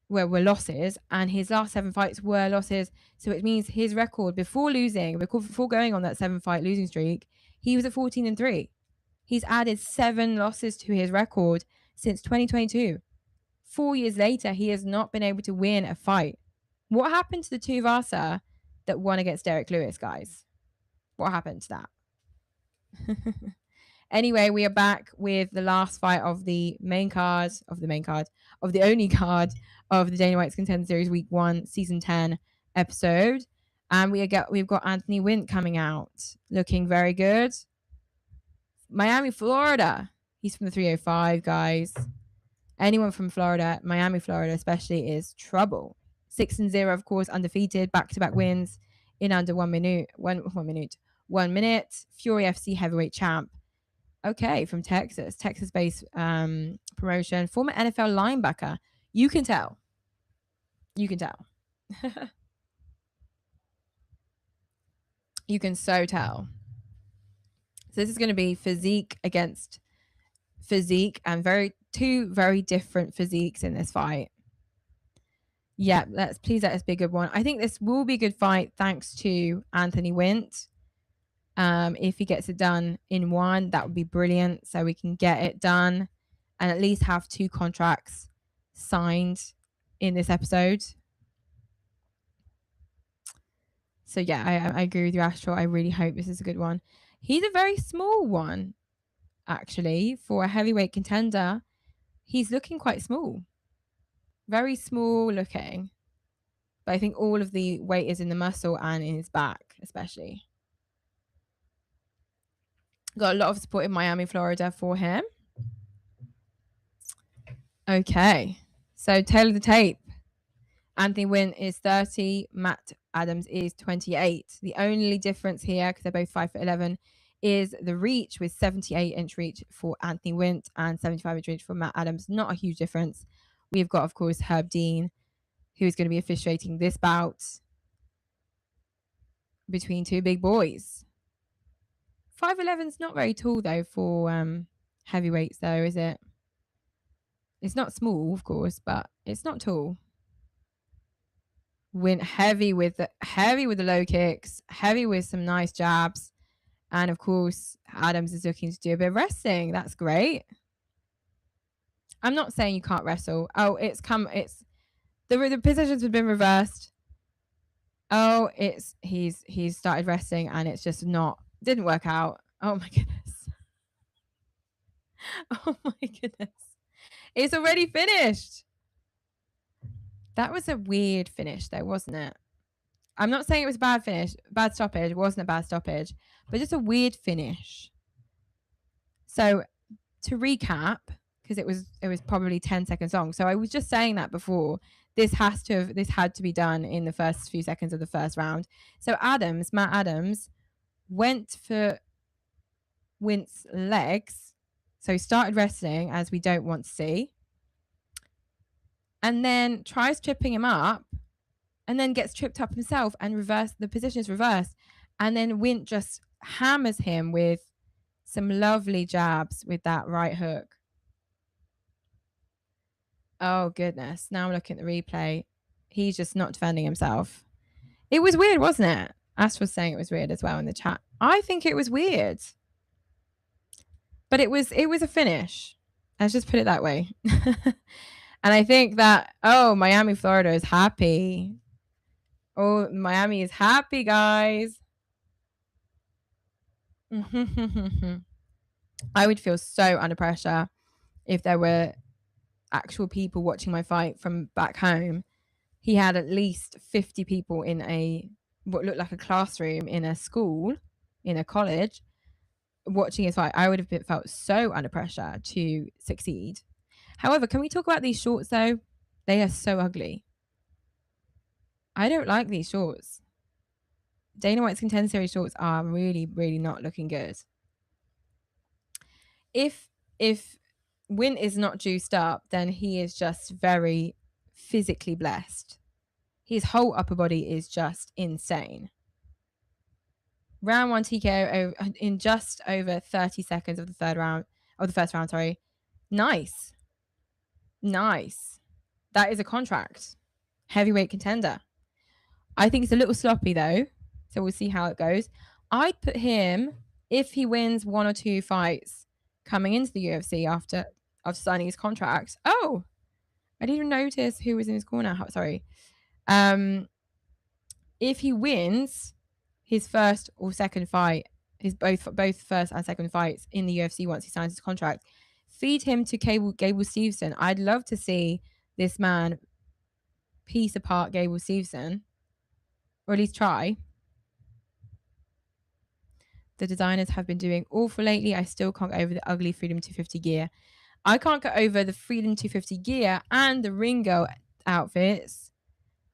losses, and his last 7 fights were losses. So it means his record before going on that 7-fight losing streak, he was at 14-3. He's added 7 losses to his record since 2022. 4 years later, he has not been able to win a fight. What happened to the Tuivasa that won against Derek Lewis, guys? What happened to that? Anyway, we are back with the last fight of the only card of the Dana White's Contender Series Week 1 Season 10 episode. And we've got Anthony Wint coming out, looking very good. Miami, Florida. He's from the 305, guys. Anyone from Florida, Miami, Florida especially, is trouble. 6-0, of course, undefeated, back-to-back wins in under 1 minute. 1 minute. Fury FC heavyweight champ. Okay, from Texas-based promotion. Former NFL linebacker. You can tell. You can so tell. So this is going to be physique against physique, and two very different physiques in this fight. Yeah, please let us be a good one. I think this will be a good fight thanks to Anthony Wint. If he gets it done in one, that would be brilliant. So we can get it done and at least have 2 contracts signed in this episode. So yeah, I agree with you, Astral. I really hope this is a good one. He's a very small one. actually, for a heavyweight contender. He's looking quite small. Very small looking. But I think all of the weight is in the muscle and in his back, especially. Got a lot of support in Miami, Florida for him. Okay. So tail of the tape. Anthony Wynn is 30. Matt Adams is 28. The only difference here, because they're both 5'11", is the reach, with 78-inch reach for Anthony Wynn and 75-inch reach for Matt Adams. Not a huge difference. We've got, of course, Herb Dean, who is going to be officiating this bout between two big boys. 5'11" is not very tall, though, for heavyweights, though, is it? It's not small, of course, but it's not tall. Went heavy with the low kicks, heavy with some nice jabs, and of course Adams is looking to do a bit of wrestling. That's great. I'm not saying you can't wrestle. Oh, it's the positions have been reversed. Oh, he's started wrestling and it's just didn't work out. Oh my goodness. Oh my goodness. It's already finished. That was a weird finish though, wasn't it? I'm not saying it was a bad finish, bad stoppage. It wasn't a bad stoppage, but just a weird finish. So to recap, because it was probably 10 seconds long. So I was just saying that before. This had to be done in the first few seconds of the first round. So Matt Adams, went for Wynn's legs. So he started wrestling, as we don't want to see. And then tries tripping him up, and then gets tripped up himself, and the position is reversed. And then Wynn just hammers him with some lovely jabs with that right hook. Oh, goodness. Now I'm looking at the replay. He's just not defending himself. It was weird, wasn't it? Ash was saying it was weird as well in the chat. I think it was weird. But it was a finish. Let's just put it that way. And I think that, Miami, Florida is happy. Oh, Miami is happy, guys. I would feel so under pressure if there were actual people watching my fight from back home. He had at least 50 people in what looked like a classroom in a school, in a college, watching his fight. I would have felt so under pressure to succeed. However, can we talk about these shorts though? They are so ugly. I don't like these shorts. Dana White's Contender Series shorts are really, really not looking good. If Wynn is not juiced up, then he is just very physically blessed. His whole upper body is just insane. Round 1 TKO in just over 30 seconds of the first round, sorry. Nice. That is a contract. Heavyweight contender. I think it's a little sloppy though, so we'll see how it goes. I'd put him, if he wins 1 or 2 fights coming into the UFC after signing his contract. Oh, I didn't even notice who was in his corner. Sorry. If he wins his first or second fight, his both first and second fights in the UFC once he signs his contract, feed him to Gable Stevenson. I'd love to see this man piece apart Gable Stevenson, or at least try. The designers have been doing awful lately. I still can't get over the ugly Freedom 250 gear. I can't get over the Freedom 250 gear and the Ringo outfits.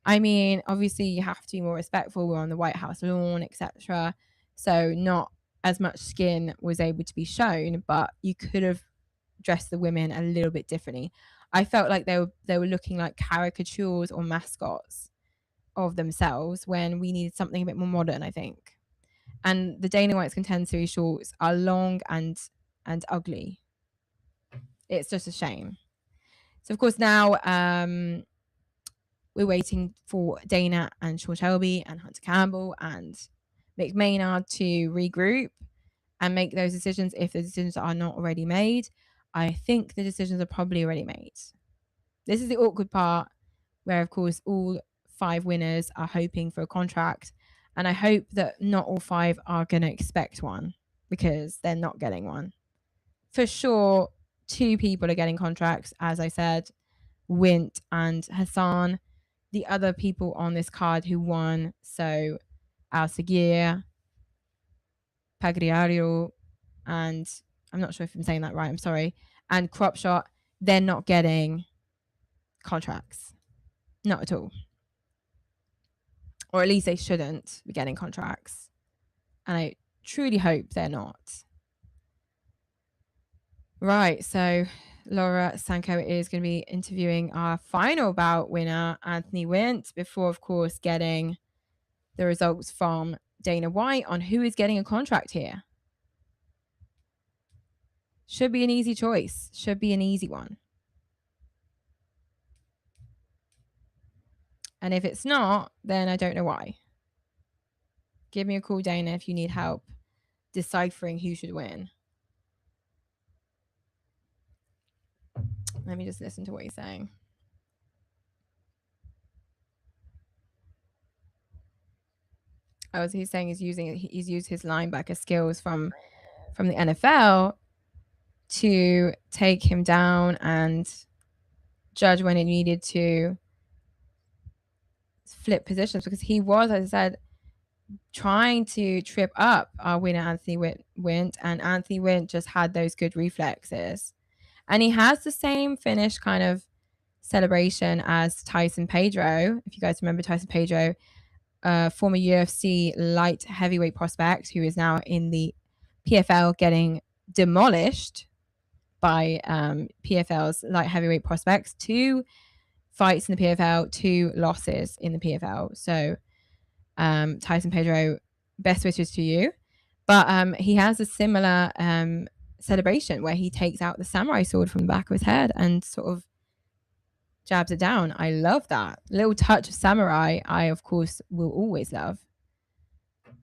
I mean, obviously you have to be more respectful. We're on the White House lawn, etc. So not as much skin was able to be shown, but you could have dressed the women a little bit differently. I felt like they were looking like caricatures or mascots of themselves when we needed something a bit more modern, I think. And the Dana White's Contender Series shorts are long and ugly. It's just a shame. So of course now we're waiting for Dana and Sean Shelby and Hunter Campbell and Mick Maynard to regroup and make those decisions if the decisions are not already made. I think the decisions are probably already made. This is the awkward part where, of course, all 5 winners are hoping for a contract. And I hope that not all 5 are going to expect one, because they're not getting one. for sure, 2 people are getting contracts, as I said, Wint and Hassan. The other people on this card who won, so Al-Sagir, Pagriario, and I'm not sure if I'm saying that right, I'm sorry, and Cropshot, they're not getting contracts. Not at all. Or at least they shouldn't be getting contracts. And I truly hope they're not. Right, so Laura Sanko is going to be interviewing our final bout winner, Anthony Wint, before, of course, getting the results from Dana White on who is getting a contract here. Should be an easy choice. Should be an easy one. And if it's not, then I don't know why. Give me a call, Dana, if you need help deciphering who should win. Let me just listen to what he's saying. He's saying he's used his linebacker skills from the NFL to take him down and judge when it needed to flip positions, because he was, as I said, trying to trip up our winner Anthony Wint, and Anthony Wint just had those good reflexes. And he has the same finish kind of celebration as Tyson Pedro. If you guys remember Tyson Pedro, former UFC light heavyweight prospect who is now in the PFL getting demolished by PFL's light heavyweight prospects. 2 fights in the PFL, 2 losses in the PFL. So Tyson Pedro, best wishes to you. But he has a similar celebration where he takes out the samurai sword from the back of his head and sort of jabs it down. I love that. Little touch of samurai, I, of course, will always love.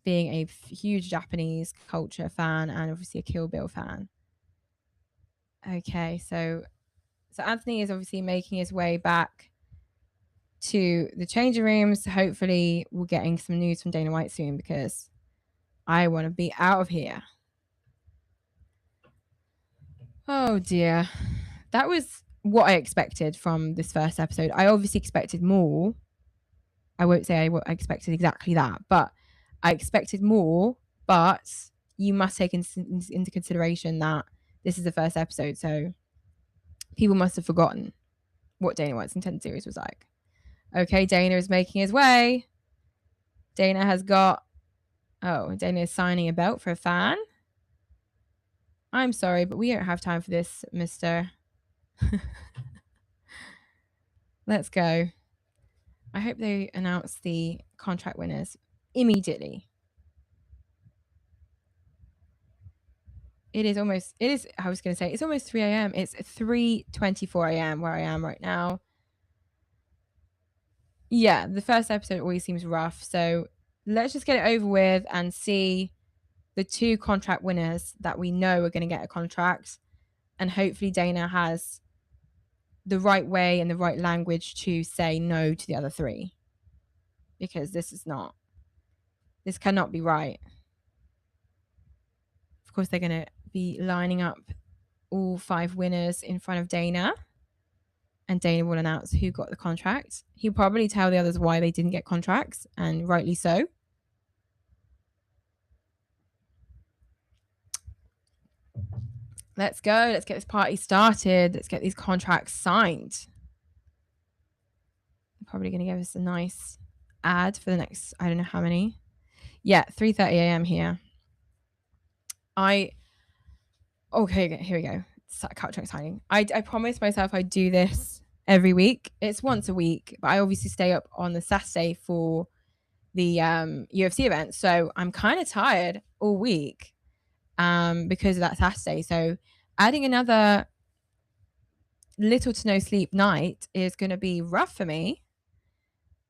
Being a huge Japanese culture fan and obviously a Kill Bill fan. Okay, so Anthony is obviously making his way back to the changing rooms. Hopefully we're getting some news from Dana White soon, because I want to be out of here. Oh dear. That was what I expected from this first episode. I obviously expected more. I won't say I expected exactly that, but I expected more. But you must take into consideration that this is the first episode, so people must have forgotten what Dana White's Contender Series was like. Okay, Dana is making his way. Dana has got... Oh, Dana is signing a belt for a fan. I'm sorry, but we don't have time for this, mister. Let's go. I hope they announce the contract winners immediately. I was going to say, it's almost 3 a.m. It's 3:24 a.m. where I am right now. Yeah, the first episode always seems rough. So let's just get it over with and see the 2 contract winners that we know are going to get a contract. And hopefully Dana has the right way and the right language to say no to the other 3. Because this cannot be right. Of course, they're going to be lining up all 5 winners in front of Dana. And Dana will announce who got the contract. He'll probably tell the others why they didn't get contracts, and rightly so. Let's go. Let's get this party started. Let's get these contracts signed. They're probably going to give us a nice ad for the next, I don't know how many. Yeah, 3:30 a.m. here. Okay, here we go. Contract signing. I promised myself I'd do this every week. It's once a week, but I obviously stay up on the Saturday for the UFC event. So I'm kind of tired all week because of that Saturday. So adding another little to no sleep night is going to be rough for me.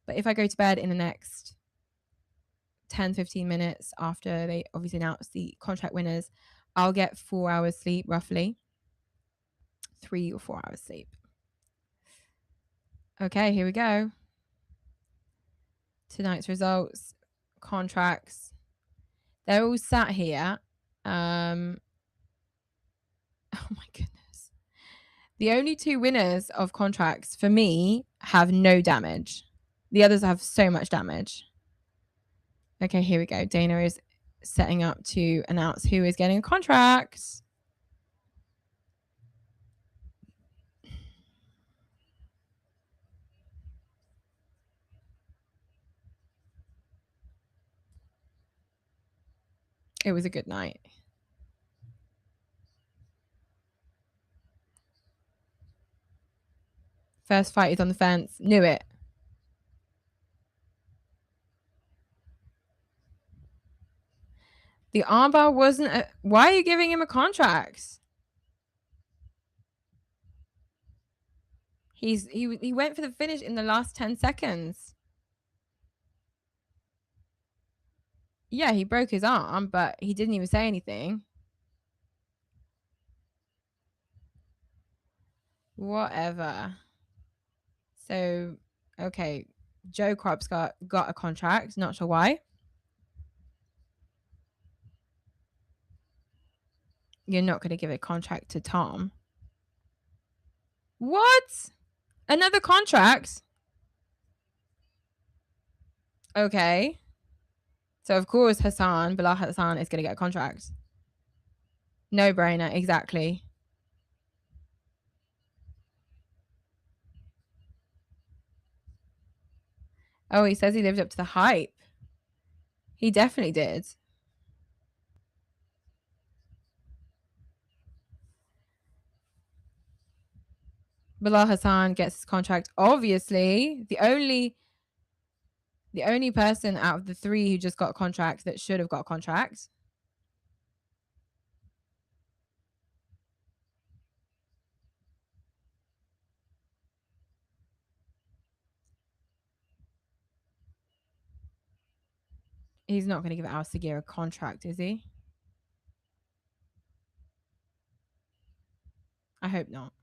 But if I go to bed in the next 10-15 minutes after they obviously announce the contract winners, I'll get 4 hours sleep, roughly 3 or 4 hours sleep. Okay, here we go. Tonight's results, contracts. They're all sat here. And Oh my goodness. The only 2 winners of contracts for me have no damage. The others have so much damage. Okay, here we go. Dana is setting up to announce who is getting a contract. It was a good night. First fight is on the fence. Knew it. The armbar wasn't. Why are you giving him a contract? He went for the finish in the last 10 seconds. Yeah, he broke his arm, but he didn't even say anything. Whatever. So, okay, Joe Krop's got a contract. Not sure why. You're not going to give a contract to Tom. What? Another contract? Okay. So, of course, Bilal Hassan is going to get a contract. No brainer, exactly. Oh, he says he lived up to the hype. He definitely did. Bilal Hassan gets his contract. Obviously, the only person out of the 3 who just got a contract that should have got a contract. He's not going to give Al Sagir a contract, is he? I hope not.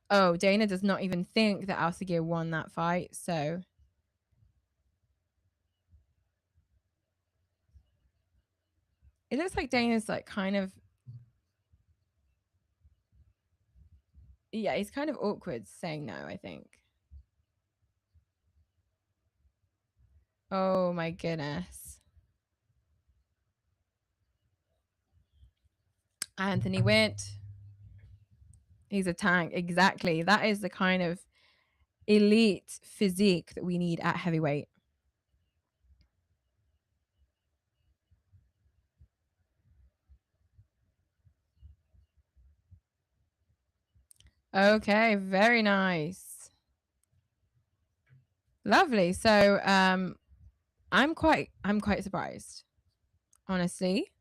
Oh, Dana does not even think that Al Sagir won that fight, so it looks like Dana's like kind of, yeah, he's kind of awkward saying no, I think. Oh my goodness. Anthony went. He's a tank. Exactly. That is the kind of elite physique that we need at heavyweight. Okay, very nice. Lovely. So I'm quite surprised, honestly.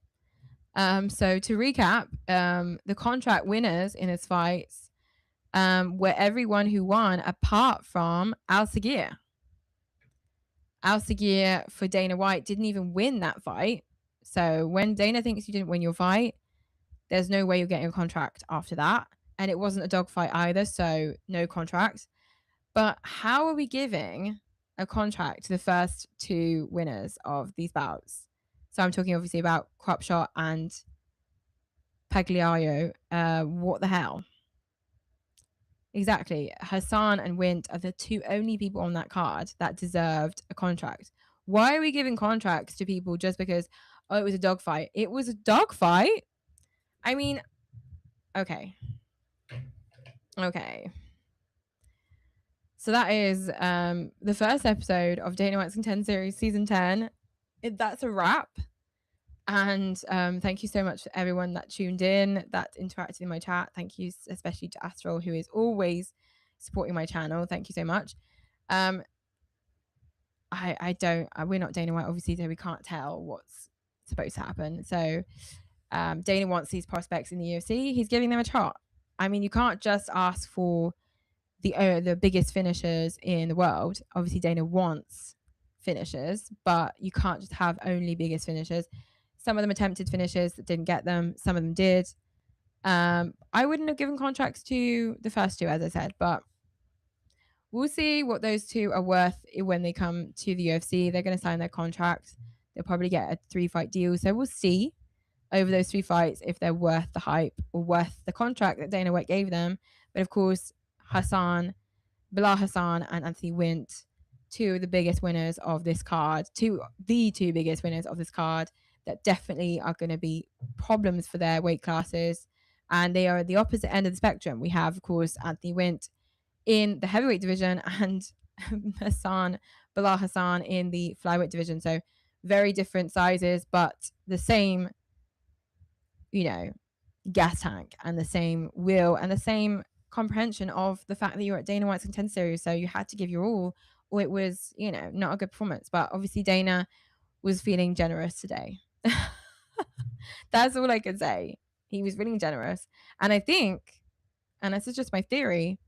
So to recap, the contract winners in his fights were everyone who won apart from Al Sagir. Al Sagir for Dana White didn't even win that fight. So when Dana thinks you didn't win your fight, there's no way you're getting a contract after that. And it wasn't a dogfight either, so no contract. But how are we giving a contract to the first 2 winners of these bouts? So I'm talking obviously about Cropshot and Pagliaio. What the hell? Exactly. Hassan and Wint are the 2 only people on that card that deserved a contract. Why are we giving contracts to people just because, oh, it was a dogfight? It was a dogfight? I mean, okay. Okay. So that is the first episode of Dana White's Contender Series Season 10. That's a wrap. And thank you so much to everyone that tuned in, that interacted in my chat. Thank you especially to Astral, who is always supporting my channel. Thank you so much. We're not Dana White, obviously, so we can't tell what's supposed to happen. So Dana wants these prospects in the UFC. He's giving them a shot. I mean, you can't just ask for the biggest finishers in the world. Obviously, Dana wants finishers, but you can't just have only biggest finishers. Some of them attempted finishes that didn't get them. Some of them did. I wouldn't have given contracts to the first 2, as I said, but we'll see what those 2 are worth when they come to the UFC. They're going to sign their contracts. They'll probably get a 3-fight deal. So we'll see. over those 3 fights if they're worth the hype or worth the contract that Dana White gave them. But of course, Bilal Hassan and Anthony Wint, two of the biggest winners of this card, the two biggest winners of this card that definitely are going to be problems for their weight classes. And they are at the opposite end of the spectrum. We have, of course, Anthony Wint in the heavyweight division and Bilal Hassan in the flyweight division. So very different sizes, but the same, gas tank and the same will and the same comprehension of the fact that you're at Dana White's Contender Series. So you had to give your all, or it was, not a good performance. But obviously Dana was feeling generous today. That's all I can say. He was feeling generous. And I think, and this is just my theory,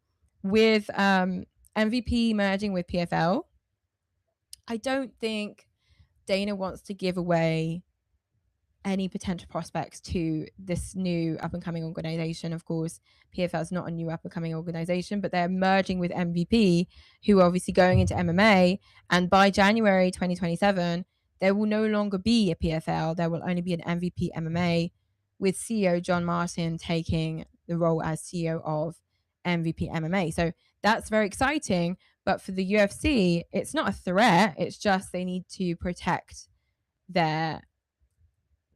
with MVP merging with PFL, I don't think Dana wants to give away any potential prospects to this new up-and-coming organization. Of course, PFL is not a new up-and-coming organization, but they're merging with MVP, who are obviously going into MMA. And by January 2027, there will no longer be a PFL. There will only be an MVP MMA, with CEO John Martin taking the role as CEO of MVP MMA. So that's very exciting. But for the UFC, it's not a threat. It's just they need to protect their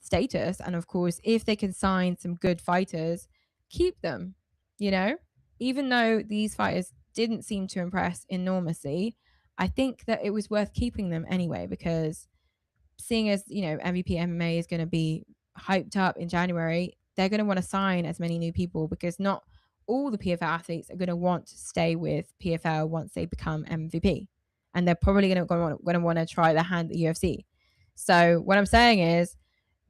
status. And of course, if they can sign some good fighters, keep them, even though these fighters didn't seem to impress enormously. I think that it was worth keeping them anyway, because seeing as, MVP MMA is going to be hyped up in January, they're going to want to sign as many new people, because not all the PFL athletes are going to want to stay with PFL once they become MVP. And they're probably going to want to try their hand at the UFC. So what I'm saying is,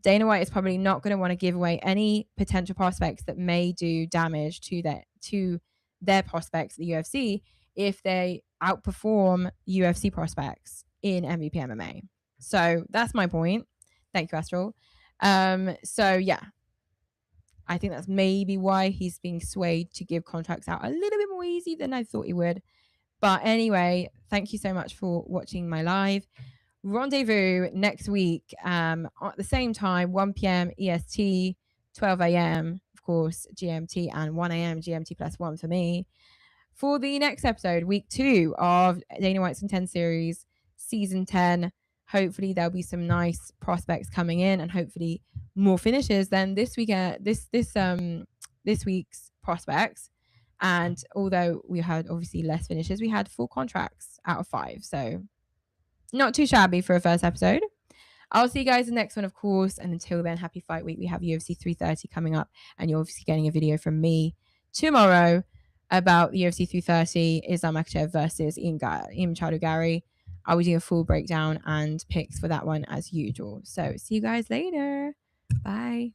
Dana White is probably not going to want to give away any potential prospects that may do damage to their prospects at the UFC if they outperform UFC prospects in MVP MMA. So that's my point. Thank you, Astral. So yeah, I think that's maybe why he's being swayed to give contracts out a little bit more easy than I thought he would. But anyway, thank you so much for watching my live. Rendezvous next week at the same time, 1 p.m. EST, 12 a.m. of course GMT, and 1 a.m. GMT plus 1 for me, for the next episode, week 2 of Dana White's Contender Series season 10. Hopefully there'll be some nice prospects coming in, and hopefully more finishes than this week's prospects. And although we had obviously less finishes, we had 4 contracts out of 5. So not too shabby for a first episode. I'll see you guys in the next one, of course. And until then, happy fight week. We have UFC 330 coming up, and you're obviously getting a video from me tomorrow about UFC 330, Islam Makhachev versus Ian Machado Gary. I will do a full breakdown and picks for that one as usual. So see you guys later. Bye.